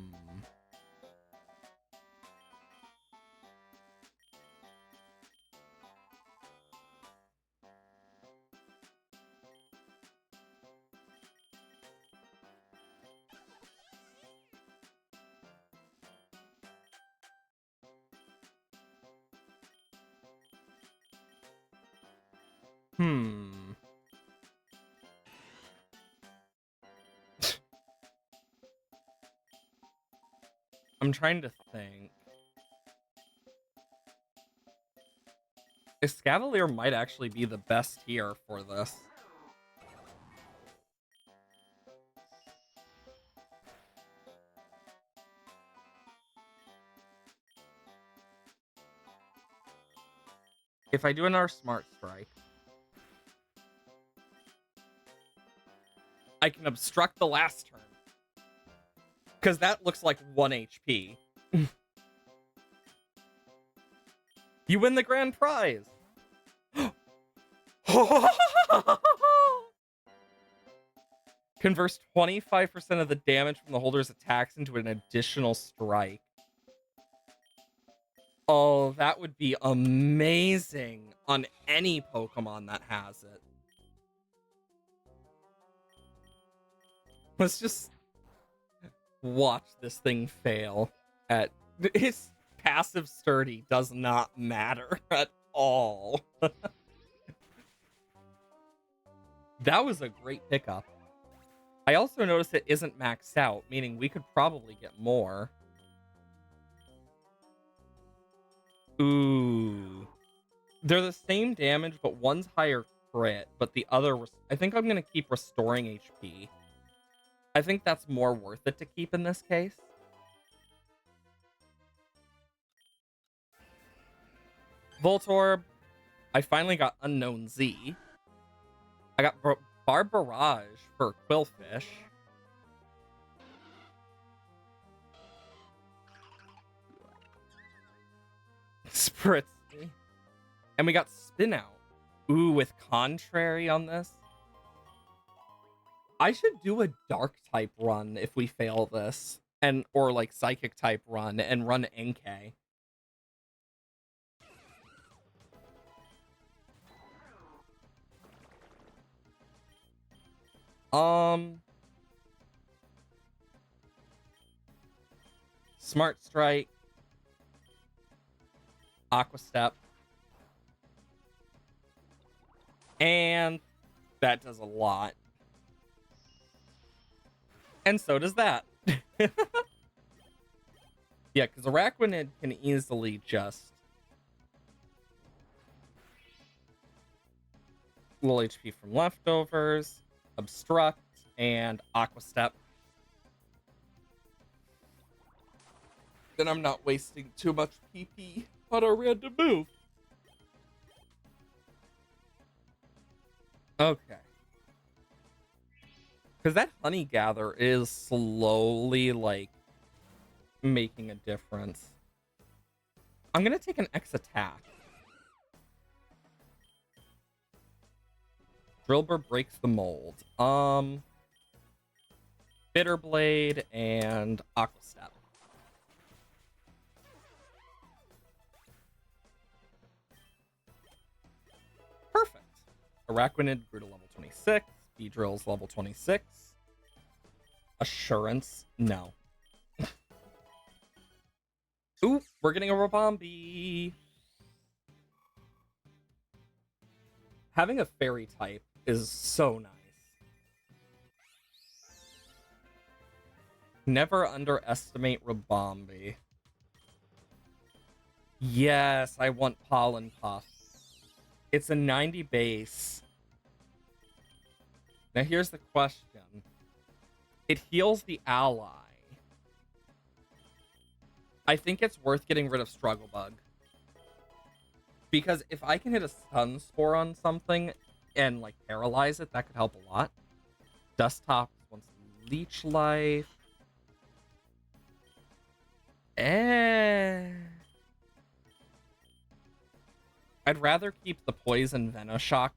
I'm trying to think. Escavalier might actually be the best here for this. If I do another Smart Strike, I can obstruct the last turn. Because that looks like 1 HP. You win the grand prize! Converts 25% of the damage from the holder's attacks into an additional strike. Oh, that would be amazing on any Pokemon that has it. Let's just watch this thing fail at... Its passive sturdy does not matter at all. That was a great pickup. I also noticed it isn't maxed out, meaning we could probably get more. Ooh. They're the same damage, but one's higher crit, but the other... I think I'm going to keep restoring HP. I think that's more worth it to keep in this case. Voltorb. I finally got Unknown Z. I got Barbarage for Quillfish. Spritzy. And we got Spin Out. Ooh, with Contrary on this. I should do a Dark type run if we fail this. Or like Psychic type run and run NK. Smart Strike. Aqua Step. And that does a lot. And so does that. Yeah, because Araquanid can easily just little HP from leftovers, obstruct, and Aqua Step. Then I'm not wasting too much PP on a random move. Okay. Because that Honey Gather is slowly, like, making a difference. I'm going to take an X attack. Drillbur breaks the mold. Bitter Blade and Aqua Step. Perfect. Araquanid grew to level 26. Beedrill's level 26. Assurance, no. Ooh, we're getting a Rabombi. Having a fairy type is so nice. Never underestimate Rabombi. Yes, I want Pollen Puff. It's a 90 base. Now here's the question. It heals the ally. I think it's worth getting rid of Struggle Bug. Because if I can hit a Stun Spore on something and, like, paralyze it, that could help a lot. Dusktop wants Leech Life. I'd rather keep the Poison Venoshock.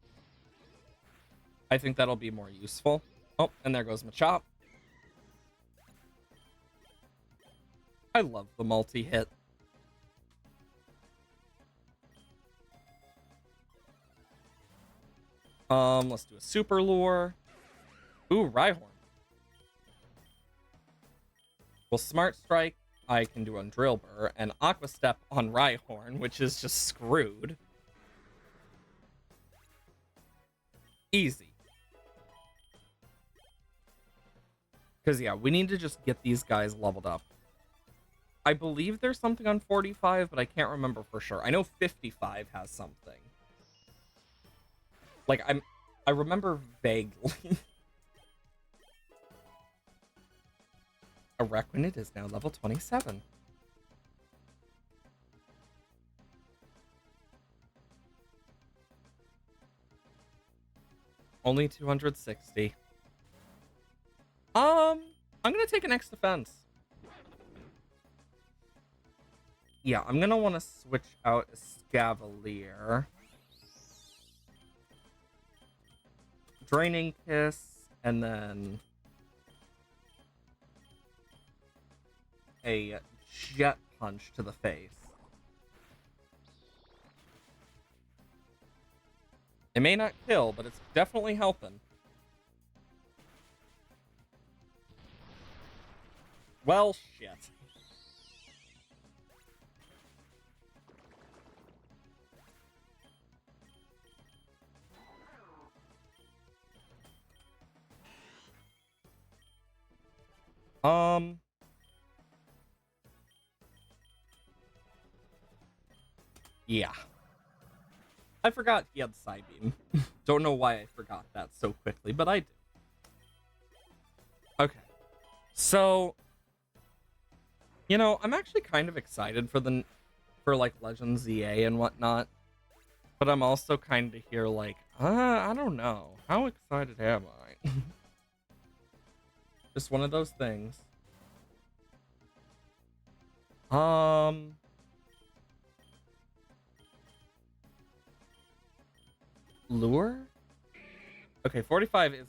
I think that'll be more useful. Oh, and there goes Machop. I love the multi-hit. Let's do a Super Lure. Ooh, Rhyhorn. Well, Smart Strike, I can do on Drillbur, and Aqua Step on Rhyhorn, which is just screwed. Easy. Because, yeah, we need to just get these guys leveled up. I believe there's something on 45, but I can't remember for sure. I know 55 has something. Like, I remember vaguely. Araquanid is now level 27. Only 260. I'm gonna take an X defense. Yeah, I'm gonna want to switch out a Scavalier. Draining Kiss, and then a Jet Punch to the face. It may not kill, but it's definitely helping. Well, shit. Yeah. I forgot he had Psybeam. Don't know why I forgot that so quickly, but I did. Okay. So, you know, I'm actually kind of excited for like Legends ZA and whatnot. But I'm also kind of here like, I don't know. How excited am I? Just one of those things. Lure? Okay, 45 isn't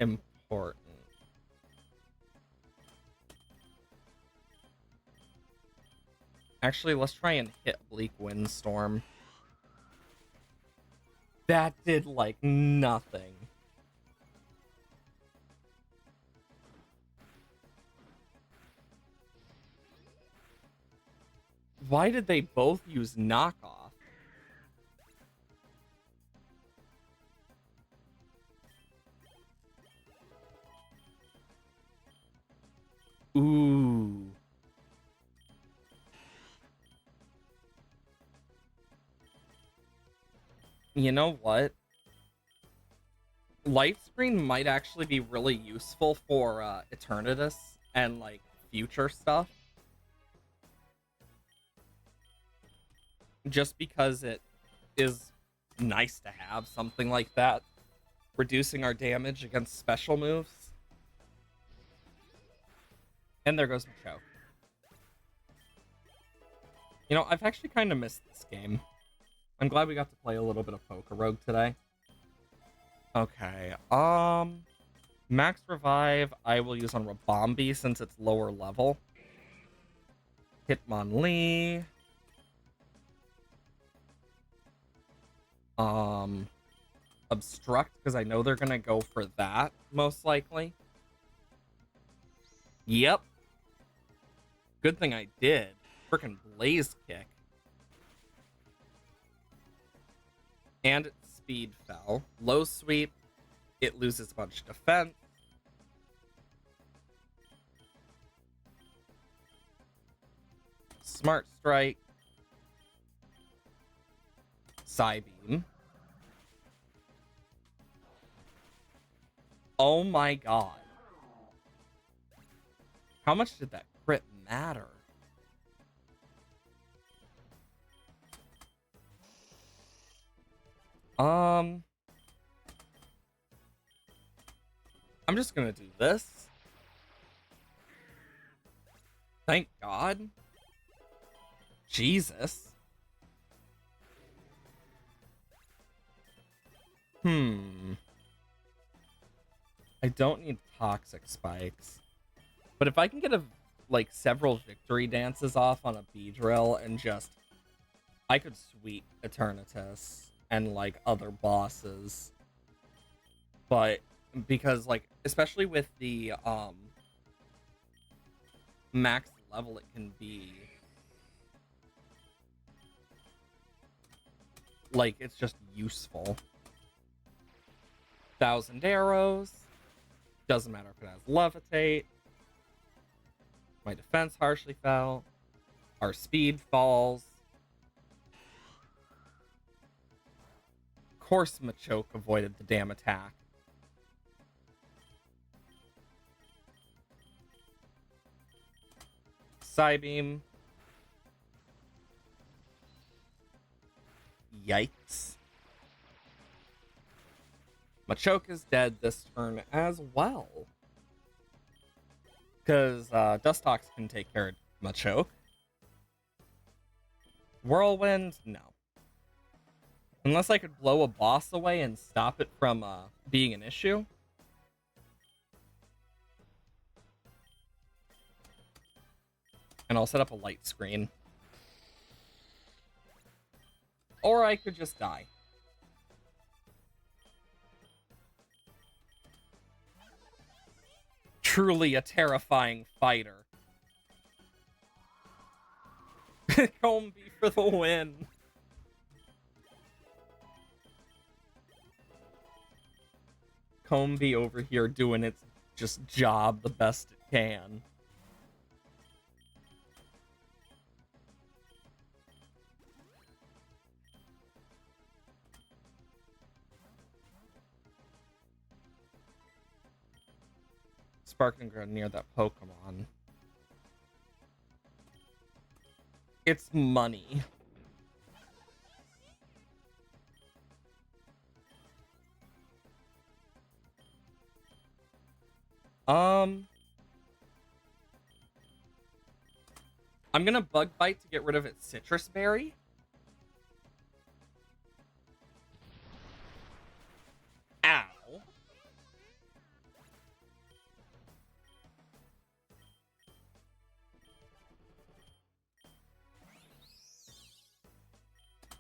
important. Actually, let's try and hit Bleak Windstorm. That did, like, nothing. Why did they both use knockoff? Ooh. You know what? Light Screen might actually be really useful for Eternatus and, like, future stuff. Just because it is nice to have something like that. Reducing our damage against special moves. And there goes Machoke. You know, I've actually kind of missed this game. I'm glad we got to play a little bit of Pokerogue today. Okay, Max Revive I will use on Rabombi since it's lower level. Hitmonlee. Obstruct, because I know they're gonna go for that, most likely. Yep. Good thing I did. Frickin' Blaze Kick. And its speed fell. Low sweep. It loses a bunch of defense. Smart Strike. Psybeam. Oh my god. How much did that crit matter? I'm just gonna do this. Thank God. Jesus. I don't need toxic spikes. But if I can get like several victory dances off on a Beedrill and just I could sweep Eternatus and like other bosses. But because like especially with the max level it can be, like it's just useful. 1,000 arrows. Doesn't matter if it has levitate. My defense harshly fell. Our speed falls. Of course Machoke avoided the damn attack. Psybeam. Yikes. Machoke is dead this turn as well. Because Dustox can take care of Machoke. Whirlwind? No. Unless I could blow a boss away and stop it from being an issue. And I'll set up a light screen. Or I could just die. Truly a terrifying fighter. Combi for the win. Combi over here doing its just job the best it can. Sparking Ground near that Pokemon. It's money. I'm gonna Bug Bite to get rid of its Citrus Berry.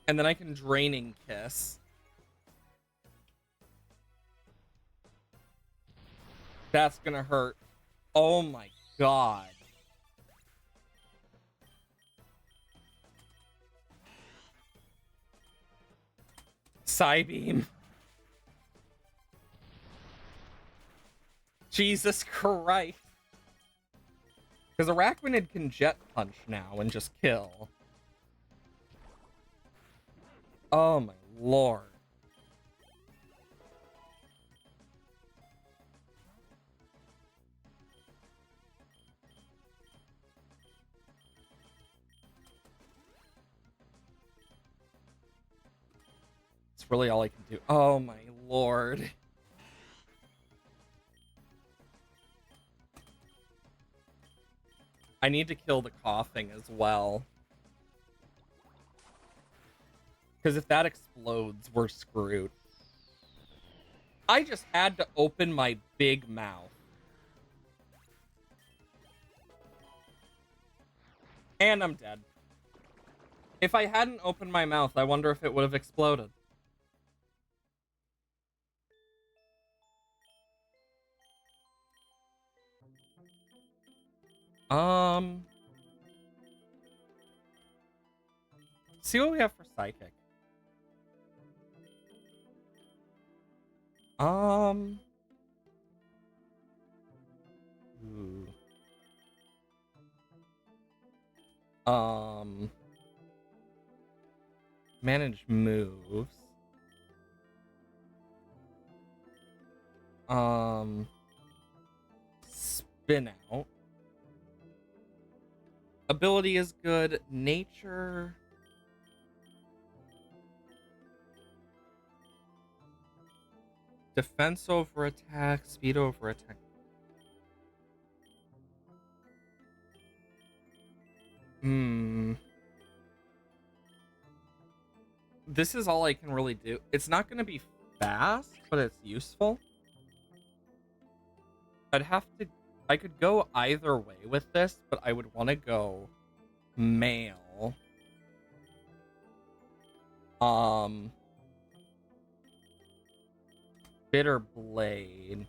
And then I can Draining Kiss. That's gonna hurt. Oh my god. Psybeam. Jesus Christ. Because Arachnid can Jet Punch now and just kill. Oh my lord. It's really all I can do. Oh my lord. I need to kill the coughing as well. Because if that explodes, we're screwed. I just had to open my big mouth. And I'm dead. If I hadn't opened my mouth, I wonder if it would have exploded. See what we have for Psychic. Ooh. Manage moves. Spin out. Ability is good. Nature. Defense over attack. Speed over attack. This is all I can really do. It's not going to be fast, but it's useful. I could go either way with this, but I would want to go male. Bitter Blade.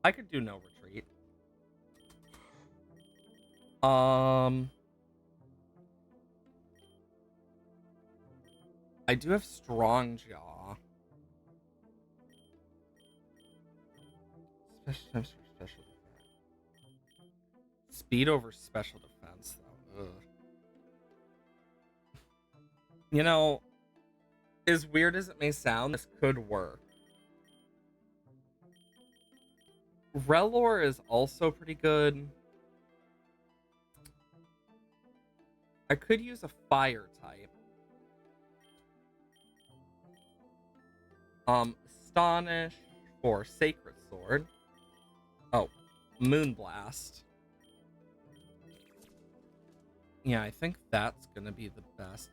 I could do no retreat. I do have Strong Jaw. Special times for special defense. Speed over special defense, though. Ugh. You know, as weird as it may sound, this could work. Relor is also pretty good. I could use a fire type. Astonish for Sacred Sword. Oh, Moonblast. Yeah, I think that's gonna be the best.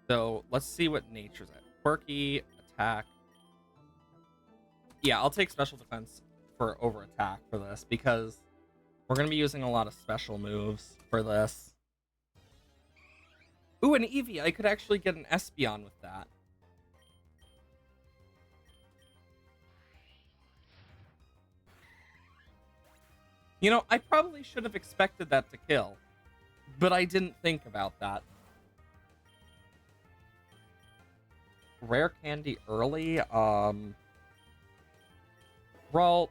So let's see what nature's at. Quirky, attack. Yeah, I'll take special defense for over attack for this because we're gonna be using a lot of special moves for this. Ooh, an Eevee. I could actually get an Espeon with that. You know, I probably should have expected that to kill, but I didn't think about that. Rare candy early. Ralt.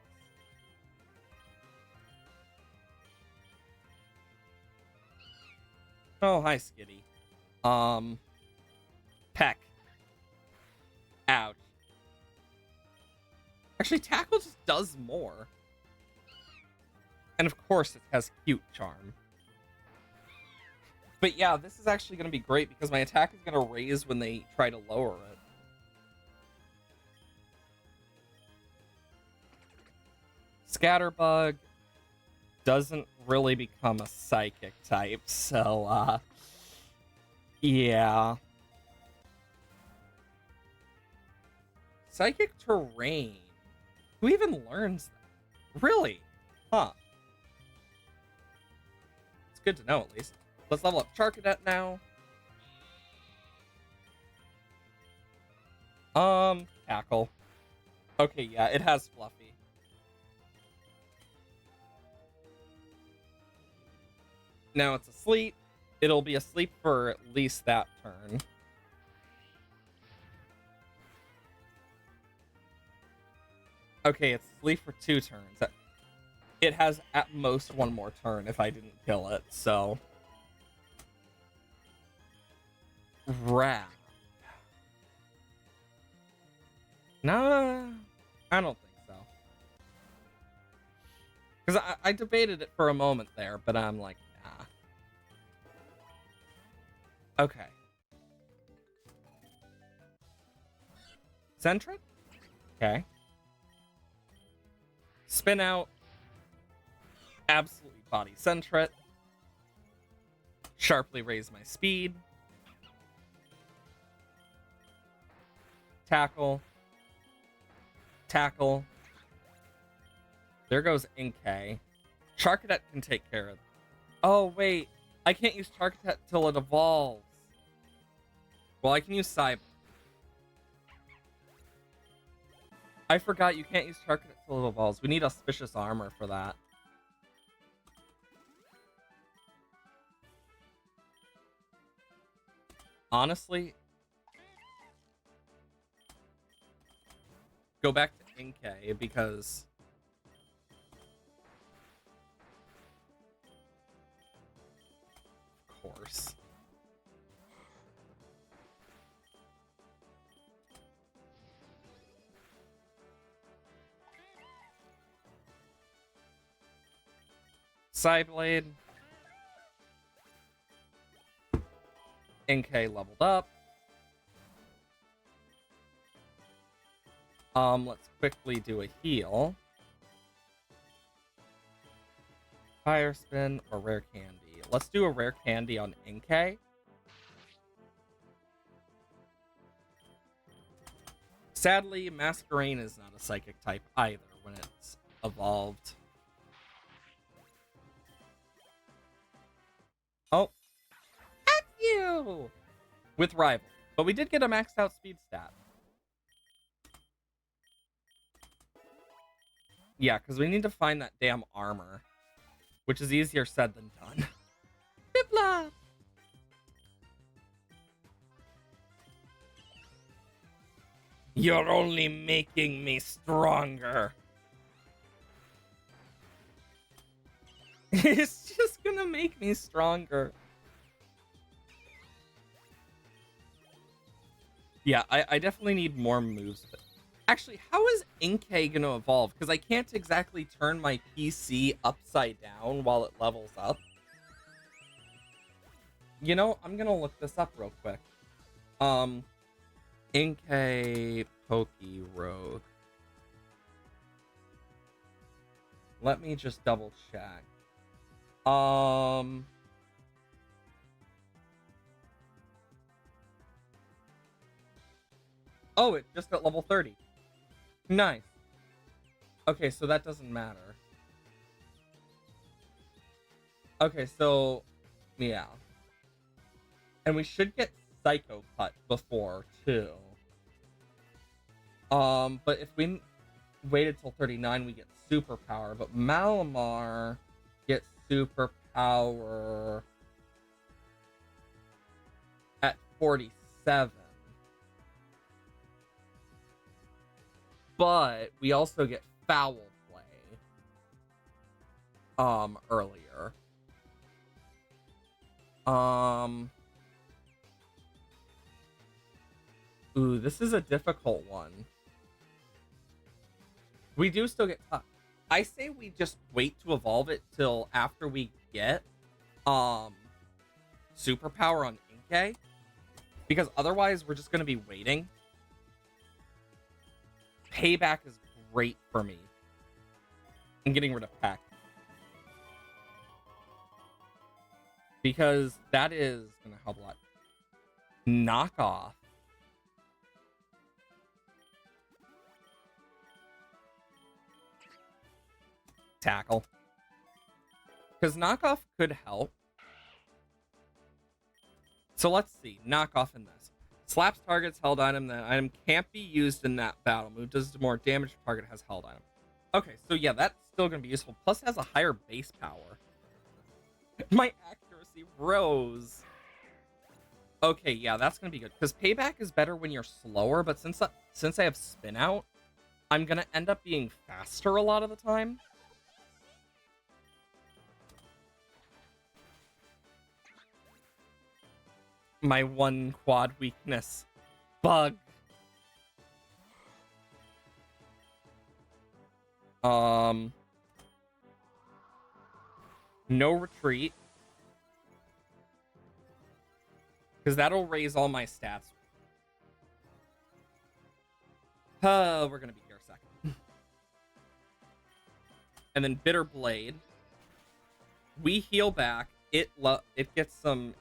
Oh, hi, Skitty. Peck. Ouch. Actually, Tackle just does more. And of course, it has Cute Charm. But yeah, this is actually going to be great because my attack is going to raise when they try to lower it. Scatterbug doesn't really become a psychic type, so, yeah. Psychic terrain. Who even learns that? Really? Huh. It's good to know, at least. Let's level up Charcadet now. Tackle. Okay, yeah, it has Fluffy. Now it's asleep. It'll be asleep for at least that turn. Okay, it's asleep for 2 turns. It has at most 1 more turn if I didn't kill it, so... Raft. No, I don't think so. Because I debated it for a moment there, but I'm like, nah. Okay. Sentret? Okay. Spin out. Absolutely body Sentret. Sharply raise my speed. Tackle. Tackle. There goes Inkay. Charcadet can take care of it. Oh, wait. I can't use Charcadet till it evolves. Well, I can use Cyber. I forgot you can't use Charcadet till it evolves. We need Auspicious Armor for that. Honestly, go back to Inkay because... Of course. Psyblade. Inkay leveled up. Let's quickly do a heal. Fire Spin or Rare Candy. Let's do a Rare Candy on Inkay. Sadly, Masquerain is not a Psychic type either when it's evolved. Oh. F you! With Rival. But we did get a maxed out speed stat. Yeah, because we need to find that damn armor. Which is easier said than done. Bibla! You're only making me stronger. It's just gonna make me stronger. Yeah, I definitely need more moves. Actually, how is Inkay gonna evolve? Because I can't exactly turn my PC upside down while it levels up. You know, I'm gonna look this up real quick. Inkay Pokerogue. Let me just double check. Oh, it's just at level 30. Nice. Okay, so that doesn't matter. Okay, so... yeah. And we should get Psycho Cut before, too. But if we waited till 39, we get Superpower. But Malamar gets Superpower at 47. But we also get Foul Play earlier. Ooh, this is a difficult one. We do still get Touch. I say we just wait to evolve it till after we get Superpower on Inkay. Because otherwise we're just gonna be waiting. Payback is great for me. And getting rid of Peck. Because that is gonna help a lot. Knock off. Tackle. Because knockoff could help. So let's see. Knockoff in this. Slaps targets held item. That item can't be used in that battle. Move does more damage to target has held item. Okay, so yeah, that's still going to be useful. Plus it has a higher base power. My accuracy rose. Okay, yeah, that's going to be good. Because payback is better when you're slower, but since I have spin out, I'm going to end up being faster a lot of the time. My one quad weakness. Bug. No retreat. Because that'll raise all my stats. We're going to be here a second. And then Bitter Blade. We heal back. It gets some...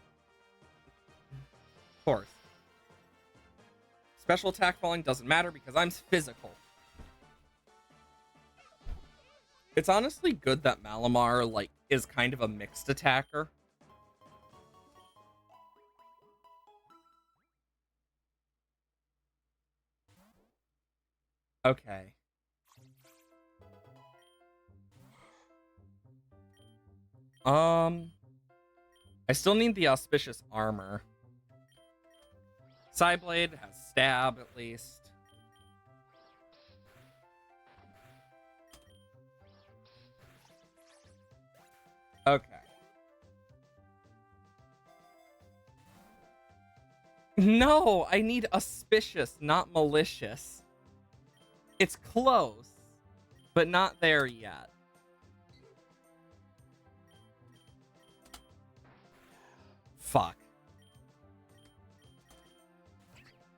Of course. Special attack falling doesn't matter because I'm physical. It's honestly good that Malamar, like, is kind of a mixed attacker. Okay. I still need the auspicious armor. Psyblade has stab at least. Okay. No, I need auspicious, not malicious. It's close, but not there yet. Fuck.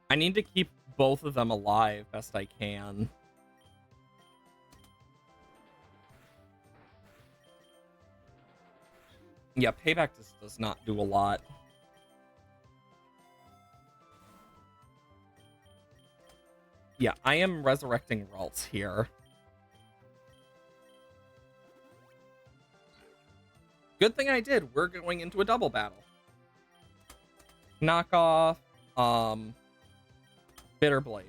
I need to keep both of them alive best I can. Yeah, payback just does not do a lot. Yeah, I am resurrecting Ralts here. Good thing I did. We're going into a double battle. Knockoff. Bitter Blade.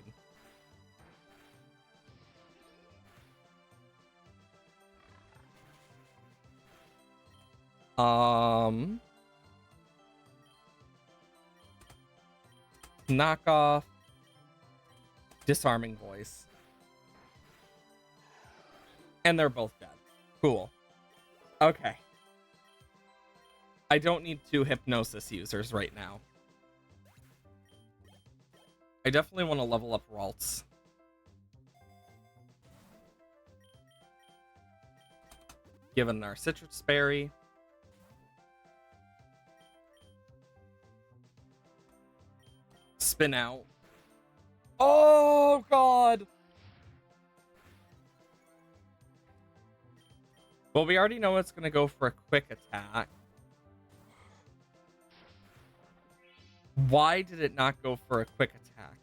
Knockoff. Disarming Voice. And they're both dead. Cool. Okay. I don't need 2 Hypnosis users right now. I definitely want to level up Ralts. Given our Citrus Berry. Spin out. Oh, God! Well, we already know it's going to go for a quick attack. Why did it not go for a quick attack?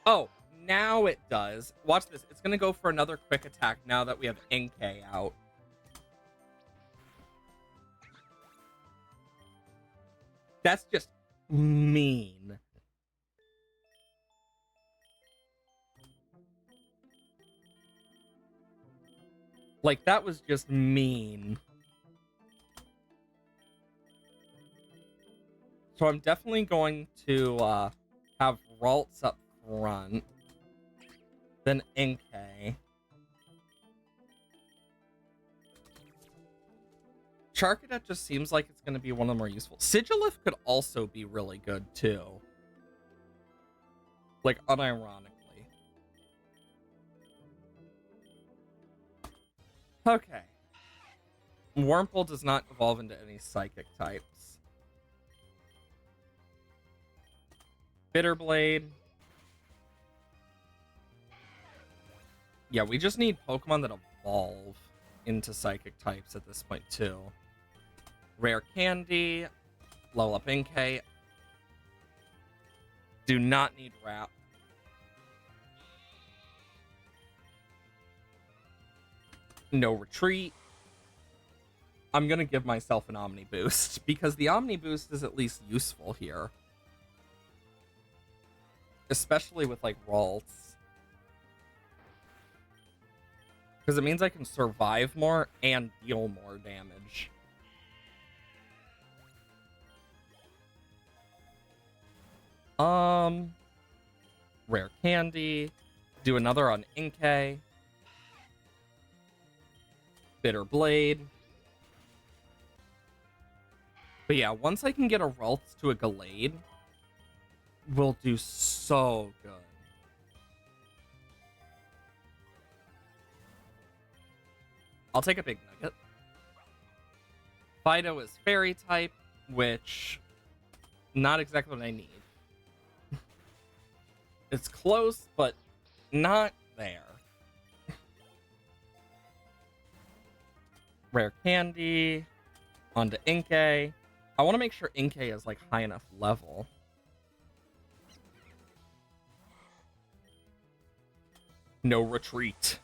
Oh, now it does. Watch this. It's going to go for another quick attack now that we have Inkay out. That's just mean. Like, that was just mean. So I'm definitely going to have Ralts up front. Then Inkay. Charcadet just seems like it's going to be one of the more useful. Sigilif could also be really good, too. Like, unironically. Okay. Wurmple does not evolve into any psychic types. Bitterblade. Yeah, we just need Pokemon that evolve into psychic types at this point, too. Rare Candy. Level up Inkay. Do not need Wrap. No retreat. I'm gonna give myself an Omni boost because the Omni boost is at least useful here. Especially with like Ralts. Because it means I can survive more and deal more damage. Rare candy. Do another on Inkay. Bitter blade. But yeah, once I can get a Ralts to a Gallade, we'll do so good. I'll take a big nugget. Fido is fairy type, which not exactly what I need. It's close, but not there. Rare candy. Onto Inkay. I want to make sure Inkay is like high enough level. No retreat.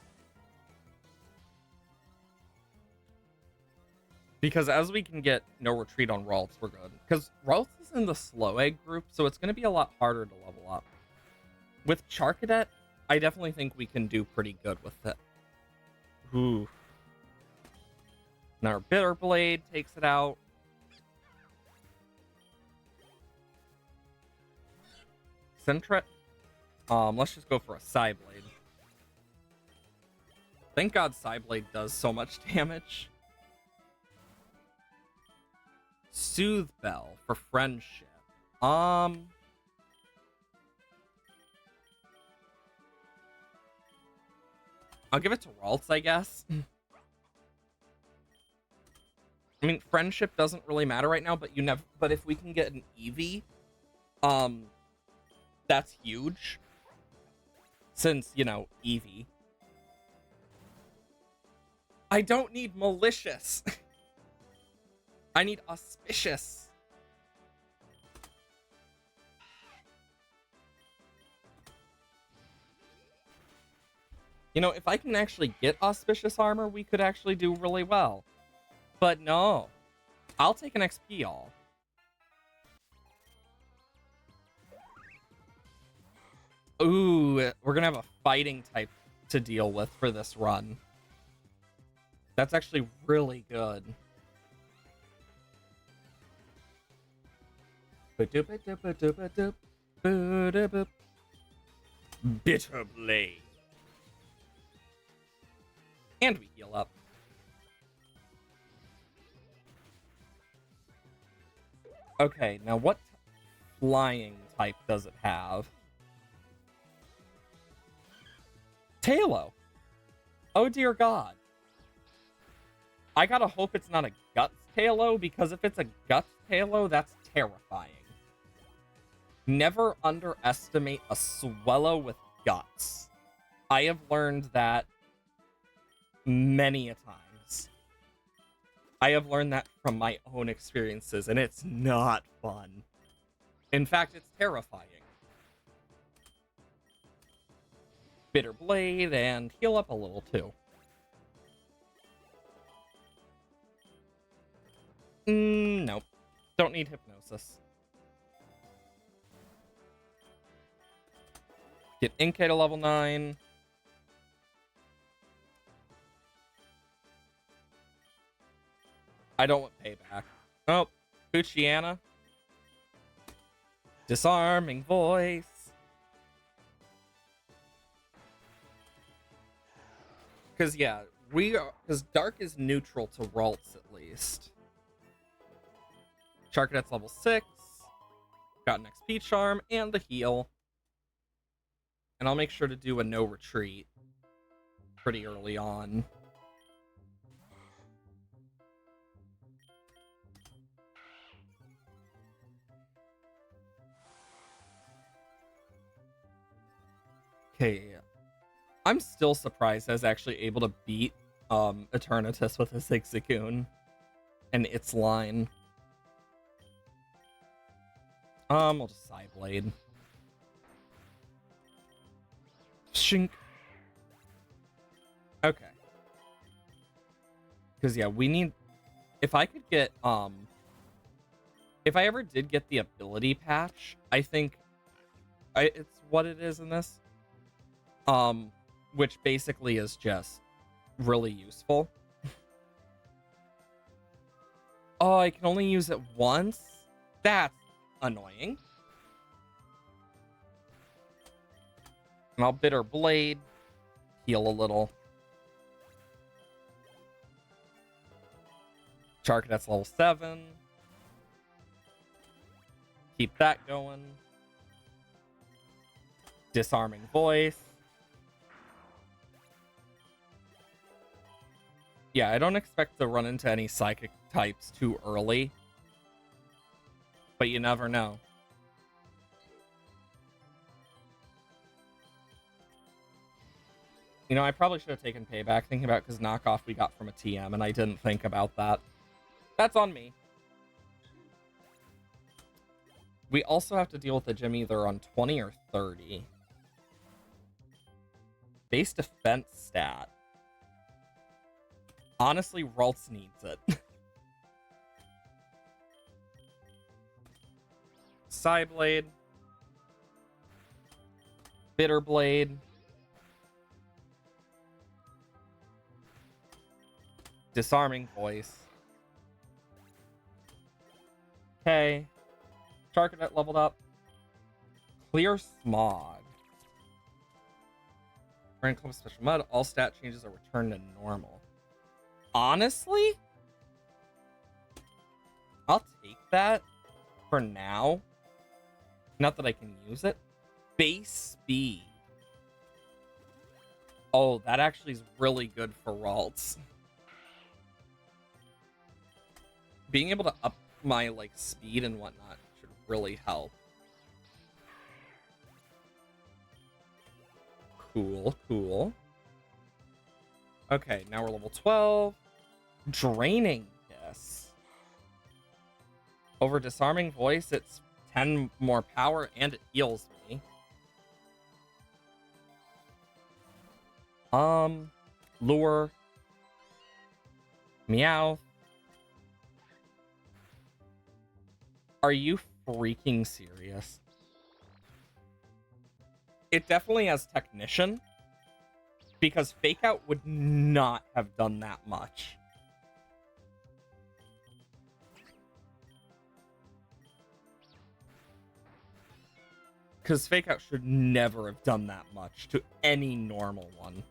Because as we can get no retreat on Ralts, we're good. Because Ralts is in the slow egg group, so it's going to be a lot harder to level up. With Charcadet, I definitely think we can do pretty good with it. Ooh. Now our Bitter Blade takes it out. Sentret. Let's just go for a Psyblade. Thank God Psyblade does so much damage. Soothe Bell for friendship. I'll give it to Ralts, I guess. I mean, friendship doesn't really matter right now, but but if we can get an Eevee, that's huge. Since, you know, Eevee. I don't need malicious. I need auspicious. You know, if I can actually get auspicious armor, we could actually do really well. But no. I'll take an XP all. Ooh, we're gonna have a fighting type to deal with for this run. That's actually really good. Bitter Blade. And we heal up. Okay, now what flying type does it have? Talo. Oh dear God. I gotta hope it's not a Guts Talo, because if it's a Guts Talo, that's terrifying. Never underestimate a Swellow with Guts. I have learned that many a times. I have learned that from my own experiences, and it's not fun. In fact, it's terrifying. Bitter Blade, and heal up a little, too. Nope. Don't need Hypnosis. Get Inkay to level 9. I don't want payback. Oh, Puchiana. Disarming Voice. Because, yeah, because Dark is neutral to Ralts at least. Charcadet's level 6. Got an XP charm and the heal. And I'll make sure to do a no retreat pretty early on. Okay. I'm still surprised I was actually able to beat Eternatus with a Zigzagoon and its line. We'll just Psyblade. Shink. Okay. Because, yeah, we need... If I could get, if I ever did get the ability patch, I think it's what it is in this. Which basically is just really useful. Oh, I can only use it once? That's annoying. And I'll Bitter Blade. Heal a little. Charcadet's level 7. Keep that going. Disarming Voice. Yeah, I don't expect to run into any psychic types too early. But you never know. You know, I probably should have taken payback, thinking about because knockoff we got from a TM, and I didn't think about that. That's on me. We also have to deal with the gym either on 20 or 30. Base defense stat. Honestly, Ralts needs it. Psyblade. Bitter Blade. Disarming Voice. Okay. Charcadet leveled up. Clear Smog. Grand Club Special Mud. All stat changes are returned to normal. Honestly? I'll take that for now. Not that I can use it. Base Speed. Oh, that actually is really good for Ralts. Being able to up my, like, speed and whatnot should really help. Cool, cool. Okay, now we're level 12. Draining Kiss. Over Disarming Voice, it's 10 more power and it heals me. Lure. Meow. Are you freaking serious? It definitely has Technician, because Fake Out would not have done that much. Because Fake Out should never have done that much to any normal one.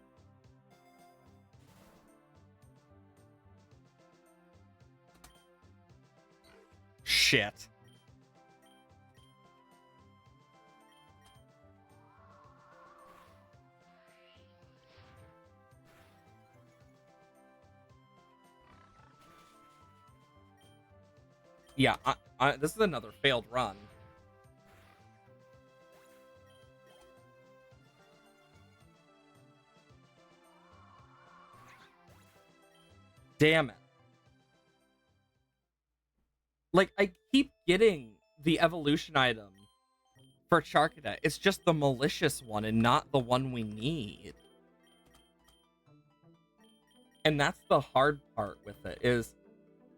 Shit. Yeah, this is another failed run. Damn it. Like, I keep getting the evolution item for Charcadet. It's just the malicious one and not the one we need. And that's the hard part with it, is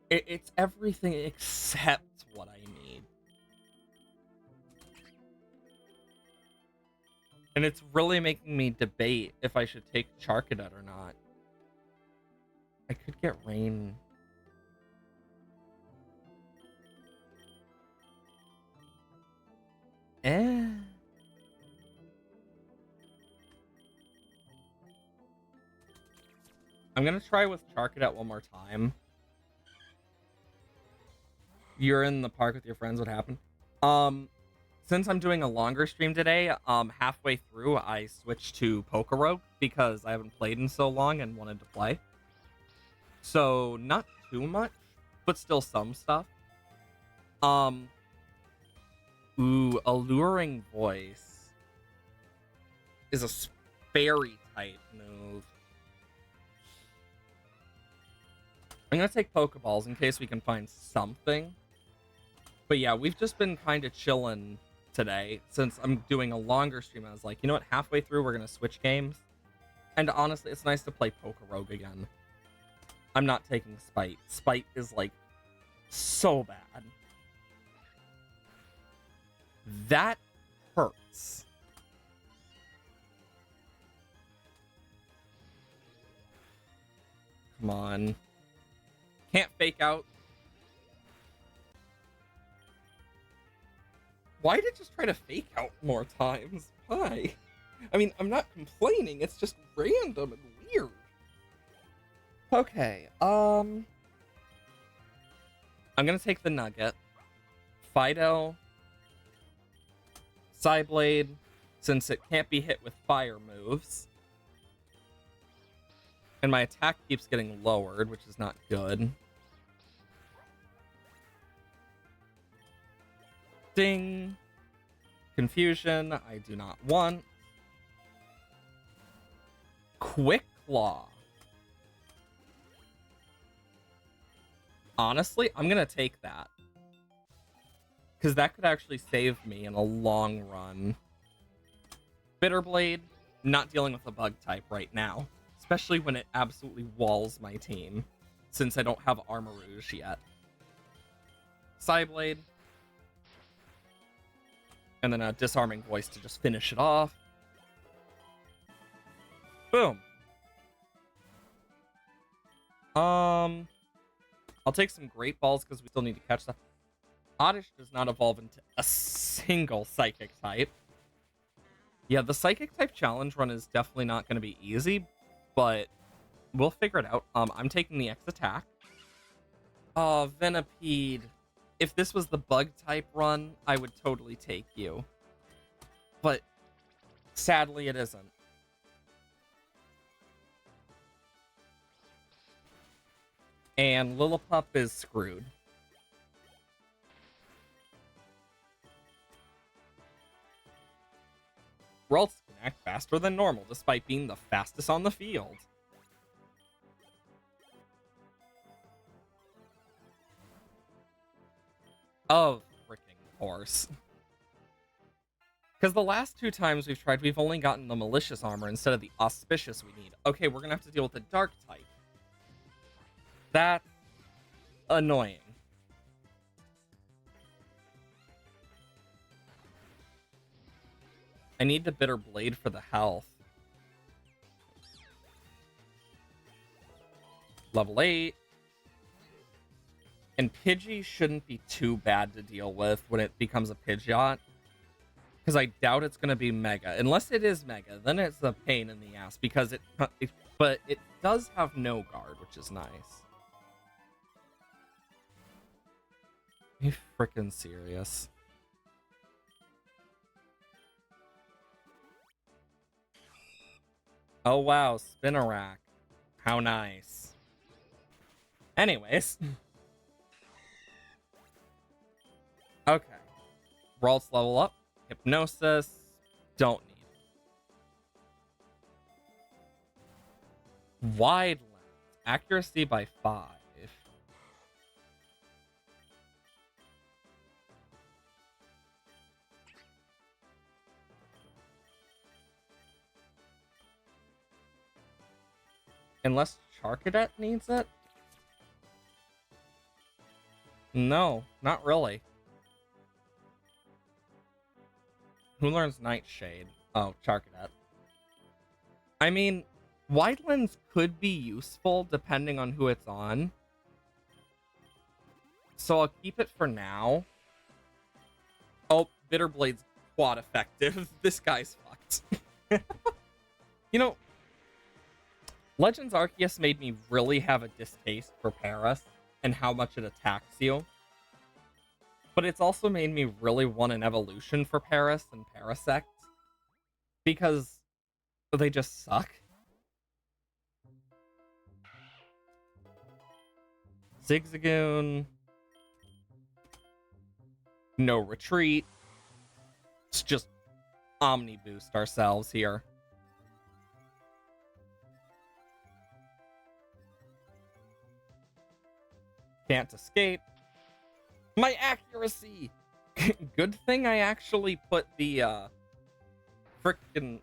it's everything except what I need. And it's really making me debate if I should take Charcadet or not. I could get Rain. I'm gonna try with Charcadet one more time. You're in the park with your friends, what happened? Since I'm doing a longer stream today, halfway through I switched to Pokerogue because I haven't played in so long and wanted to play. So not too much, but still some stuff. Ooh, Alluring Voice is a fairy type move. I'm gonna take Pokeballs in case we can find something. But yeah, we've just been kind of chilling today since I'm doing a longer stream. I was like, you know what? Halfway through, we're gonna switch games. And honestly, it's nice to play Pokerogue again. I'm not taking Spite. Spite is, like, so bad. That hurts. Come on. Can't fake out. Why did it just try to fake out more times? Why? I mean, I'm not complaining. It's just random and weird. Okay, I'm gonna take the Nugget. Fido. Psyblade, since it can't be hit with fire moves. And my attack keeps getting lowered, which is not good. Ding. Confusion, I do not want. Quick Claw. Honestly, I'm gonna take that. Because that could actually save me in a long run. Bitterblade, not dealing with a bug type right now. Especially when it absolutely walls my team. Since I don't have Armarouge yet. Psyblade. And then a Disarming Voice to just finish it off. Boom. I'll take some Great Balls because we still need to catch stuff. Oddish does not evolve into a single Psychic type. Yeah, the Psychic type challenge run is definitely not going to be easy, but we'll figure it out. I'm taking the X attack. Oh, Venipede. If this was the bug type run, I would totally take you. But sadly, it isn't. And Lillipup is screwed. Ralts can act faster than normal, despite being the fastest on the field. Of freaking course. Because the last two times we've tried, we've only gotten the Malicious Armor instead of the Auspicious we need. Okay, we're gonna have to deal with the Dark type. That's annoying. I need the Bitter Blade for the health. Level 8. And Pidgey shouldn't be too bad to deal with when it becomes a Pidgeot. Because I doubt it's going to be Mega. Unless it is Mega, then it's a pain in the ass. Because but it does have no guard, which is nice. Are you freaking serious? Oh wow, Spinarak. How nice. Anyways. Okay. Ralts level up. Hypnosis. Don't need it. Wide lens. Accuracy by 5. Unless Charcadet needs it? No, not really. Who learns Nightshade? Oh, Charcadet. I mean, Wide Lens could be useful depending on who it's on. So I'll keep it for now. Oh, Bitterblade's quad effective. This guy's fucked. You know, Legends Arceus made me really have a distaste for Paris and how much it attacks you. But it's also made me really want an evolution for Paris and Parasect. Because they just suck. Zigzagoon. No retreat. Let's just Omni boost ourselves here. Can't escape. My accuracy! Good thing I actually put the, frickin'...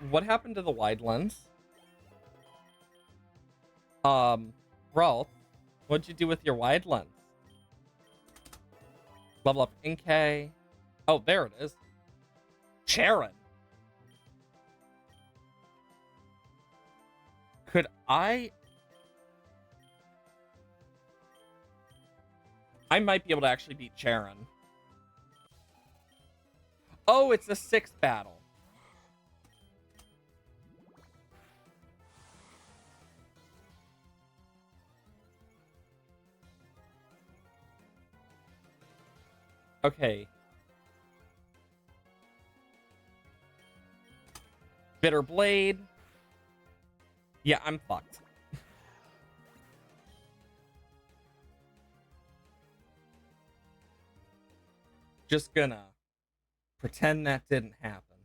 What happened to the wide lens? Rolf, what'd you do with your wide lens? Level up Inkay. Oh, there it is. Charon. Could I might be able to actually beat Charon. Oh, it's a 6th battle. Okay. Bitter Blade. Yeah, I'm fucked. Just gonna pretend that didn't happen.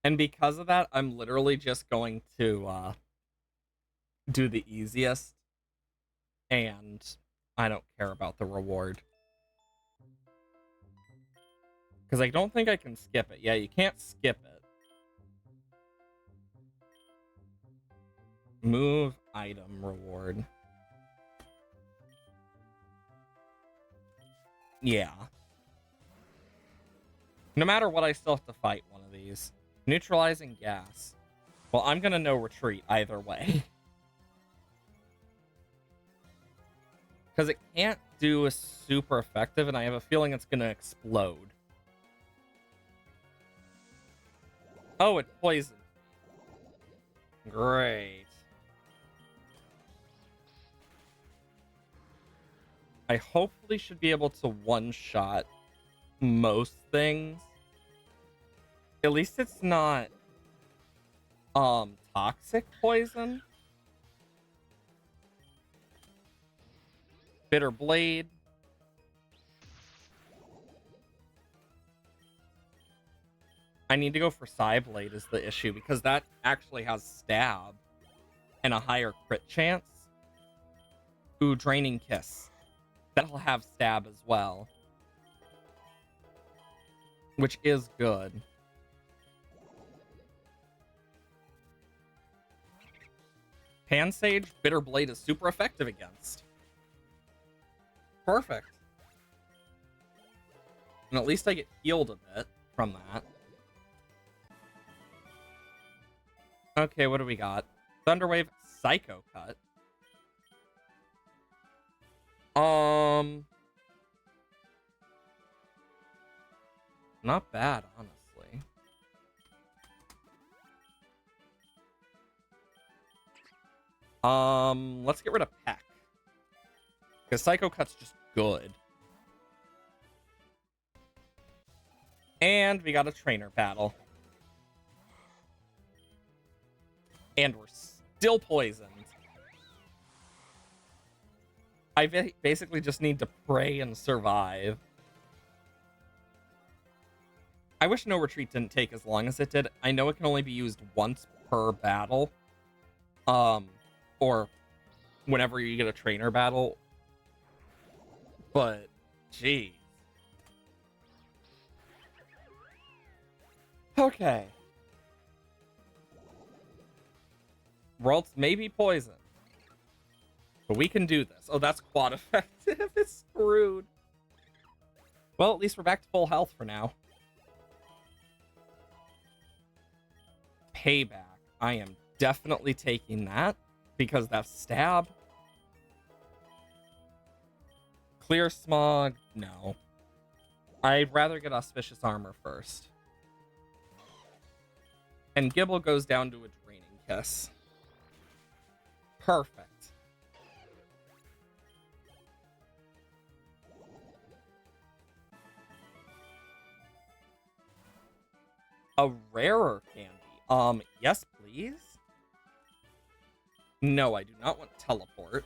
And because of that, I'm literally just going to do the easiest. And I don't care about the reward. Because I don't think I can skip it. Yeah, you can't skip it. Move item reward. Yeah. No matter what, I still have to fight one of these. Neutralizing gas. Well, I'm gonna no retreat either way. Because it can't do a super effective, and I have a feeling it's gonna explode. Oh, it poisoned. Great. I hopefully should be able to one-shot most things. At least it's not toxic poison. Bitter Blade. I need to go for Psyblade is the issue, because that actually has stab and a higher crit chance. Ooh, Draining Kiss. That'll have stab as well, which is good. Pansage, Bitter Blade is super effective against. Perfect. And at least I get healed a bit from that. Okay, what do we got? Thunderwave, Psycho Cut. Not bad, honestly. Let's get rid of Peck. Because Psycho Cut's just good. And we got a trainer battle. And we're still poisoned. I basically just need to pray and survive. I wish No Retreat didn't take as long as it did. I know it can only be used once per battle. Or whenever you get a trainer battle. But, geez. Okay. Ralts may be poison. But we can do this. Oh, that's quad effective. It's screwed. Well, at least we're back to full health for now. Payback. I am definitely taking that, because that's stab. Clear Smog, no. I'd rather get Auspicious Armor first. And Gibble goes down to a Draining Kiss. Perfect. A rarer candy. Yes, please? No, I do not want Teleport.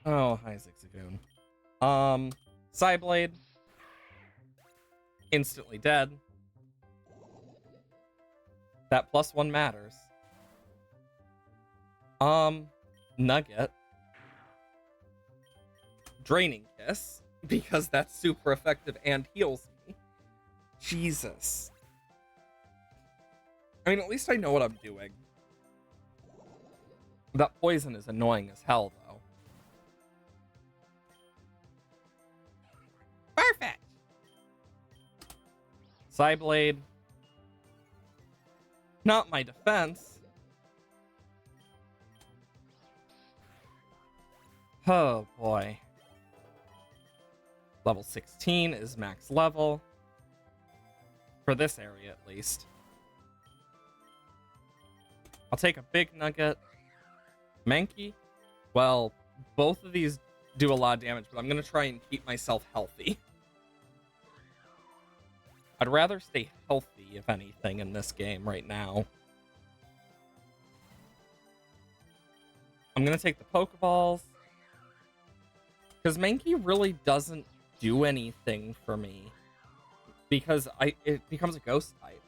Oh, hi, Zigzagoon. Psyblade. Instantly dead. That +1 matters. Nugget. Draining Kiss, because that's super effective and heals me. Jesus. I mean, at least I know what I'm doing. That poison is annoying as hell, though. Perfect! Psyblade. Not my defense. Oh, boy. Level 16 is max level. For this area, at least. I'll take a big nugget. Mankey? Well, both of these do a lot of damage, but I'm going to try and keep myself healthy. I'd rather stay healthy, if anything, in this game right now. I'm going to take the Pokeballs. Because Mankey really doesn't do anything for me. Because it becomes a Ghost type.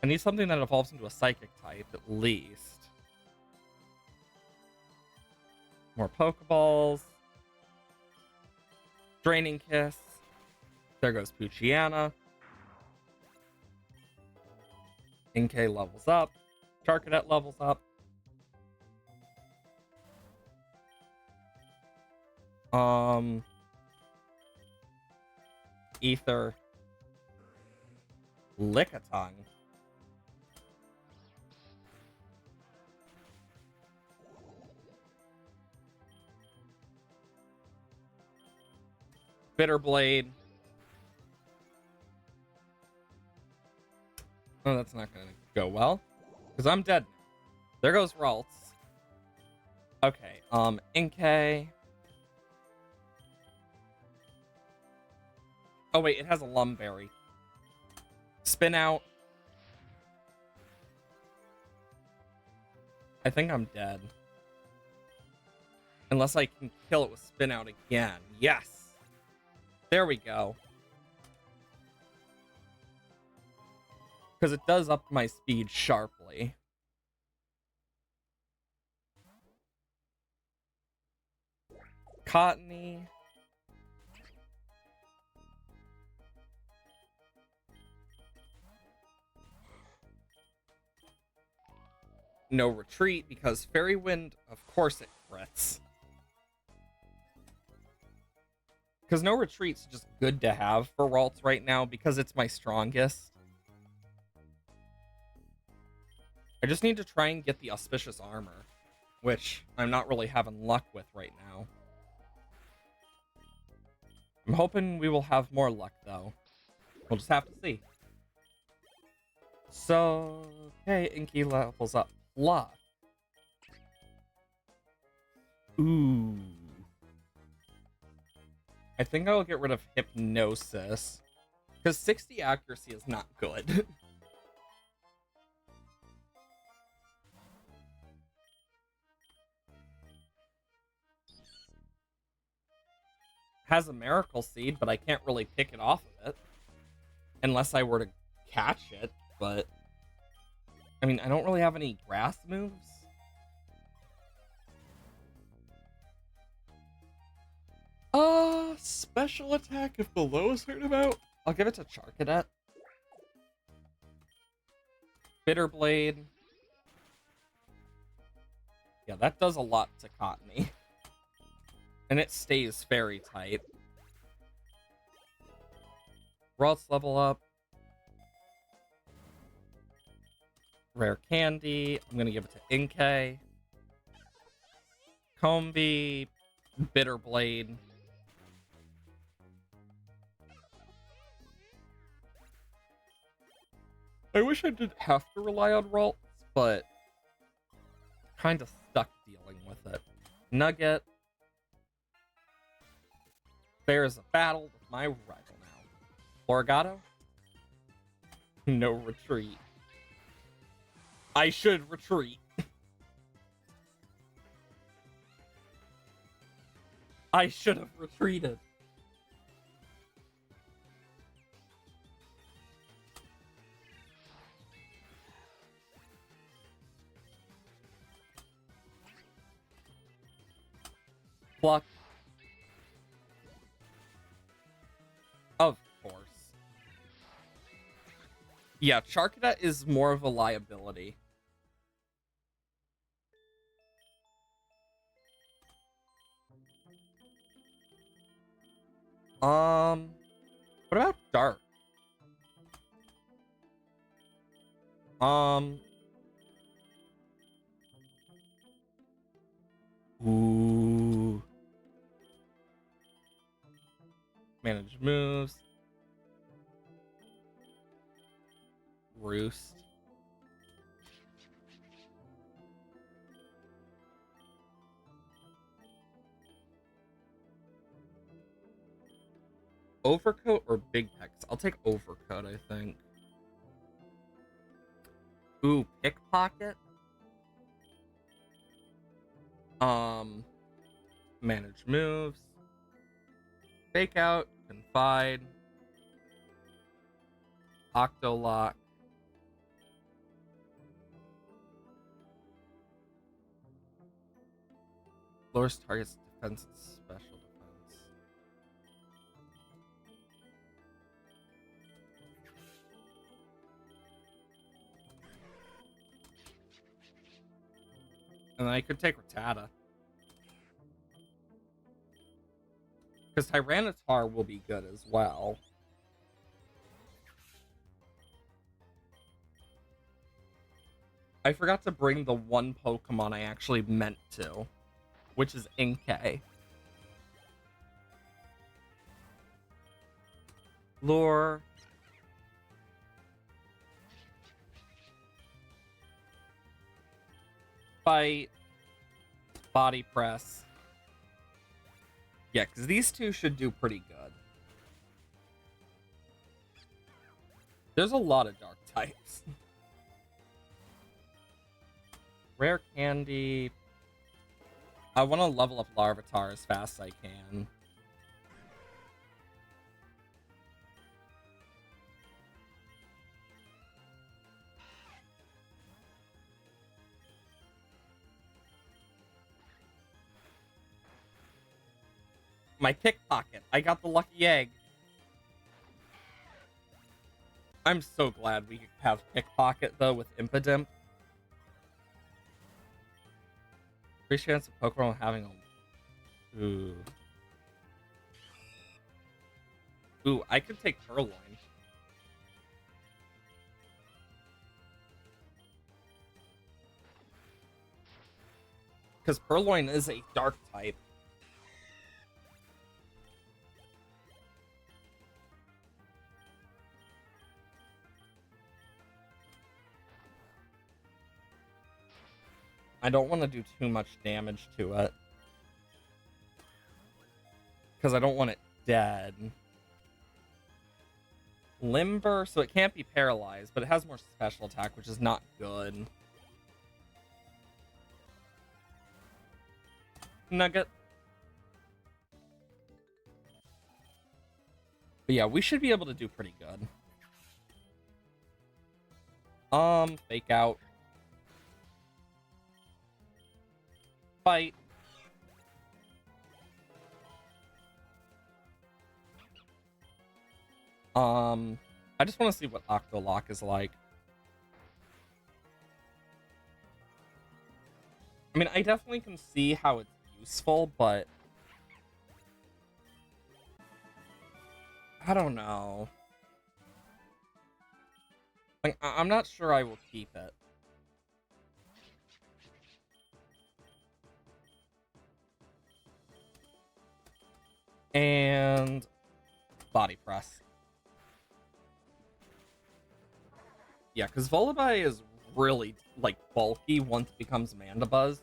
I need something that evolves into a Psychic type, at least. More Pokeballs. Draining Kiss. There goes Poochyena. Inkay levels up. Charcadet levels up. Ether. Lickitung. Bitterblade. Oh, that's not gonna go well. Because I'm dead now. There goes Ralts. Okay, Inkay. Oh wait, it has a Lumberry. Spin out. I think I'm dead. Unless I can kill it with Spin out again. Yes! There we go. Because it does up my speed sharply. Cottony. No retreat, because Fairy Wind, of course it crits. Because no retreat's just good to have for Ralts right now, because it's my strongest. I just need to try and get the Auspicious Armor, which I'm not really having luck with right now. I'm hoping we will have more luck, though. We'll just have to see. So, okay, Inky levels up. Blah. Ooh. I think I'll get rid of Hypnosis. Because 60 accuracy is not good. Has a Miracle Seed, but I can't really pick it off of it. Unless I were to catch it, but... I mean, I don't really have any grass moves. Special attack if the lowest heard about? I'll give it to Charcadet. Bitterblade. Yeah, that does a lot to Cottony. And it stays very tight. Ralts level up. Rare Candy. I'm gonna give it to Inkay. Combee. Bitterblade. I wish I didn't have to rely on Ralts, but kind of stuck dealing with it. Nugget. There's a battle with my rival now. Florigato? No retreat. I should retreat. I should have retreated. Pluck. Of course. Yeah, Charcadet is more of a liability. What about Dark? Ooh. Manage moves. Roost. Overcoat or Big Pecs? I'll take Overcoat, I think. Ooh, Pickpocket. Manage moves. Fake Out, Confide. Octolock. Lowers target's defense and special defense. And I could take Rattata. Because Tyranitar will be good as well. I forgot to bring the one Pokemon I actually meant to, which is Inkay. Lure. Fight. Body Press. Yeah, because these two should do pretty good. There's a lot of dark types. Rare Candy. I want to level up Larvitar as fast as I can. My Pickpocket. I got the lucky egg. I'm so glad we have Pickpocket, though, with Impidimp. Increased chance of Pokemon having a... Ooh. Ooh, I could take Purloin. Because Purloin is a dark type. I don't want to do too much damage to it. Because I don't want it dead. Limber, so it can't be paralyzed, but it has more special attack, which is not good. Nugget. But yeah, we should be able to do pretty good. Fake Out. Fight. I just want to see what Octolock is like. I mean, I definitely can see how it's useful, but I don't know. Like, I'm not sure I will keep it. And Body Press. Yeah, because Vullaby is really, like, bulky once it becomes Mandibuzz.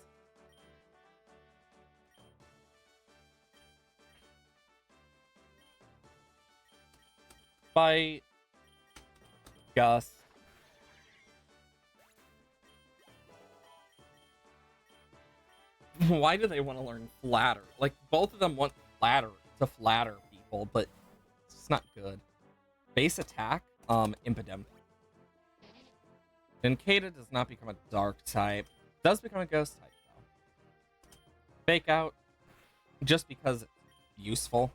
Bite. Gust. Why do they want to learn Flatter? Like, both of them want Flatter to flatter people, but it's just not good. Base attack, Impidimp. Incada does not become a dark type. Does become a ghost type, though. Fake Out, just because it's useful.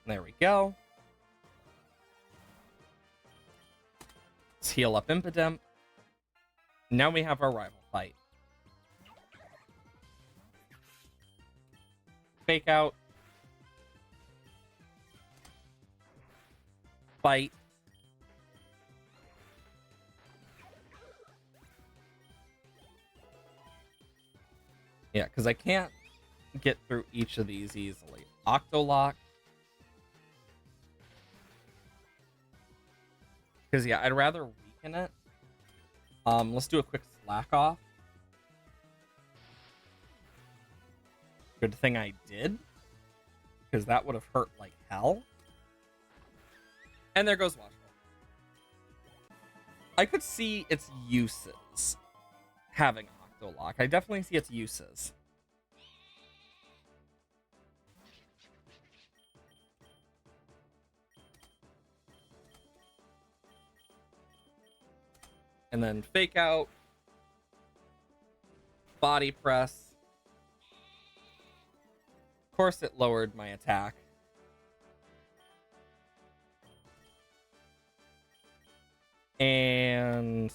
There we go. Let's heal up Impidimp. Now we have our rival fight. Fake out. Fight. Yeah, because I can't get through each of these easily. Octolock. Because, yeah, I'd rather weaken it. Let's do a quick slack off. Good thing I did. Because that would have hurt like hell. And there goes Watchful. I could see its uses having Octolock. I definitely see its uses. And then fake out. Body press. Of course it lowered my attack. And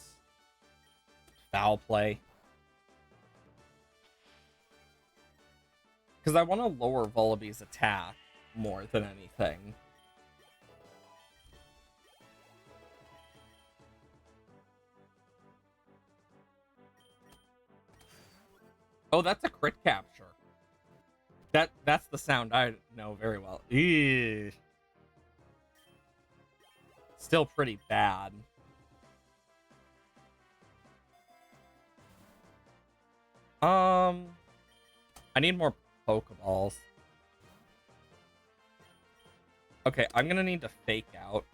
foul play. Because I want to lower Vullaby's attack more than anything. Oh, that's a crit capture. That's the sound I know very well. Eesh. Still pretty bad. I need more Pokeballs. Okay, I'm gonna need to fake out.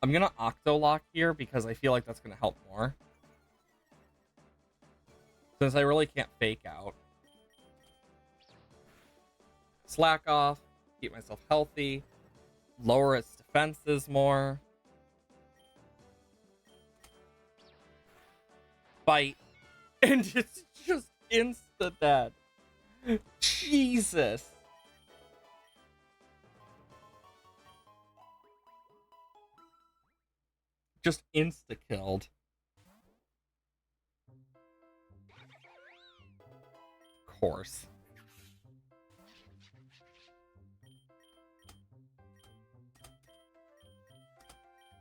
I'm gonna Octolock here because I feel like that's gonna help more. Since I really can't fake out. Slack off, keep myself healthy, lower its defenses more. Fight. And it's just insta-dead. Jesus. Just insta-killed. Of course.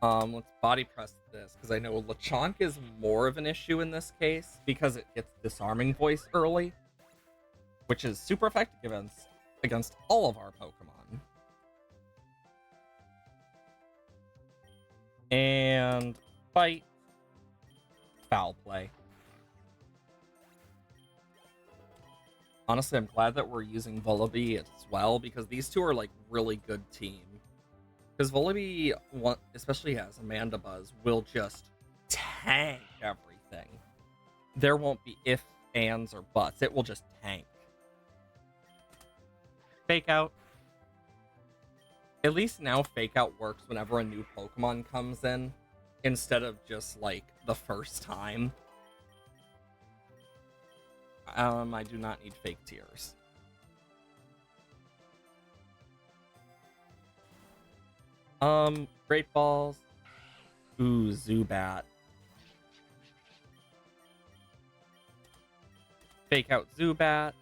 Let's body press this, because I know Lechonk is more of an issue in this case, because it gets Disarming Voice early, which is super effective against all of our Pokemon. And fight. Foul play. Honestly, I'm glad that we're using Vullaby as well, because these two are like really good team. Because Vullaby, especially as Amanda Buzz, will just tank everything. There won't be ifs, ands, or buts. It will just tank. Fake out. At least now Fake Out works whenever a new Pokemon comes in, instead of just, like, the first time. I do not need Fake Tears. Great Balls. Ooh, Zubat. Fake Out Zubat.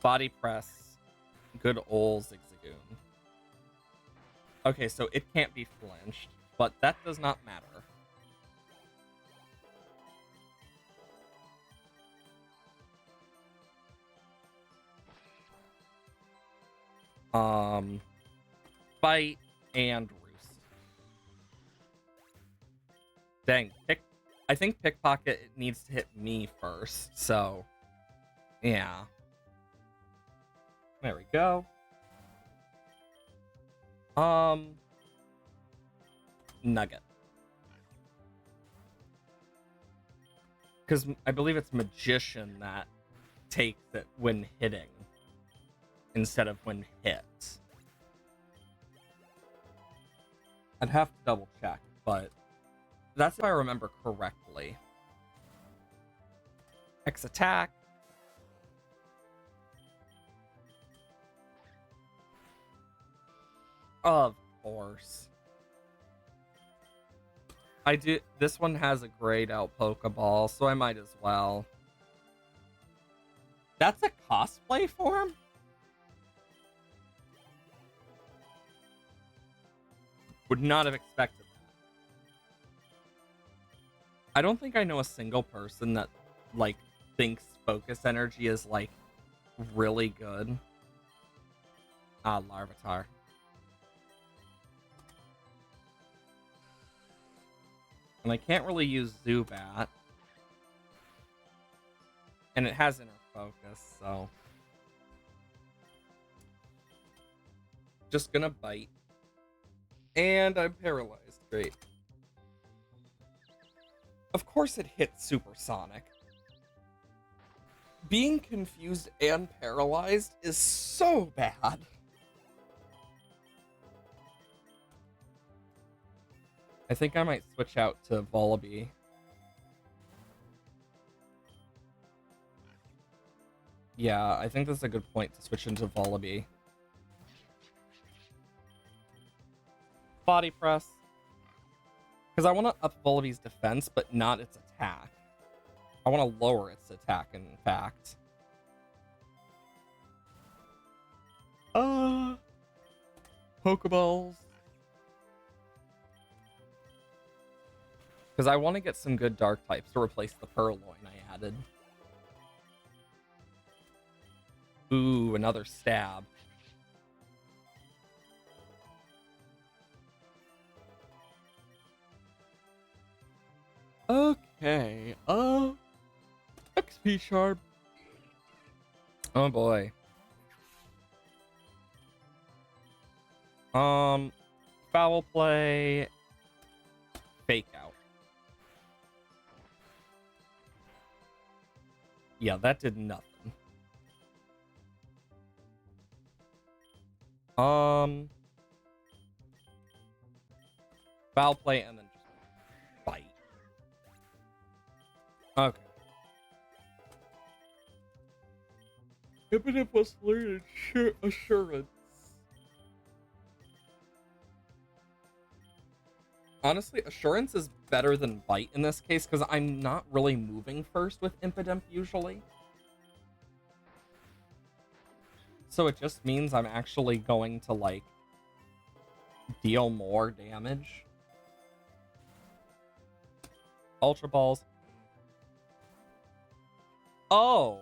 Body Press. Good ol' Zigzagoon. Okay, so it can't be flinched, but that does not matter. Fight and Roost. Dang, I think Pickpocket needs to hit me first, so yeah. There we go. Nugget. Because I believe it's Magician that takes it when hitting instead of when hit. I'd have to double check, but that's if I remember correctly. X attack. Of course. I do. This one has a grayed out Pokeball, so I might as well. That's a cosplay form? Would not have expected that. I don't think I know a single person that, like, thinks Focus Energy is, like, really good. Ah, Larvitar. And I can't really use Zubat. And it has Inner Focus, so... Just gonna bite. And I'm paralyzed. Great. Of course it hits Supersonic. Being confused and paralyzed is so bad. I think I might switch out to Volibee. Yeah, I think that's a good point to switch into Volibee. Body Press. Because I want to up Volibee's defense, but not its attack. I want to lower its attack, in fact. Pokeballs. Because I want to get some good dark types to replace the Purloin I added. Ooh, another stab. Okay, XP Sharp. Oh boy. Foul Play. Fake Out. Yeah, that did nothing. Foul Play and then just bite. Okay. Hypnotip was learned assurance. Honestly, Assurance is better than Bite in this case, because I'm not really moving first with Impidimp usually. So it just means I'm actually going to, like, deal more damage. Ultra Balls. Oh!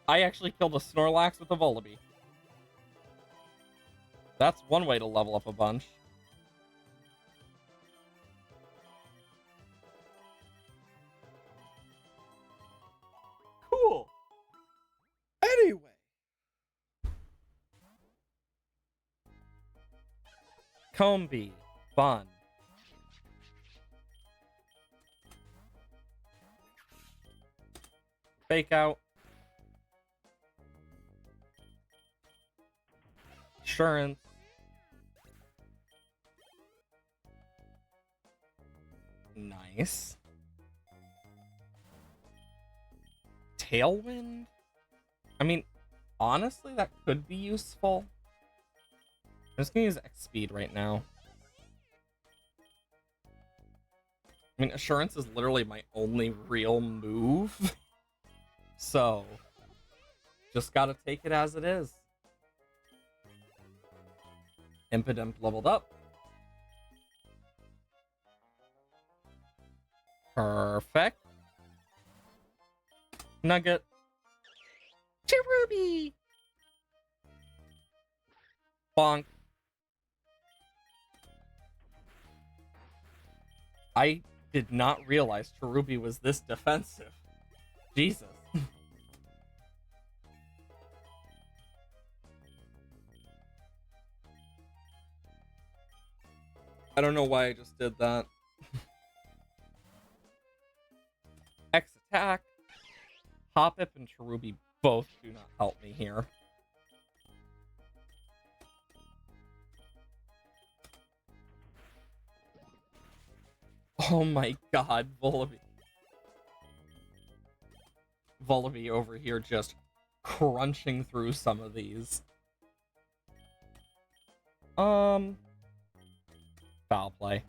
I actually killed a Snorlax with a Volibee. That's one way to level up a bunch. Cool. Anyway. Combee. Fun. Fake Out. Assurance. Nice. Tailwind? I mean, honestly, that could be useful. I'm just gonna use X-Speed right now. I mean, Assurance is literally my only real move. So, just gotta take it as it is. Impidimp leveled up. Perfect. Nugget. Cherubi! Bonk. I did not realize Cherubi was this defensive. Jesus. I don't know why I just did that. X attack. Hoppip and Cherubi both do not help me here. Oh my god, Volibee. Volibee over here just crunching through some of these. Foul play.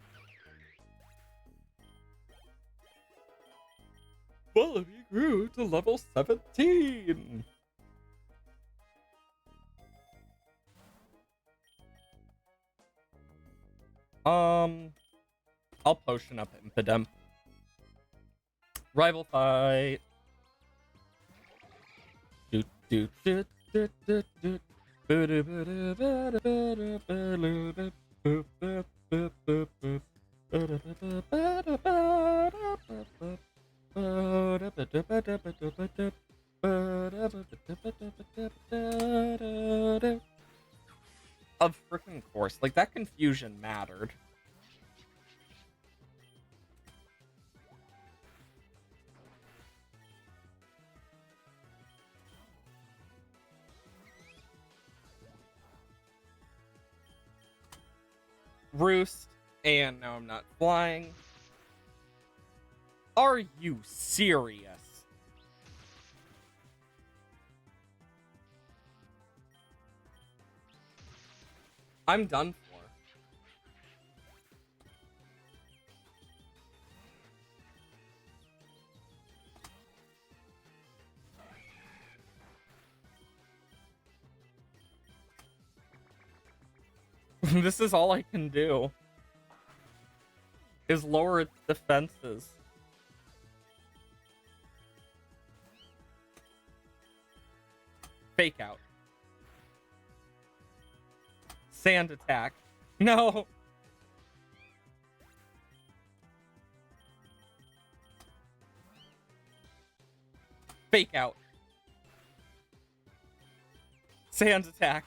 Volibee grew to level 17. I'll potion up Impidem. Rival fight. Doot doot doot doot doot doot. Of freaking course, like that confusion mattered. Roost, and now I'm not flying. Are you serious? I'm done for. This is all I can do. Is lower its defenses. Fake out. Sand attack. No. Fake out. Sand attack.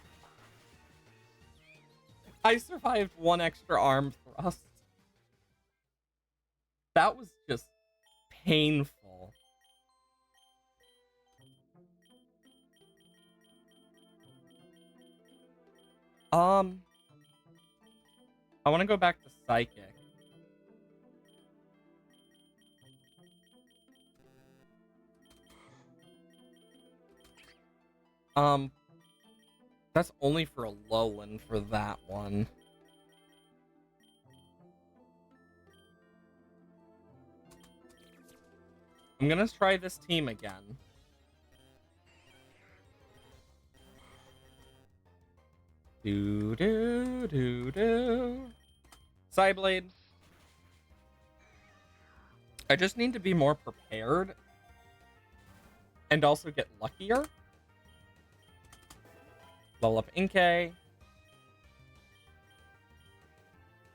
I survived one extra arm thrust. That was just painful. I want to go back to Psychic. That's only for a Alolan for that one. I'm gonna try this team again. Do do do do. Psyblade. I just need to be more prepared. And also get luckier. Level up Inkay.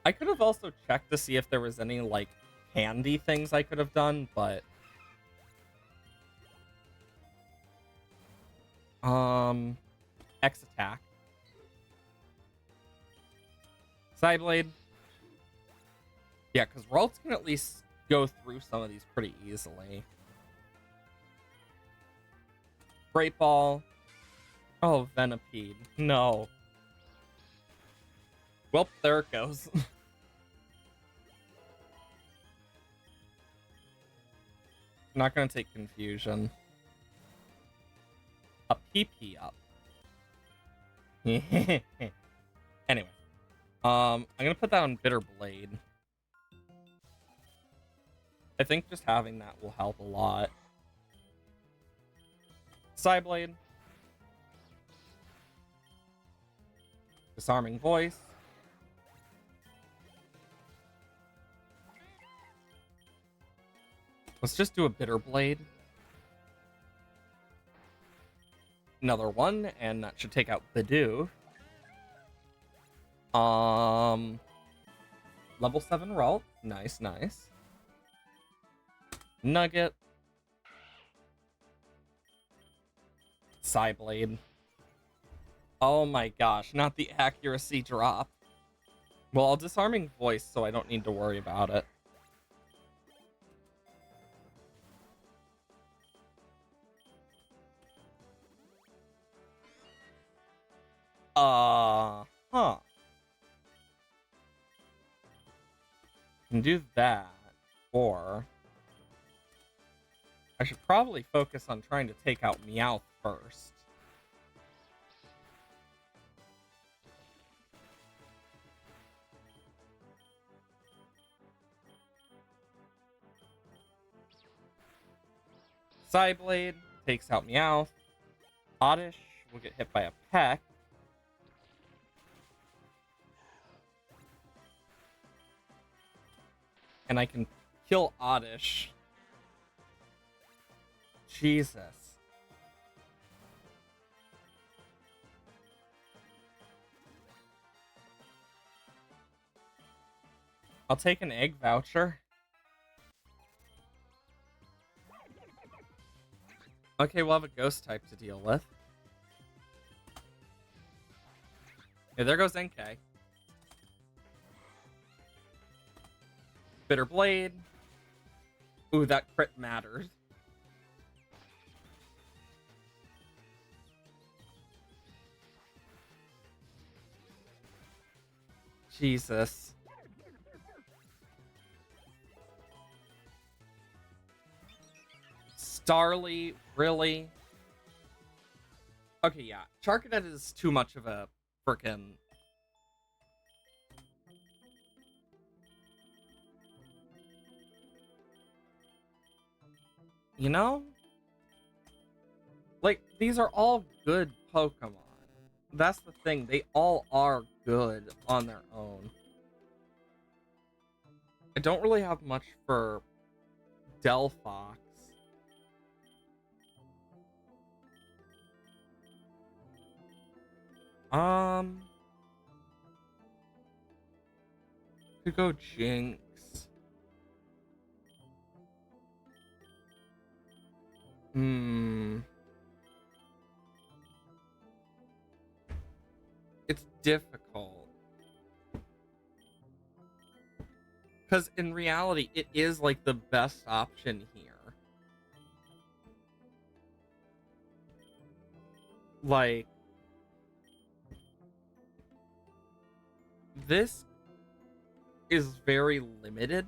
I could have also checked to see if there was any, like, handy things I could have done, but... X attack. Psyblade. Yeah, because Ralts can at least go through some of these pretty easily. Great Ball. Oh, Venipede. No. Well, there it goes. I'm not gonna take Confusion. A PP up. Anyway. I'm gonna put that on Bitter Blade. I think just having that will help a lot. Psyblade. Disarming Voice. Let's just do a Bitter Blade. Another one, and that should take out Bidoof. Level 7 Ralt. Nice, nice. Nugget. Psyblade. Oh my gosh, not the accuracy drop. Well, I'll Disarming Voice so I don't need to worry about it. Huh. Can do that. before. I should probably focus on trying to take out Meowth first. Psyblade takes out Meowth. Oddish will get hit by a peck. And I can kill Oddish. Jesus. I'll take an egg voucher. Okay, we'll have a ghost type to deal with. Okay, there goes NK. Bitter Blade. Ooh, that crit mattered. Jesus. Starly, really? Okay, yeah. Charcadet is too much of a frickin'... You know? Like, these are all good Pokemon. That's the thing. They all are good on their own. I don't really have much for Delphox. Could go Jinx. It's difficult. Because in reality, it is like the best option here. Like, this is very limited.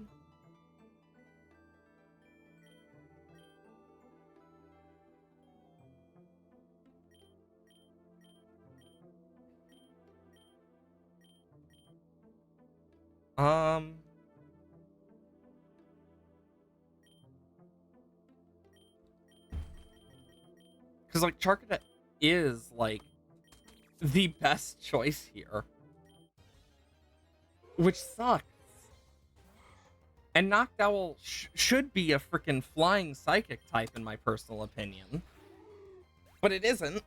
Because, like, Charcadet is, like, the best choice here. Which sucks. And Noctowl should be a freaking flying psychic type, in my personal opinion. But it isn't.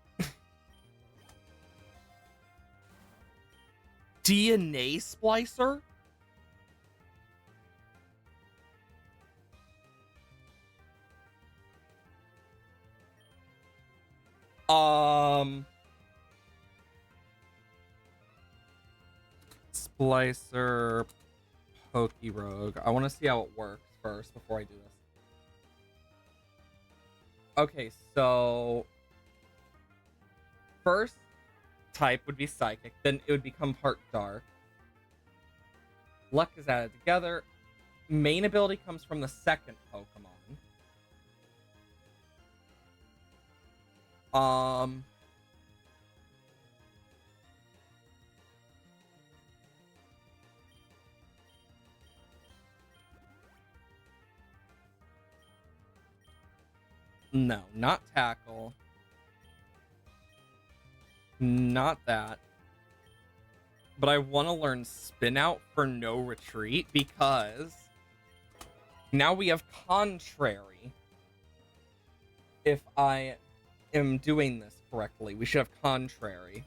DNA Splicer? Splicer, Pokerogue. I want to see how it works first before I do this. Okay, so first type would be Psychic, then it would become part Dark. Luck is added together. Main ability comes from the second Pokemon. No, not Tackle. Not that. But I want to learn Spin Out for no retreat because now we have Contrary. If I am doing this correctly, we should have Contrary.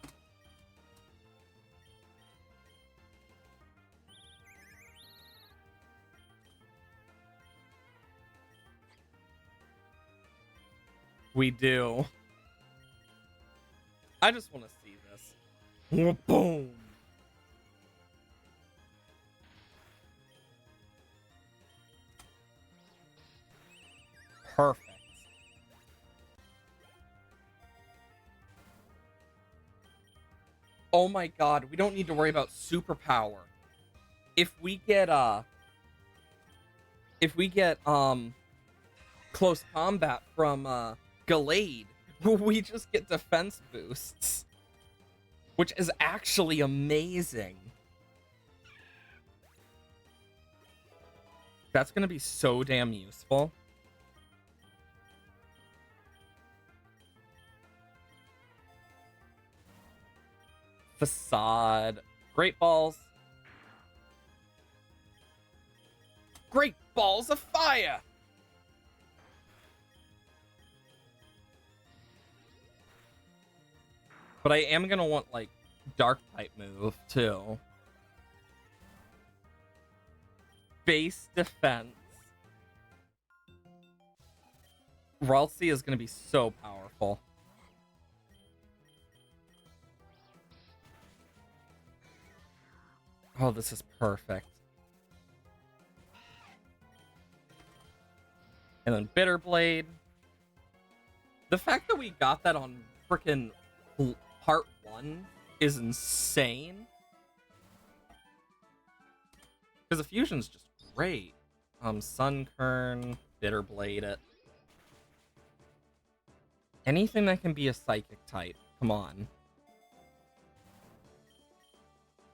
We do. I just want to see this. Boom. Perfect. Oh my god, we don't need to worry about superpower. If we get if we get close combat from Gallade, we just get defense boosts, which is actually amazing. That's gonna be so damn useful. Facade. Great balls. Great balls of fire! But I am gonna want, like, dark type move, too. Base defense. Ralsei is gonna be so powerful. Oh, this is perfect. And then Bitterblade. The fact that we got that on frickin' part 1 is insane. Because the fusion's just great. Sunkern, Bitterblade it. Anything that can be a psychic type. Come on.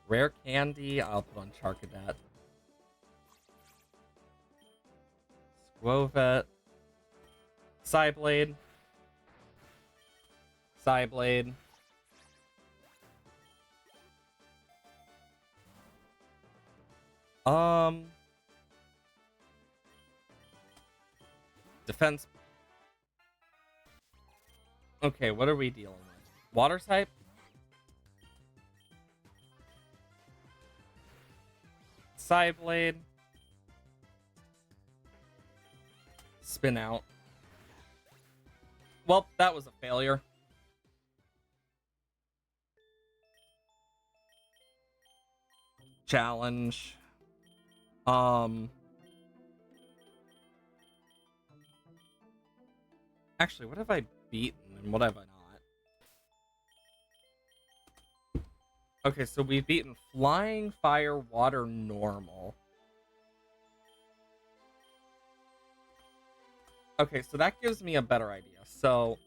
Rare Candy, I'll put on Charcadet. Squovet. Psyblade. Psyblade. Defense. Okay, what are we dealing with? Water type? Psyblade. Spin out. Well, that was a failure. Challenge. Actually, what have I beaten and what have I not? Okay, so we've beaten Flying, Fire, Water, Normal. Okay, so that gives me a better idea. So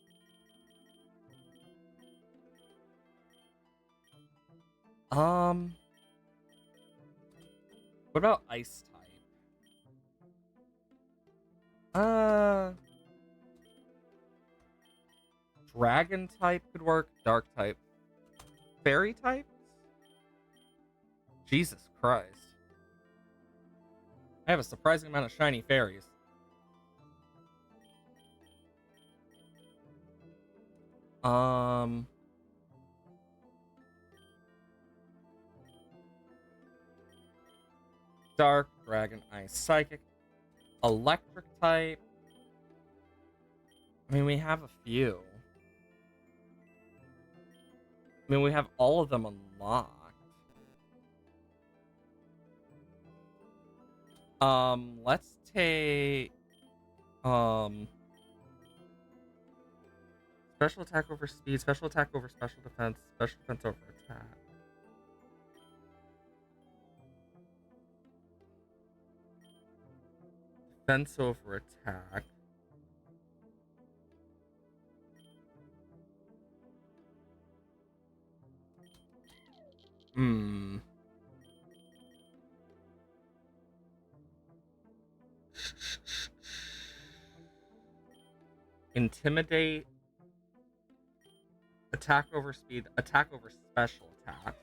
what about Ice type? Dragon type could work. Dark type. Fairy types? Jesus Christ. I have a surprising amount of shiny fairies. Dark, Dragon, Ice, Psychic. Electric type. I mean, we have a few. I mean, we have all of them unlocked. Let's take... Special attack over speed, special attack over special defense over attack. Defense over attack. Intimidate. Attack over speed, attack over special attack.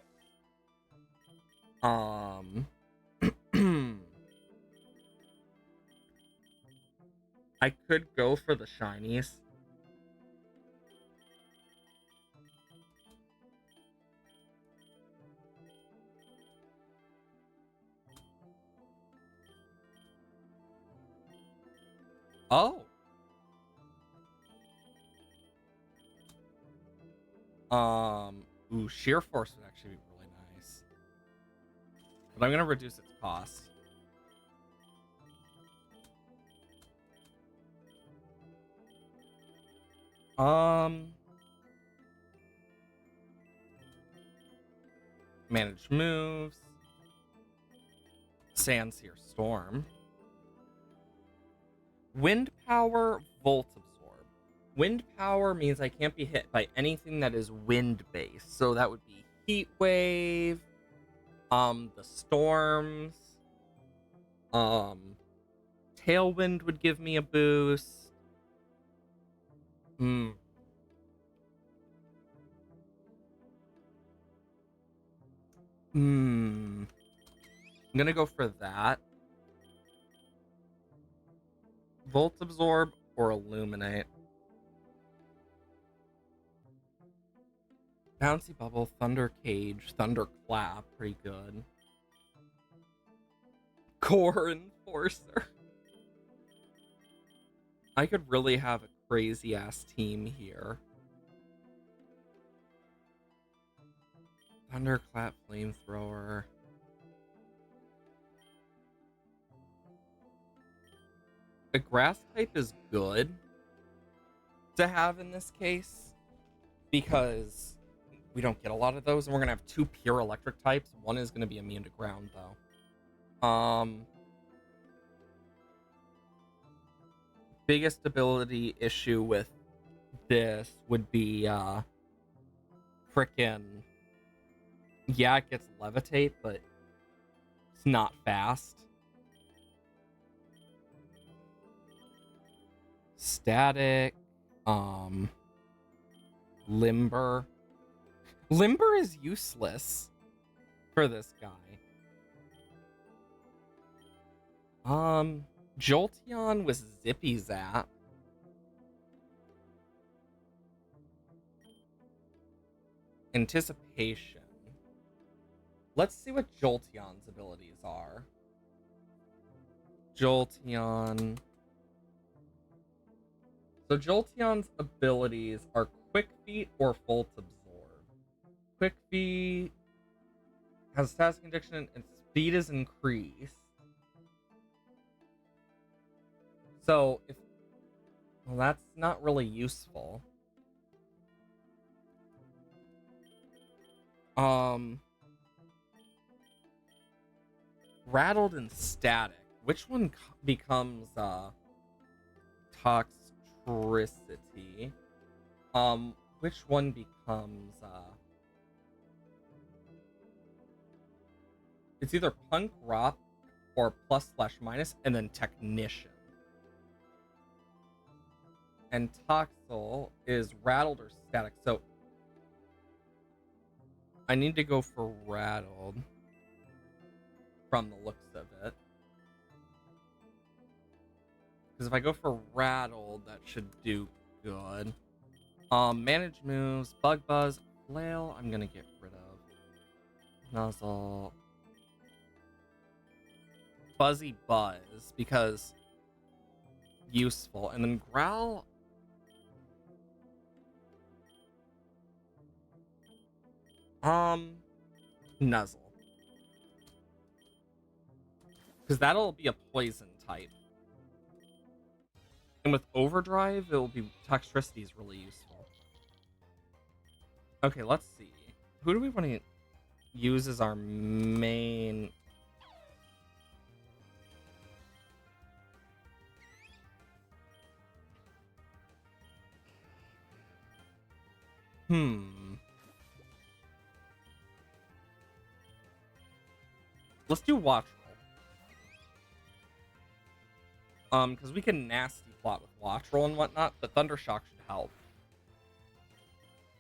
I could go for the shinies. Oh. Ooh, Sheer Force would actually be really nice. But I'm gonna reduce its cost. Manage moves. Sandsear Storm. Wind power, volt absorb. Wind power means I can't be hit by anything that is wind based. So that would be heat wave, the storms, tailwind would give me a boost. Hmm. I'm gonna go for that. Volt absorb or illuminate. Bouncy bubble, thunder cage, thunder clap, pretty good. Core enforcer. I could really have a crazy ass team here. Thunderclap, flamethrower. The grass type is good to have in this case because we don't get a lot of those, and we're gonna have two pure electric types. One is gonna be immune to ground though. Biggest ability issue with this would be frickin' yeah, it gets levitate, but it's not fast. Static, limber. Limber is useless for this guy. Jolteon with Zippy Zap. Anticipation. Let's see what Jolteon's abilities are. Jolteon. So Jolteon's abilities are Quick Feet or Volt Absorb. Quick Feet has status condition and speed is increased. So if well, that's not really useful. Rattled and static. Which one becomes toxicity? Which one becomes it's either punk rock or plus/minus and then technician. And Toxel is rattled or static. So I need to go for rattled from the looks of it. Because if I go for rattled, that should do good. Manage moves, bug buzz, flail, I'm gonna get rid of. Nuzzle. Fuzzy buzz, because useful. And then growl. Nuzzle. Because that'll be a poison type. And with overdrive, it'll be toxicity is really useful. Okay, let's see. Who do we want to use as our main? Let's do watch roll. Because we can nasty plot with watch roll and whatnot, but Thundershock should help.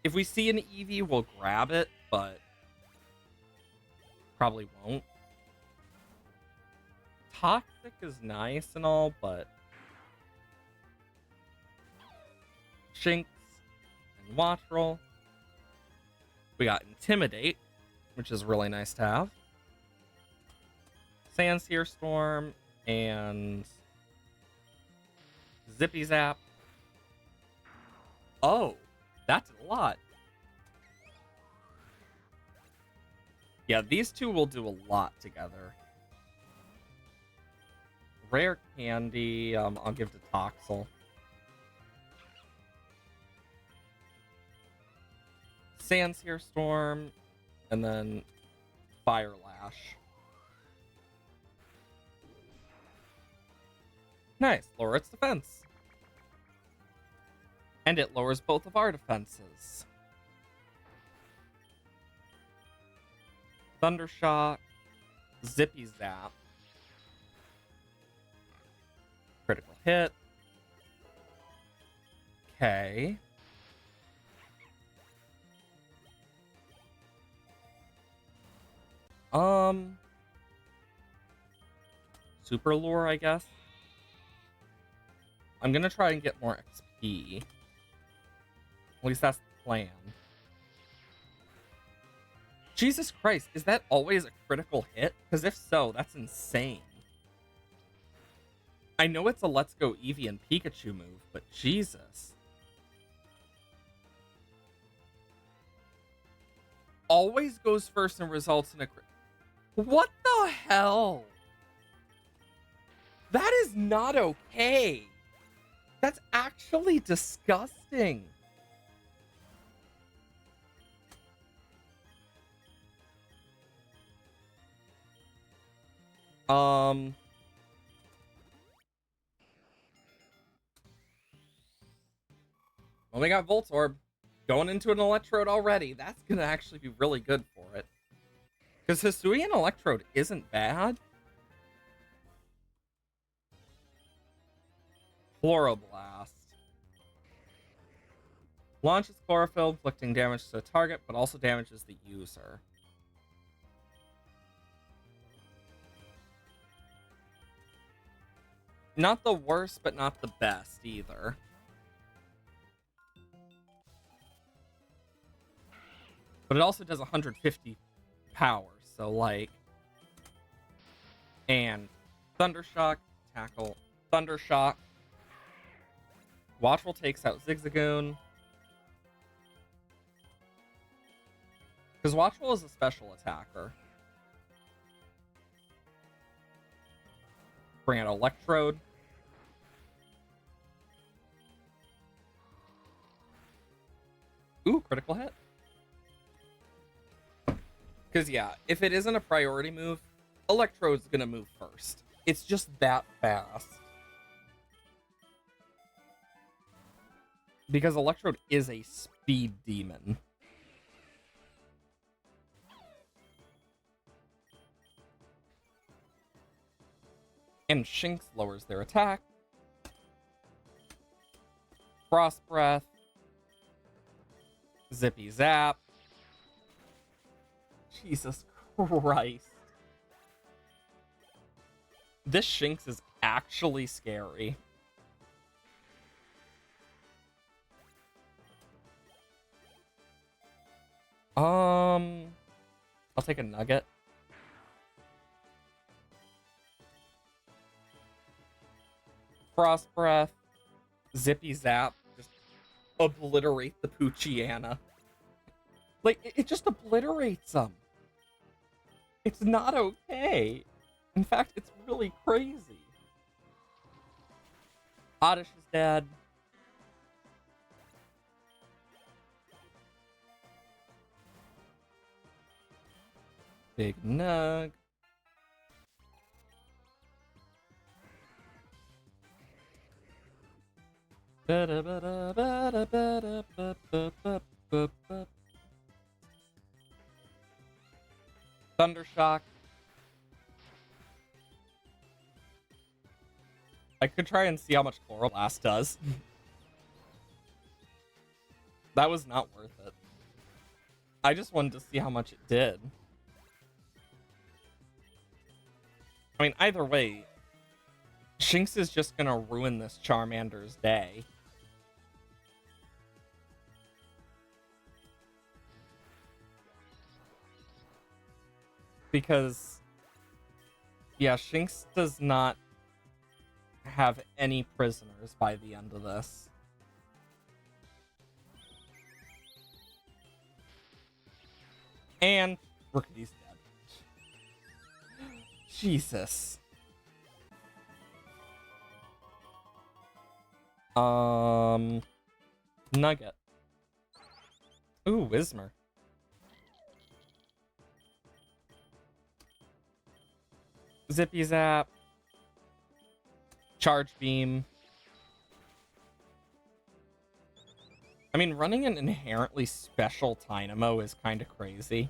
If we see an Eevee, we'll grab it, but probably won't. Toxic is nice and all, but Shinx and watch roll. We got Intimidate, which is really nice to have. Sandsear Storm and Zippy Zap. Oh, that's a lot. Yeah, these two will do a lot together. Rare Candy, I'll give to Toxel. Sandsear Storm, and then Fire Lash. Nice. Lower its defense. And it lowers both of our defenses. Thundershock. Zippy Zap. Critical hit. Okay. Super Lure, I guess. I'm gonna try and get more XP. At least that's the plan. Jesus Christ, is that always a critical hit? Because if so, that's insane. I know it's a Let's Go Eevee and Pikachu move, but Jesus. Always goes first and results in a crit. What the hell? That is not okay. That's actually disgusting. Well, we got Voltorb going into an Electrode already. That's gonna actually be really good for it. Because Hisuian Electrode isn't bad. Chloroblast. Launches Chlorophyll, inflicting damage to the target, but also damages the user. Not the worst, but not the best either. But it also does 150 power, so like... And Thundershock, tackle, Thundershock. Watchful takes out Zigzagoon. Because Watchful is a special attacker. Bring out Electrode. Ooh, critical hit. Because, yeah, if it isn't a priority move, Electrode's gonna move first. It's just that fast. Because Electrode is a speed demon. And Shinx lowers their attack. Frost Breath. Zippy Zap. Jesus Christ. This Shinx is actually scary. I'll take a Nugget. Frost Breath. Zippy Zap. Just obliterate the Poochyena. Like, it just obliterates them. It's not okay. In fact, it's really crazy. Oddish is dead. Big Nug. Thundershock. I could try and see how much Chloroblast does. That was not worth it. I just wanted to see how much it did. I mean, either way, Shinx is just gonna ruin this Charmander's day. Because, yeah, Shinx does not have any prisoners by the end of this. And Rickety's dead. Jesus. Nugget. Ooh, Whismer. Zippy Zap. Charge Beam. I mean, running an inherently special Dynamo is kind of crazy.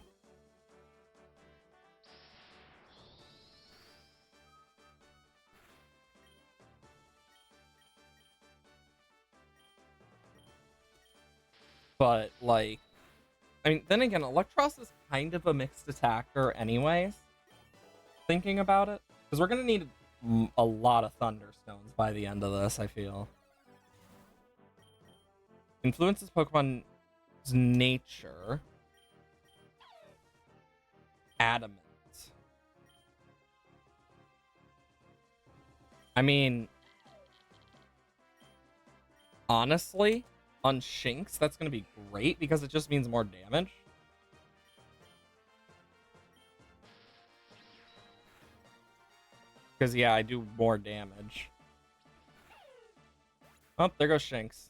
But, like, I mean, then again, Electros is kind of a mixed attacker anyways, thinking about it. Because we're going to need a lot of Thunderstones by the end of this, I feel. Influences Pokemon's nature. Adamant. I mean, honestly, on Shinx, that's going to be great because it just means more damage. Because, yeah, I do more damage. Oh, there goes Shinx.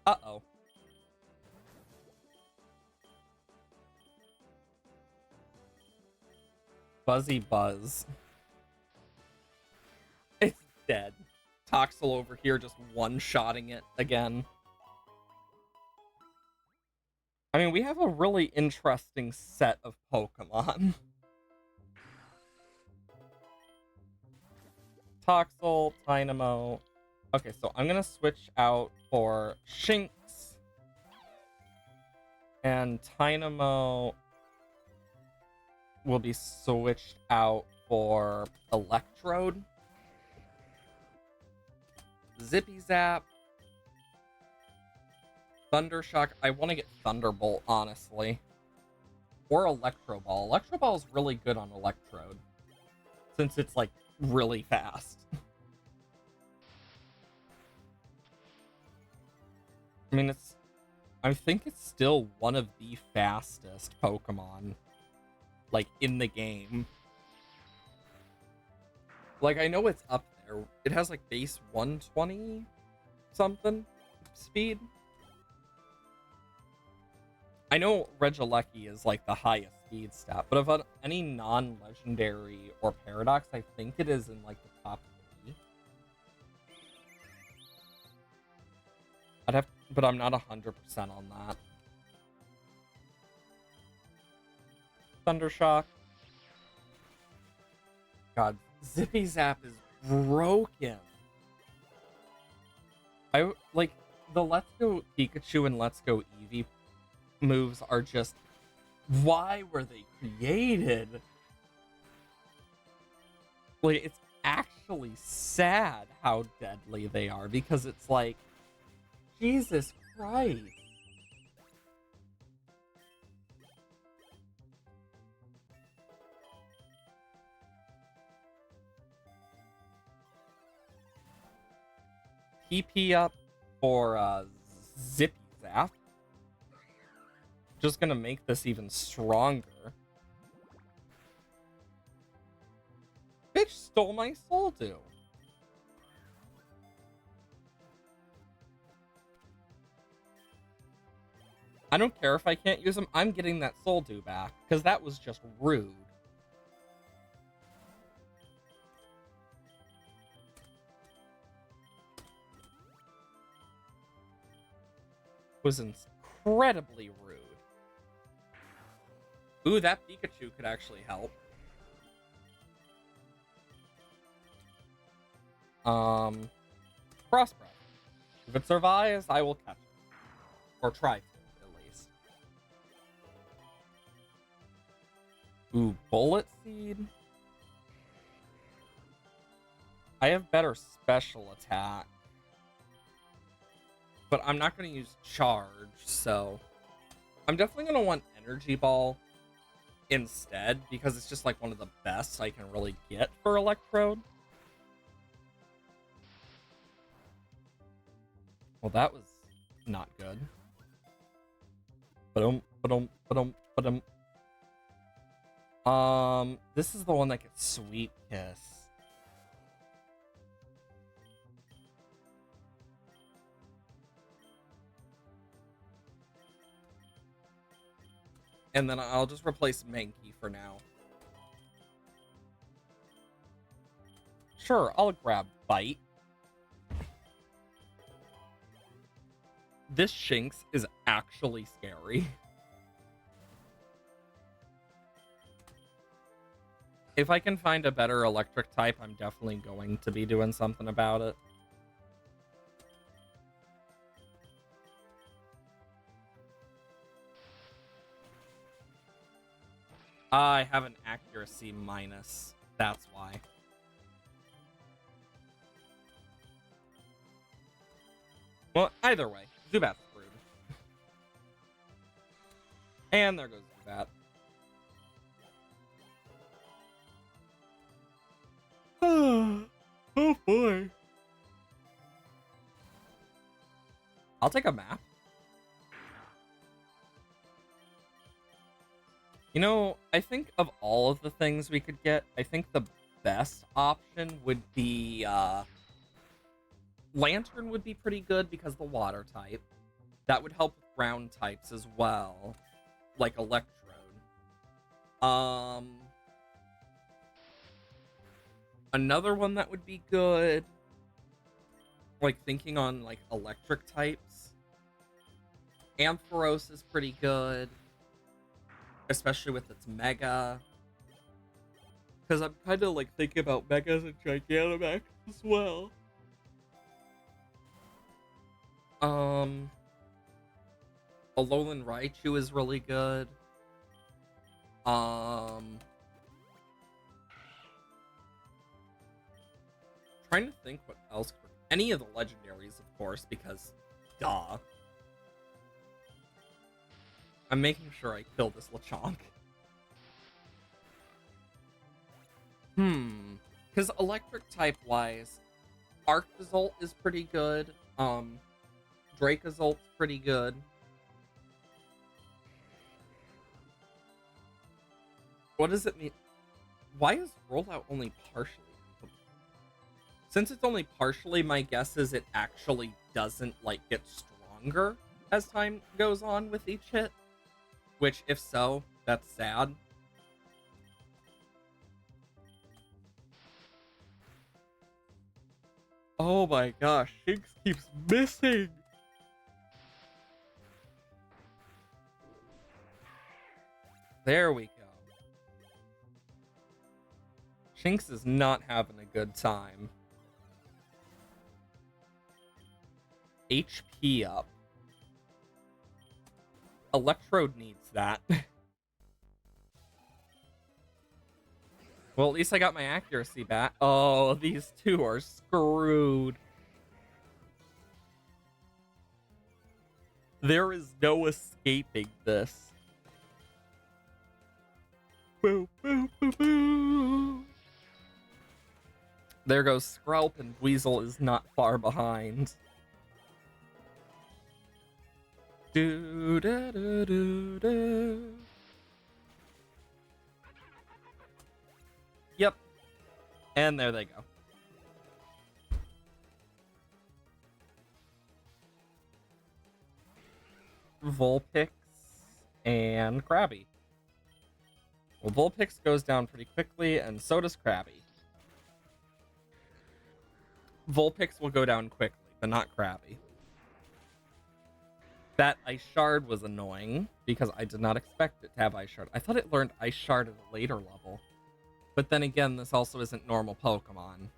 Uh-oh. Buzzy Buzz. It's dead. Toxel over here just one-shotting it again. I mean, we have a really interesting set of Pokemon. Toxel, Dynamo. Okay, so I'm gonna switch out for Shinx. And Dynamo will be switched out for Electrode. Zippy Zap. Thundershock. I want to get Thunderbolt, honestly. Or Electro Ball. Electro Ball is really good on Electrode. Since it's, like, really fast. I mean, I think it's still one of the fastest Pokemon, like, in the game. Like, I know it's up there. It has, like, base 120 something speed. I know Regieleki is, like, the highest speed stat, but of any non-legendary or Paradox, I think it is in, like, the top 3. But I'm not 100% on that. Thundershock. God, Zippy Zap is broken. Like, the Let's Go Pikachu and Let's Go Eevee moves are just... Why were they created? Like, it's actually sad how deadly they are, because it's like, Jesus Christ. PP up for Zippy Zap. Just gonna make this even stronger. Bitch stole my Soul Dew. I don't care if I can't use them. I'm getting that Soul Dew back, because that was just rude. It was incredibly rude. Ooh, that Pikachu could actually help. Frostbreath. If it survives, I will catch it. Or try to, at least. Ooh, Bullet Seed. I have better special attack. But I'm not going to use Charge, so... I'm definitely going to want Energy Ball instead, because it's just like one of the best I can really get for Electrode. Well, that was not good. This is the one that gets Sweet Kiss. And then I'll just replace Mankey for now. Sure, I'll grab Bite. This Shinx is actually scary. If I can find a better electric type, I'm definitely going to be doing something about it. I have an accuracy minus. That's why. Well, either way, Zubat's screwed. And there goes Zubat. Oh boy. I'll take a map. You know, I think of all of the things we could get, I think the best option would be, Lantern would be pretty good because the water type. That would help with ground types as well. Like Electrode. Another one that would be good, like thinking on like electric types, Ampharos is pretty good, especially with its Mega. Because I'm kind of like thinking about Megas and Gigantamax as well. Alolan Raichu is really good. Trying to think what else. Any of the legendaries, of course, because duh. I'm making sure I kill this Lechonk. Because electric type wise, Arctozolt is pretty good. Dracozolt's pretty good. What does it mean? Why is rollout only partially? Since it's only partially, my guess is it actually doesn't, like, get stronger as time goes on with each hit. Which, if so, that's sad. Oh my gosh, Shinx keeps missing! There we go. Shinx is not having a good time. HP up. Electrode needs that. Well, at least I got my accuracy back. Oh, these two are screwed. There is no escaping this. Boo, boo, boo, boo. There goes Skrelp, and Weasel is not far behind. Do, da, do, do, do. Yep. And there they go. Vulpix and Krabby. Well, Vulpix goes down pretty quickly, and so does Krabby. Vulpix will go down quickly, but not Krabby. That Ice Shard was annoying, because I did not expect it to have Ice Shard. I thought it learned Ice Shard at a later level. But then again, this also isn't normal Pokemon.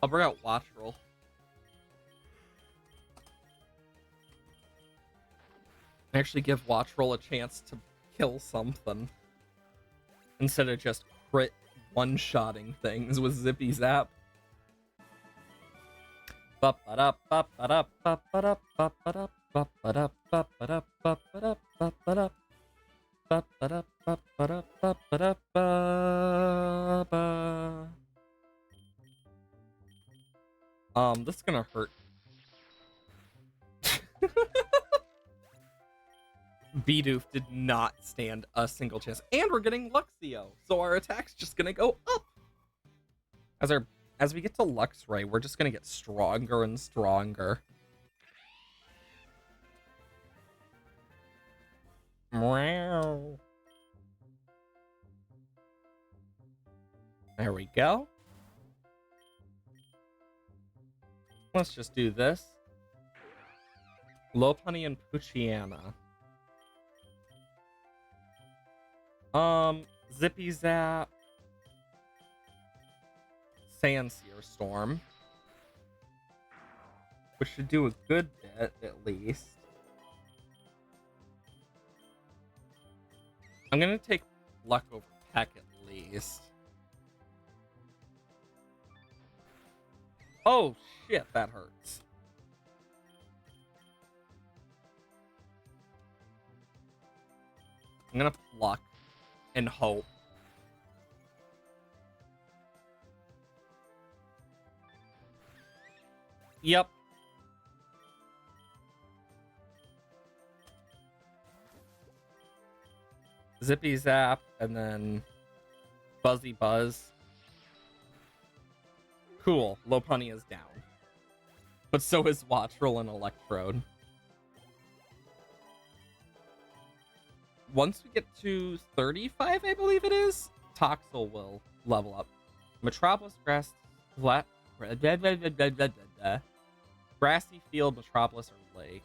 I'll bring out Watchroll. Actually give Watchroll a chance to kill something. Instead of just crit one-shotting things with Zippy Zap. This is gonna hurt. Bidoof did not stand a single chance. And we're getting Luxio, so our attack's just gonna go up. As we get to Luxray, we're just gonna get stronger and stronger. Meow. There we go. Let's just do this. Lopunny and Poochyena. Zippy Zap. Sandseer Storm. Which should do a good bit, at least. I'm gonna take Luck over Peck at least. Oh, shit, that hurts. I'm gonna Pluck and hope. Yep. Zippy Zap, and then Buzzy Buzz. Cool, Lopunny is down. But so is Wattrel and Electrode. Once we get to 35, I believe it is, Toxel will level up. Metropolis, Grass, Flat, Grassy Field, Metropolis, or Lake.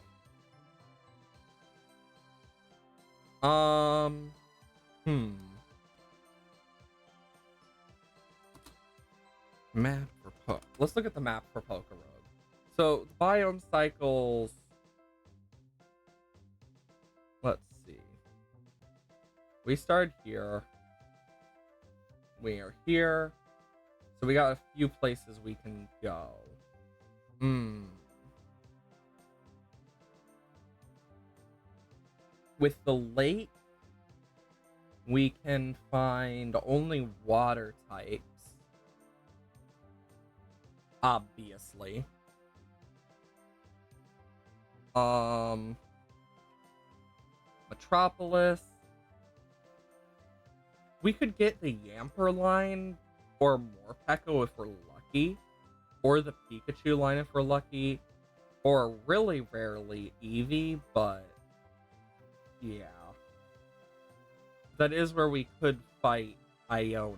Map for Poke. Let's look at the map for Pokerogue. So, the biome cycles. Let's see. We start here. We are here. So, we got a few places we can go. With the lake, we can find only water types. Obviously. Metropolis. We could get the Yamper line or Morpeko if we're lucky. Or the Pikachu line if we're lucky. Or really rarely Eevee, but yeah. That is where we could fight Iono.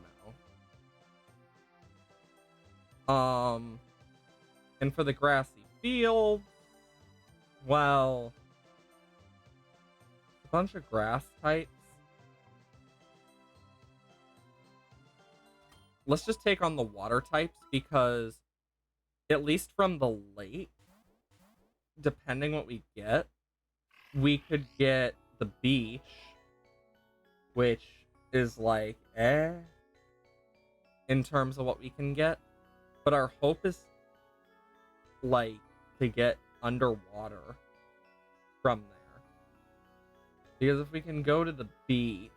And for the grassy field, well, a bunch of grass types. Let's just take on the water types because at least from the lake, depending what we get, we could get the beach, which is like, in terms of what we can get. But our hope is, like, to get underwater from there. Because if we can go to the beach,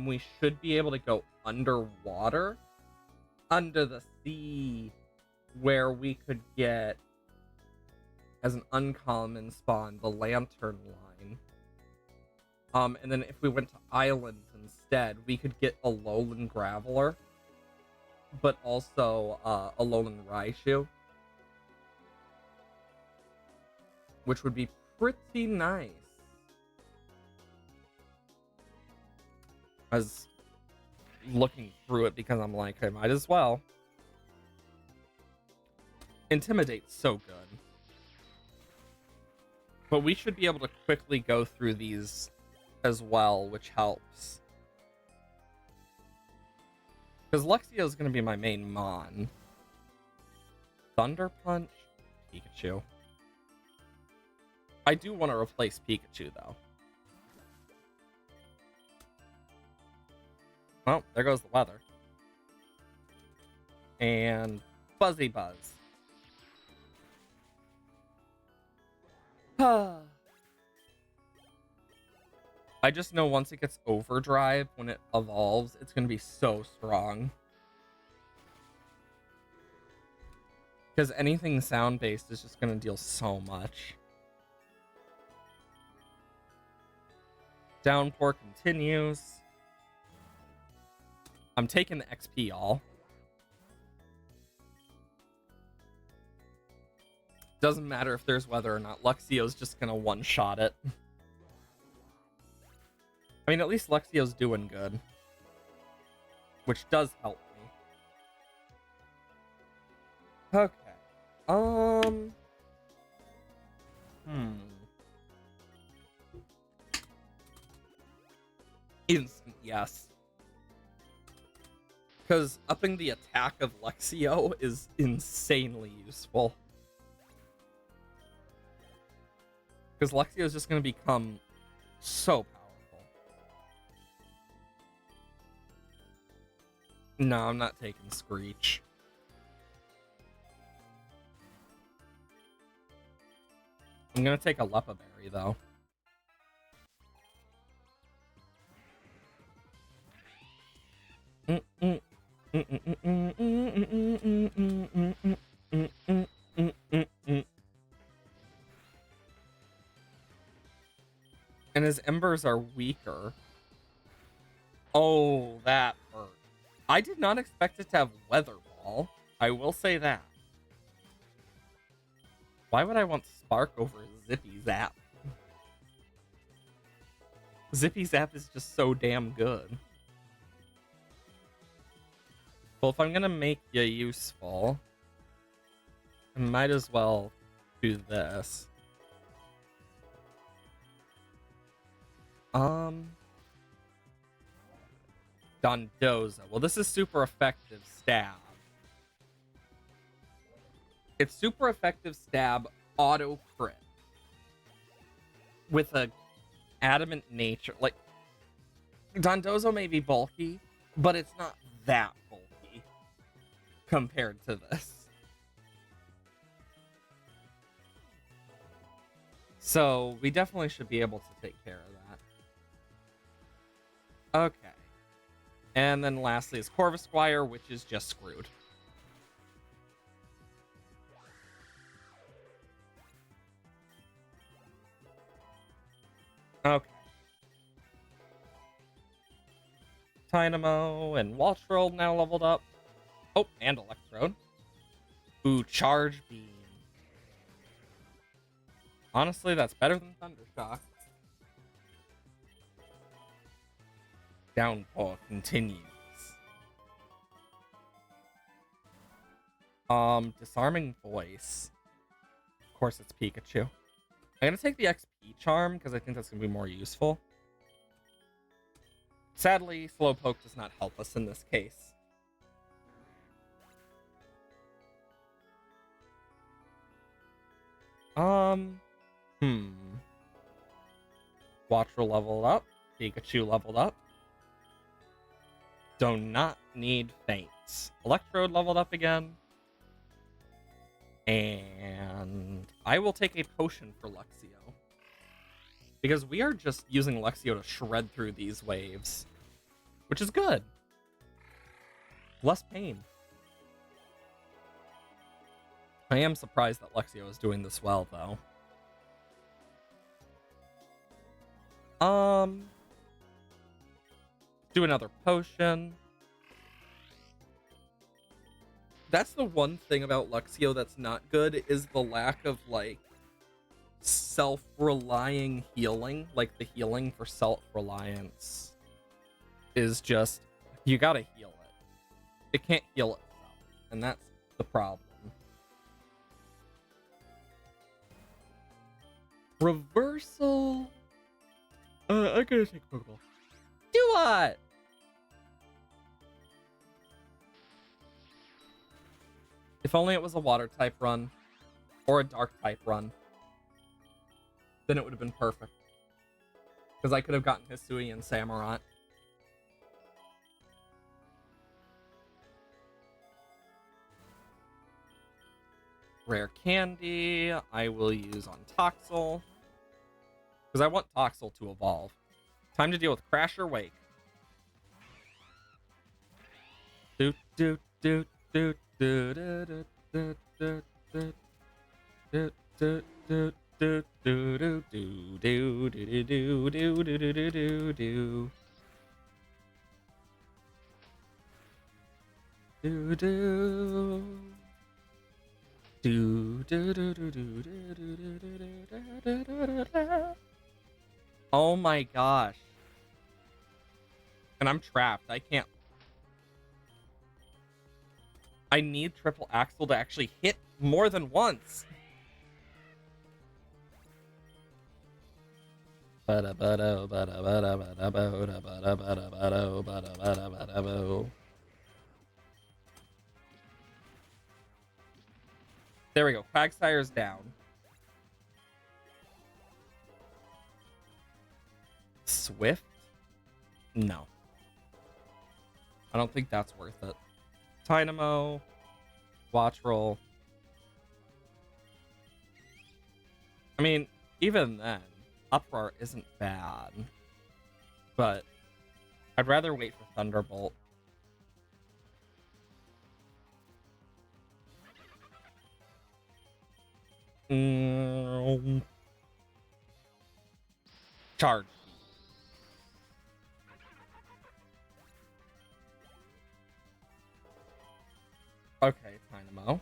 we should be able to go underwater, under the sea, where we could get, as an uncommon spawn, the Lantern line. And then if we went to islands instead, we could get a Lowland Graveler, but also a Lowland Raichu, which would be pretty nice. I was looking through it because I'm like, I might as well. Intimidate's so good. But we should be able to quickly go through these as well, which helps. Because Luxio is going to be my main Mon. Thunder Punch, Pikachu. I do want to replace Pikachu, though. Well, there goes the weather. And Buzzy Buzz. I just know once it gets Overdrive, when it evolves, it's going to be so strong. Because anything sound-based is just going to deal so much. Downpour continues. I'm taking the XP, y'all. Doesn't matter if there's weather or not. Luxio's just gonna one-shot it. I mean, at least Luxio's doing good. Which does help me. Okay. Instant yes. Because upping the attack of Luxio is insanely useful. Because Luxio is just going to become so powerful. No, I'm not taking Screech. I'm going to take a Leppa Berry, though. And his embers are weaker. Oh, that hurt. I did not expect it to have Weather Ball. I will say that. Why would I want Spark over Zippy Zap? Zippy Zap is just so damn good. Well, if I'm gonna make you useful, I might as well do this. Dondozo. Well, this is super effective stab. It's super effective stab auto crit with a adamant nature. Like, Dondozo may be bulky, but it's not that bulky compared to this. So we definitely should be able to take care of that. Okay. And then lastly is Corvisquire, which is just screwed. Okay. Dynamo and Waltroll now leveled up. Oh, and Electrode. Ooh, Charge Beam. Honestly, that's better than Thundershock. Downpour continues. Disarming Voice. Of course, it's Pikachu. I'm gonna take the XP Charm because I think that's gonna be more useful. Sadly, Slowpoke does not help us in this case. Watcher leveled up. Pikachu leveled up. Do not need Faints. Electrode leveled up again. And I will take a potion for Luxio. Because we are just using Luxio to shred through these waves. Which is good. Less pain. I am surprised that Luxio is doing this well, though. Do another potion. That's the one thing about Luxio that's not good, is the lack of, like, self-relying healing. Like, the healing for self-reliance is just, you gotta heal it. It can't heal itself, and that's the problem. Reversal. I gotta take a Pokeball. Do what? If only it was a water type run or a dark type run, then it would have been perfect. Because I could have gotten Hisui and Samurott. Rare Candy, I will use on Toxel. Because I want Toxel to evolve. Time to deal with Crasher Wake. Doot doot doot doot doot doot doot doot doot doot doot doot do do do do do do do do do do do do do do. Do, do, do, do, do, do, do, do, do, do, do, do, do. Oh my gosh. And I'm trapped. I can't. I need triple axle to actually hit more than once. There we go. Quagsire's down. Swift? No. I don't think that's worth it. Dynamo. Watch roll. I mean, even then, Uproar isn't bad. But I'd rather wait for Thunderbolt. Charge. Okay, Dynamo.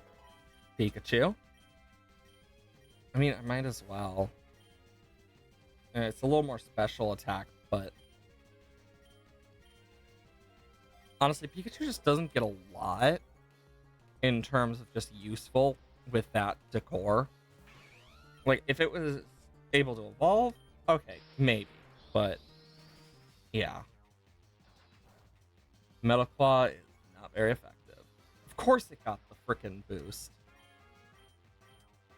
Pikachu. I mean, I might as well. It's a little more special attack, but honestly, Pikachu just doesn't get a lot in terms of just useful with that decor. Like, if it was able to evolve, okay, maybe. But, yeah. Metal Claw is not very effective. Of course it got the frickin' boost.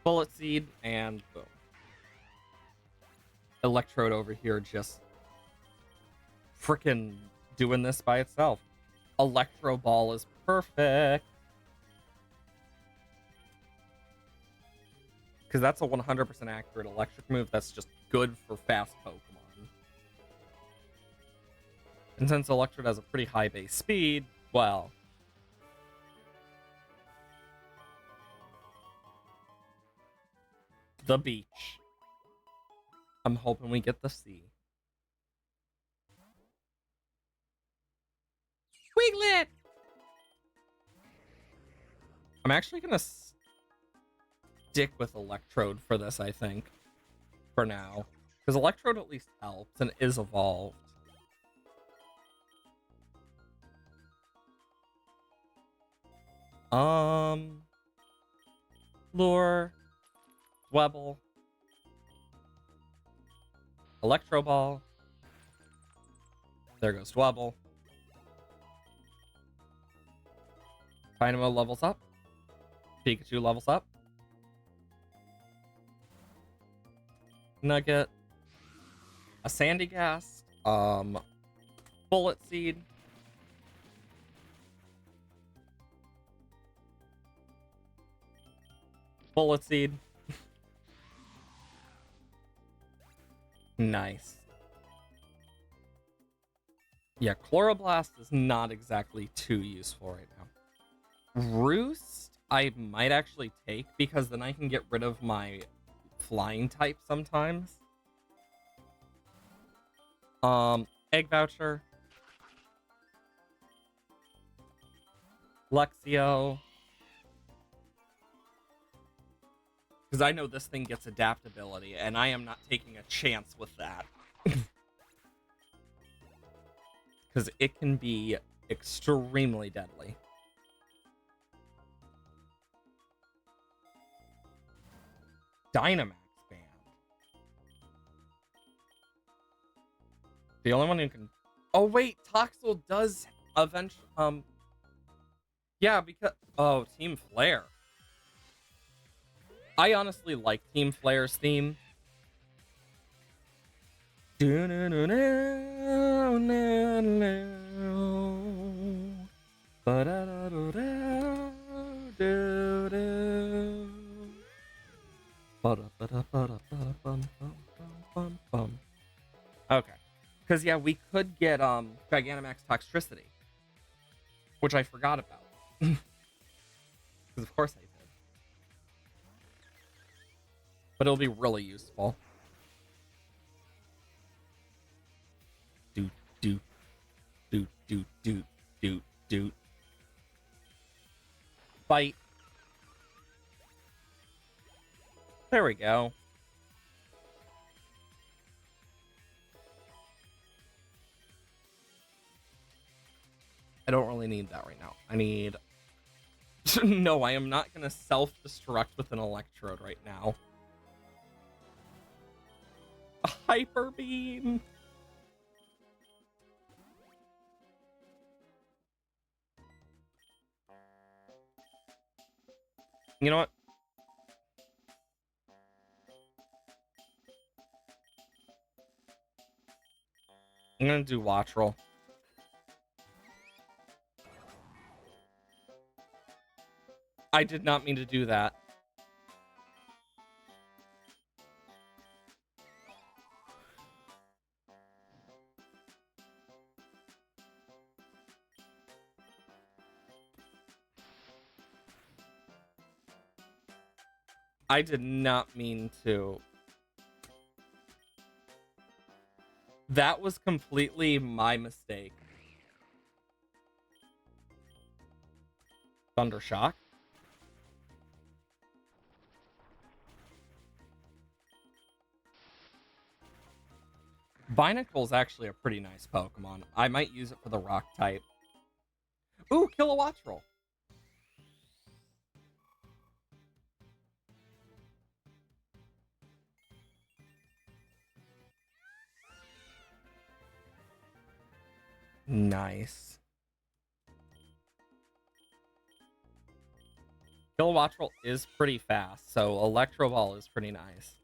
Bullet Seed, and boom. Electrode over here just frickin' doing this by itself. Electro Ball is perfect. Because that's a 100% accurate electric move that's just good for fast Pokemon. And since Electrode has a pretty high base speed, well... The beach. I'm hoping we get the sea. Wiglet! I'm actually gonna stick with Electrode for this, I think. For now. Because Electrode at least helps and is evolved. Lure. Dwebble. Electro Ball. There goes Dwebble. Dynamo levels up. Pikachu levels up. Nugget. A Sandy Gas. Bullet Seed. Bullet Seed. Nice. Yeah, Chloroblast is not exactly too useful right now. Roost, I might actually take because then I can get rid of my flying type sometimes. Egg Voucher. Luxio. Because I know this thing gets adaptability, and I am not taking a chance with that. Because it can be extremely deadly. Dynamax Band. The only one who can... Oh, wait! Toxel does eventually... Yeah, because... Oh, Team Flare. I honestly like Team Flare's theme. Okay. Because, yeah, we could get Gigantamax Toxtricity. Which I forgot about. Because, of course I did. But it'll be really useful. Doot, doot. Doot, doot, doot, doot, doot. Bite. There we go. I don't really need that right now. I need... No, I am not going to self-destruct with an electrode right now. A hyper beam! You know what? I'm going to do watch roll. I did not mean to do that. I did not mean to. That was completely my mistake. Thundershock. Binacle is actually a pretty nice Pokemon. I might use it for the rock type. Ooh, kill a watch roll. Nice. Kill watch roll is pretty fast, so Electro Ball is pretty nice.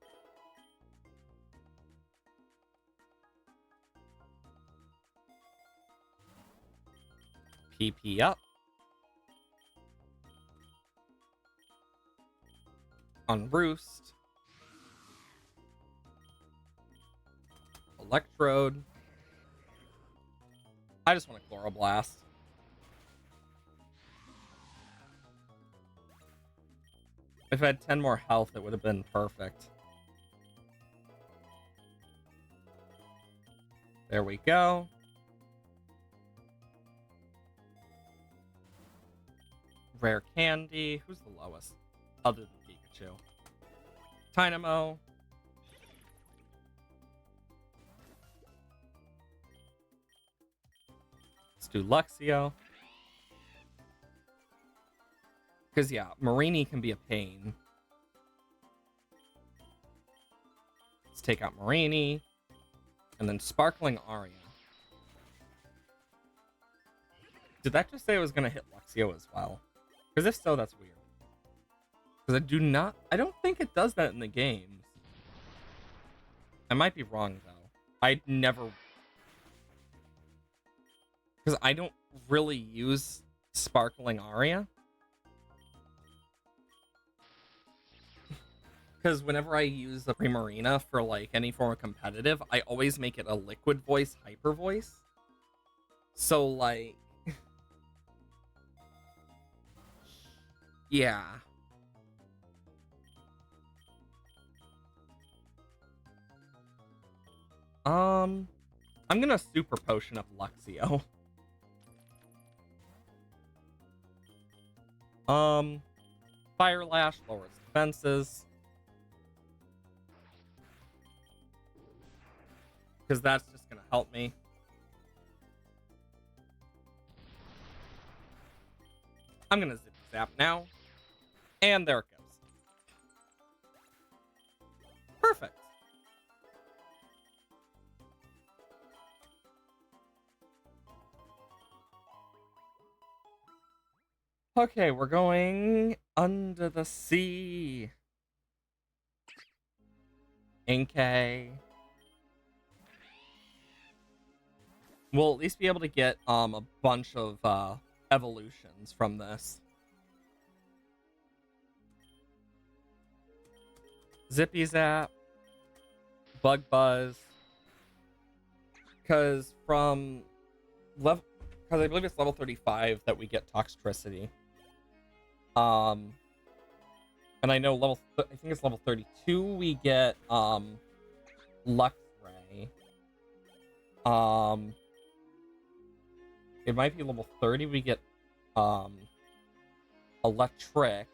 PP up. On Roost. Electrode. I just want a Chloroblast. If I had 10 more health, it would have been perfect. There we go. Rare Candy. Who's the lowest? Other than Pikachu. Dynamo. Let's do Luxio. Because, yeah, Marini can be a pain. Let's take out Marini. And then Sparkling Aria. Did that just say it was going to hit Luxio as well? Because if so, that's weird. Because I don't think it does that in the games. I might be wrong, though. I'd never... Because I don't really use Sparkling Aria. Because whenever I use the Primarina for, like, any form of competitive, I always make it a Liquid Voice, Hyper Voice. So, like... yeah. I'm gonna Super Potion up Luxio. Fire Lash lowers defenses. Because that's just gonna help me. I'm gonna Zip Zap now. And there it goes. Perfect. Okay, we're going under the sea. Inkay. We'll at least be able to get a bunch of evolutions from this. Zippy Zap. Bug Buzz. Because I believe it's level 35 that we get Toxtricity. And I know I think it's level 32 we get Luxray. It might be level 30 we get Electric.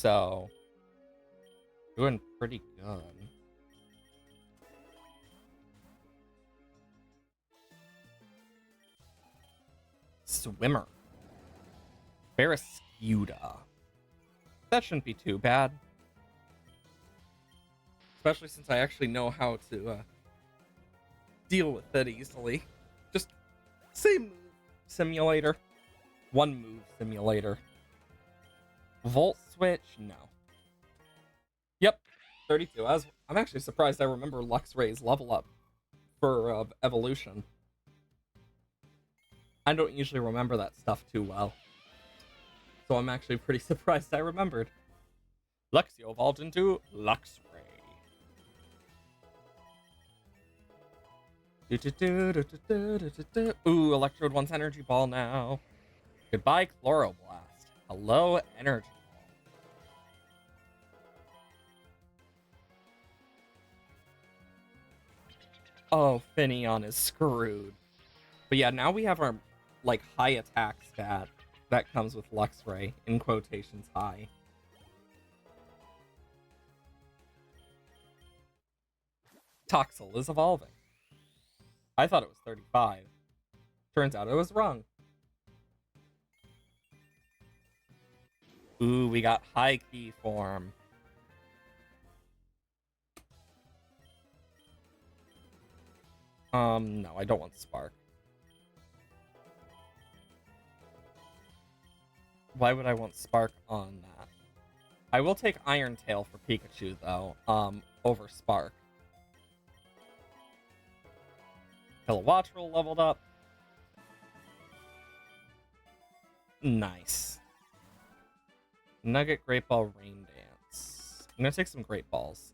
So, doing pretty good. Swimmer. Barraskewda. That shouldn't be too bad. Especially since I actually know how to deal with it easily. Just same move simulator. One move simulator. Volt switch? No. Yep, 32. I'm actually surprised I remember Luxray's level up for evolution. I don't usually remember that stuff too well. So I'm actually pretty surprised I remembered. Luxio evolved into Luxray. Ooh, Electrode wants Energy Ball now. Goodbye, Chloroblast. Hello, Energy Ball. Oh, Finneon is screwed. But yeah, now we have our, like, high attack stat that comes with Luxray, in quotations high. Toxel is evolving. I thought it was 35. Turns out I was wrong. Ooh, we got high key form. No, I don't want Spark. Why would I want Spark on that? I will take Iron Tail for Pikachu, though, over Spark. Kilowattrel leveled up. Nice. Nugget, Great Ball, Rain Dance. I'm gonna take some Great Balls.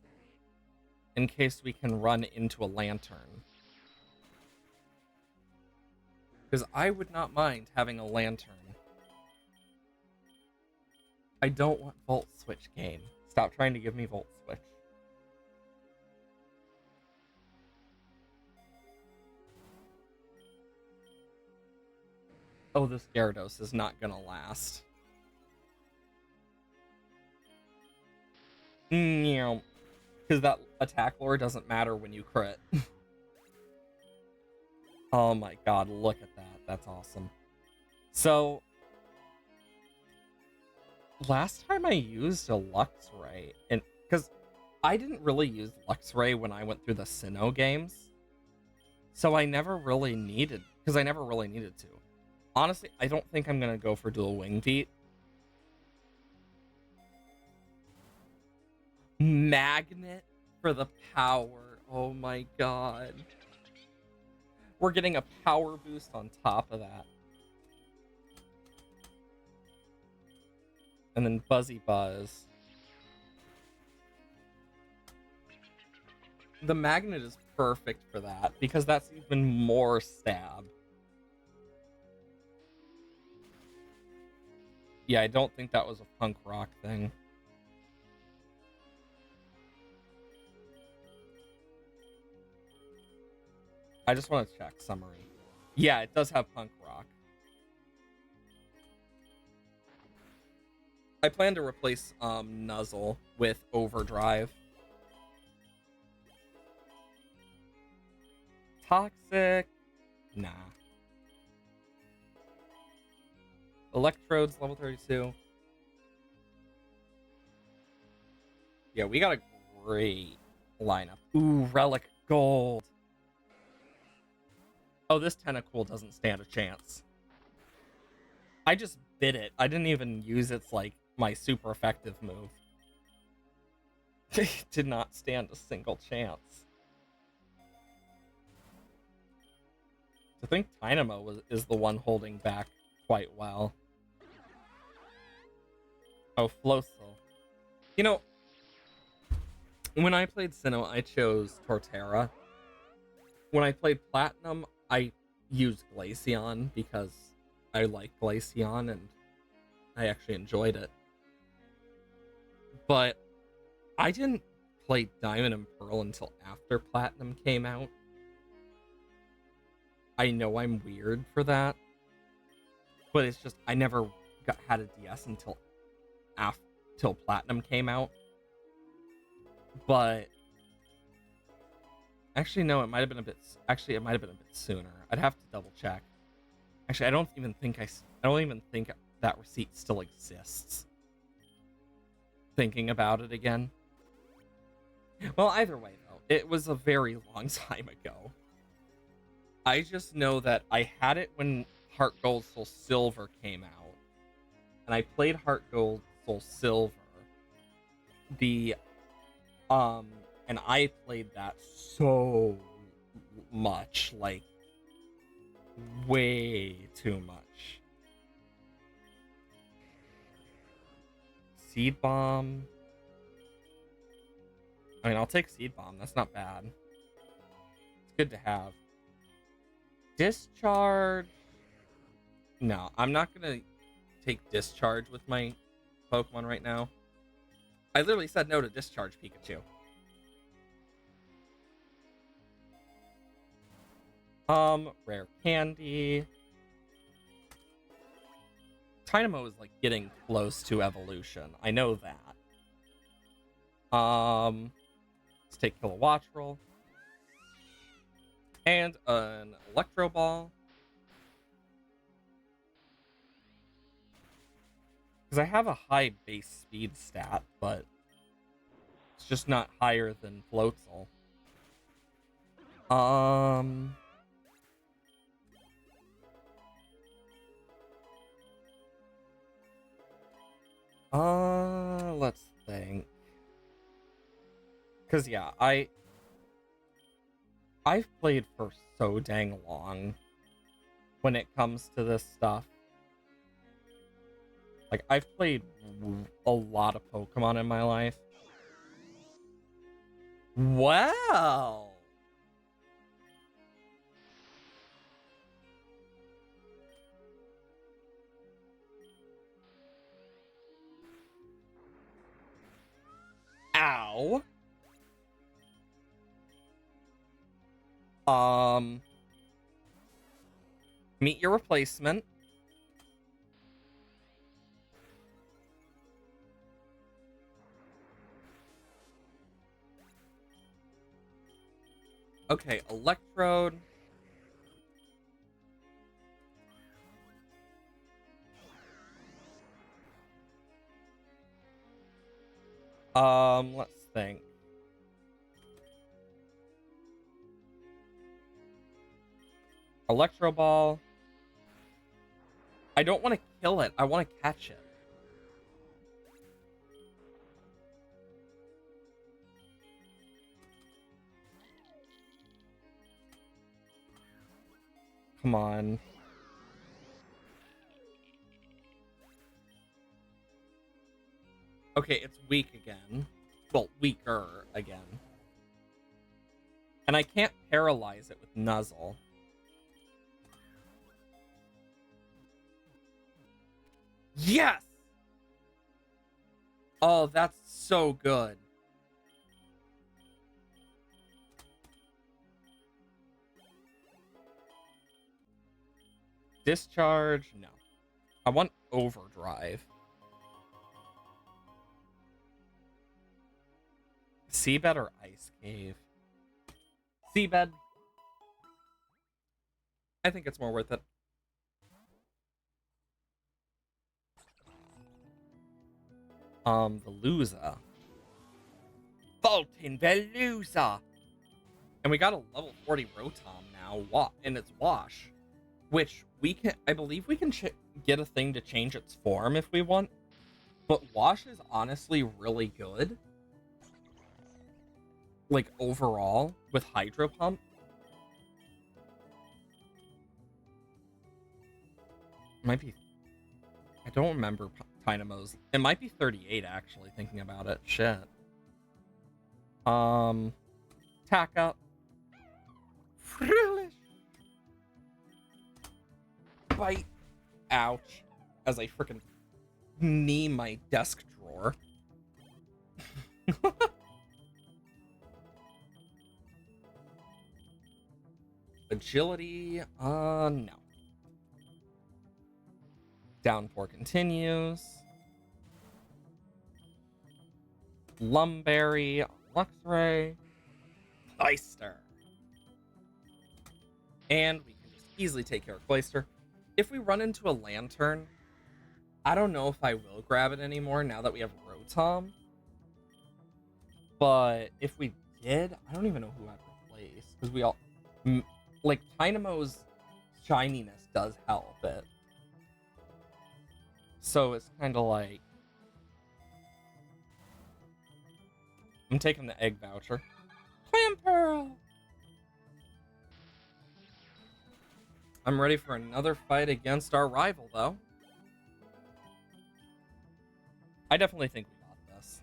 In case we can run into a Lantern. Because I would not mind having a Lantern. I don't want Volt Switch game. Stop trying to give me Volt Switch. Oh, this Gyarados is not gonna last. Because that attack lore doesn't matter when you crit. Oh my god, look at that. That's awesome. So, last time I used a Luxray, and because I didn't really use Luxray when I went through the Sinnoh games, so I never really needed, to. Honestly, I don't think I'm gonna go for dual Wing Feet. Magnet for the power. Oh my god. We're getting a power boost on top of that. And then Buzzy Buzz. The magnet is perfect for that, because that's even more stab. Yeah, I don't think that was a punk rock thing. I just want to check summary. Yeah, it does have punk rock. I plan to replace Nuzzle with Overdrive. Toxic? Nah. Electrodes, level 32. Yeah, we got a great lineup. Ooh, Relic Gold. Oh, this Tentacool doesn't stand a chance. I just bit it. I didn't even use its, like, my super effective move. It did not stand a single chance. I think Dynamo is the one holding back quite well. Oh, Floatzel. You know, when I played Sinnoh, I chose Torterra. When I played Platinum, I used Glaceon because I like Glaceon and I actually enjoyed it. But I didn't play Diamond and Pearl until after Platinum came out. I know I'm weird for that, but it's just I never had a DS until till Platinum came out. But actually, no, it might have been a bit. Actually, it might have been a bit sooner. I'd have to double check. Actually, I don't even think that receipt still exists. Thinking about it again. Well, either way, though, it was a very long time ago. I just know that I had it when Heart Gold Soul Silver came out, and I played Heart Gold Soul Silver. And I played that so much, like way too much. Seed Bomb. I mean, I'll take Seed Bomb. That's not bad. It's good to have. Discharge. No, I'm not gonna take Discharge with my Pokemon right now. I literally said no to Discharge Pikachu. Rare Candy. Dynamo is like getting close to evolution. I know that. Let's take Kilowattrel. And an Electro Ball. Because I have a high base speed stat, but it's just not higher than Floatzel. Let's think. Because, yeah, I've played for so dang long when it comes to this stuff. Like, I've played a lot of Pokemon in my life. Wow! Ow! Meet your replacement. Okay, Electrode. Let's think. Electro Ball. I don't want to kill it. I want to catch it. Come on. Okay, it's weak again. Well, weaker again. And I can't paralyze it with Nuzzle. Yes! Oh, that's so good. Discharge? No. I want Overdrive. Seabed or Ice Cave? Seabed. I think it's more worth it. Veluza. Fulton Veluza! And we got a level 40 Rotom now, and it's Wash. Which we can, I believe we can get a thing to change its form if we want. But Wash is honestly really good. Like, overall, with Hydro Pump. Might be... I don't remember Dynamo's. It might be 38, actually, thinking about it. Shit. Tack up. Frillish. Bite. Ouch. As I freaking knee my desk drawer. Agility, no. Downpour continues. Lumberry, Luxray, Cloyster. And we can just easily take care of Cloyster. If we run into a Lantern, I don't know if I will grab it anymore now that we have Rotom. But if we did, I don't even know who I'd replace. Because we all... Like, Dynamo's shininess does help it. So it's kind of like... I'm taking the egg voucher. Clamperl! I'm ready for another fight against our rival, though. I definitely think we got this.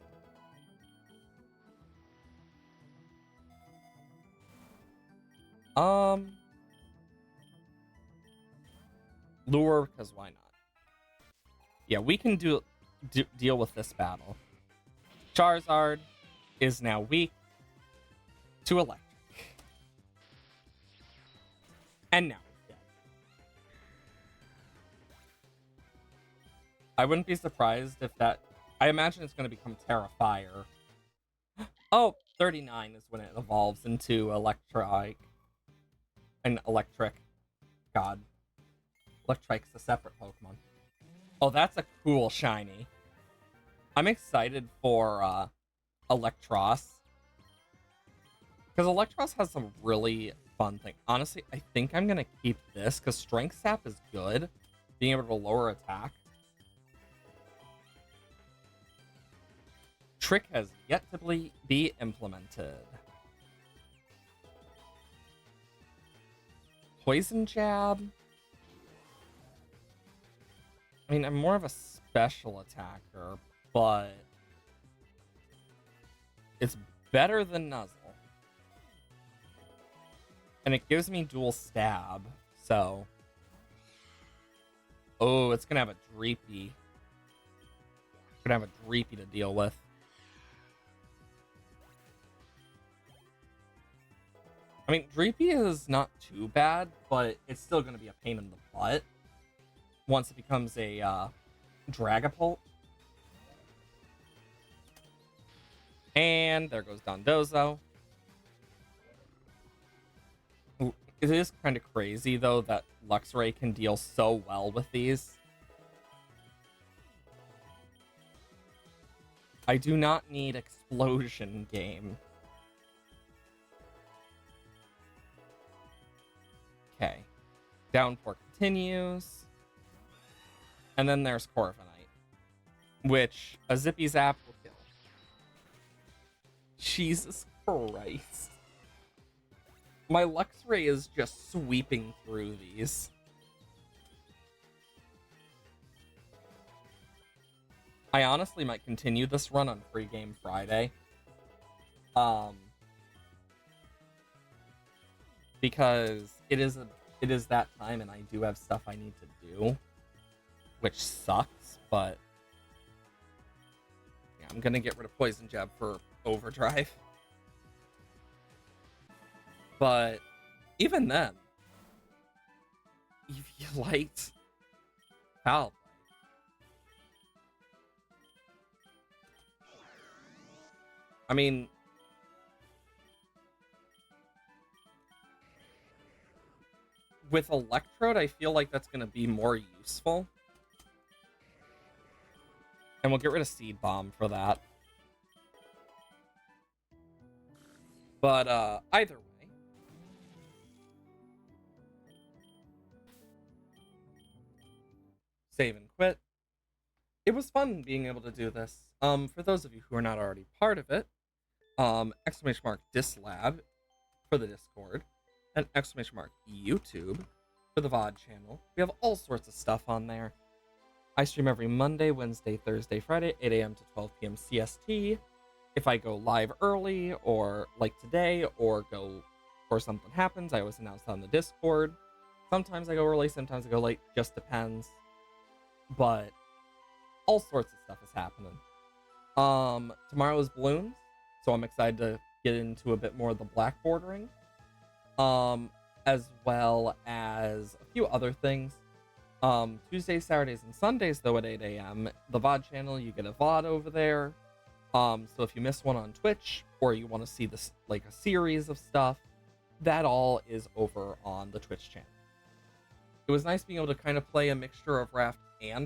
Lure, because why not? Yeah, we can deal with this battle. Charizard is now weak to Electric. And now he's dead. I wouldn't be surprised if that... I imagine it's going to become Terra Fire. Oh, 39 is when it evolves into Electric. An Electric. God. Electrike's a separate Pokemon. Oh, that's a cool shiny. I'm excited for Electros. Because Electros has some really fun things. Honestly, I think I'm going to keep this because Strength Sap is good. Being able to lower attack. Trick has yet to be implemented. Poison Jab. I mean, I'm more of a special attacker, but it's better than Nuzzle. And it gives me dual stab, so... Oh, it's gonna have a Dreepy. Gonna have a Dreepy to deal with. I mean, Dreepy is not too bad, but it's still gonna be a pain in the butt once it becomes a Dragapult. And there goes Dondozo. It is kind of crazy, though, that Luxray can deal so well with these. I do not need Explosion Game. Okay. Downpour continues. And then there's Corviknight, which a Zippy Zap will kill. Jesus Christ. My Luxray is just sweeping through these. I honestly might continue this run on Free Game Friday. Because it is that time and I do have stuff I need to do. Which sucks, but yeah, I'm gonna get rid of Poison Jab for Overdrive. But even then, if you liked Foul Play, I mean, with Electrode, I feel like that's gonna be more useful. And we'll get rid of Seed Bomb for that. But either way. Save and quit. It was fun being able to do this. For those of you who are not already part of it, !dislab for the Discord, and !YouTube for the VOD channel. We have all sorts of stuff on there. I stream every Monday, Wednesday, Thursday, Friday, 8 a.m. to 12 p.m. CST. If I go live early, or like today, or something happens, I always announce that on the Discord. Sometimes I go early, sometimes I go late, just depends. But all sorts of stuff is happening. Tomorrow is Balloons, so I'm excited to get into a bit more of the black bordering. As well as a few other things. Tuesdays, Saturdays, and Sundays, though, at 8 a.m. The VOD channel, you get a VOD over there. So if you miss one on Twitch or you want to see this like a series of stuff, that all is over on the Twitch channel. It was nice being able to kind of play a mixture of Raft and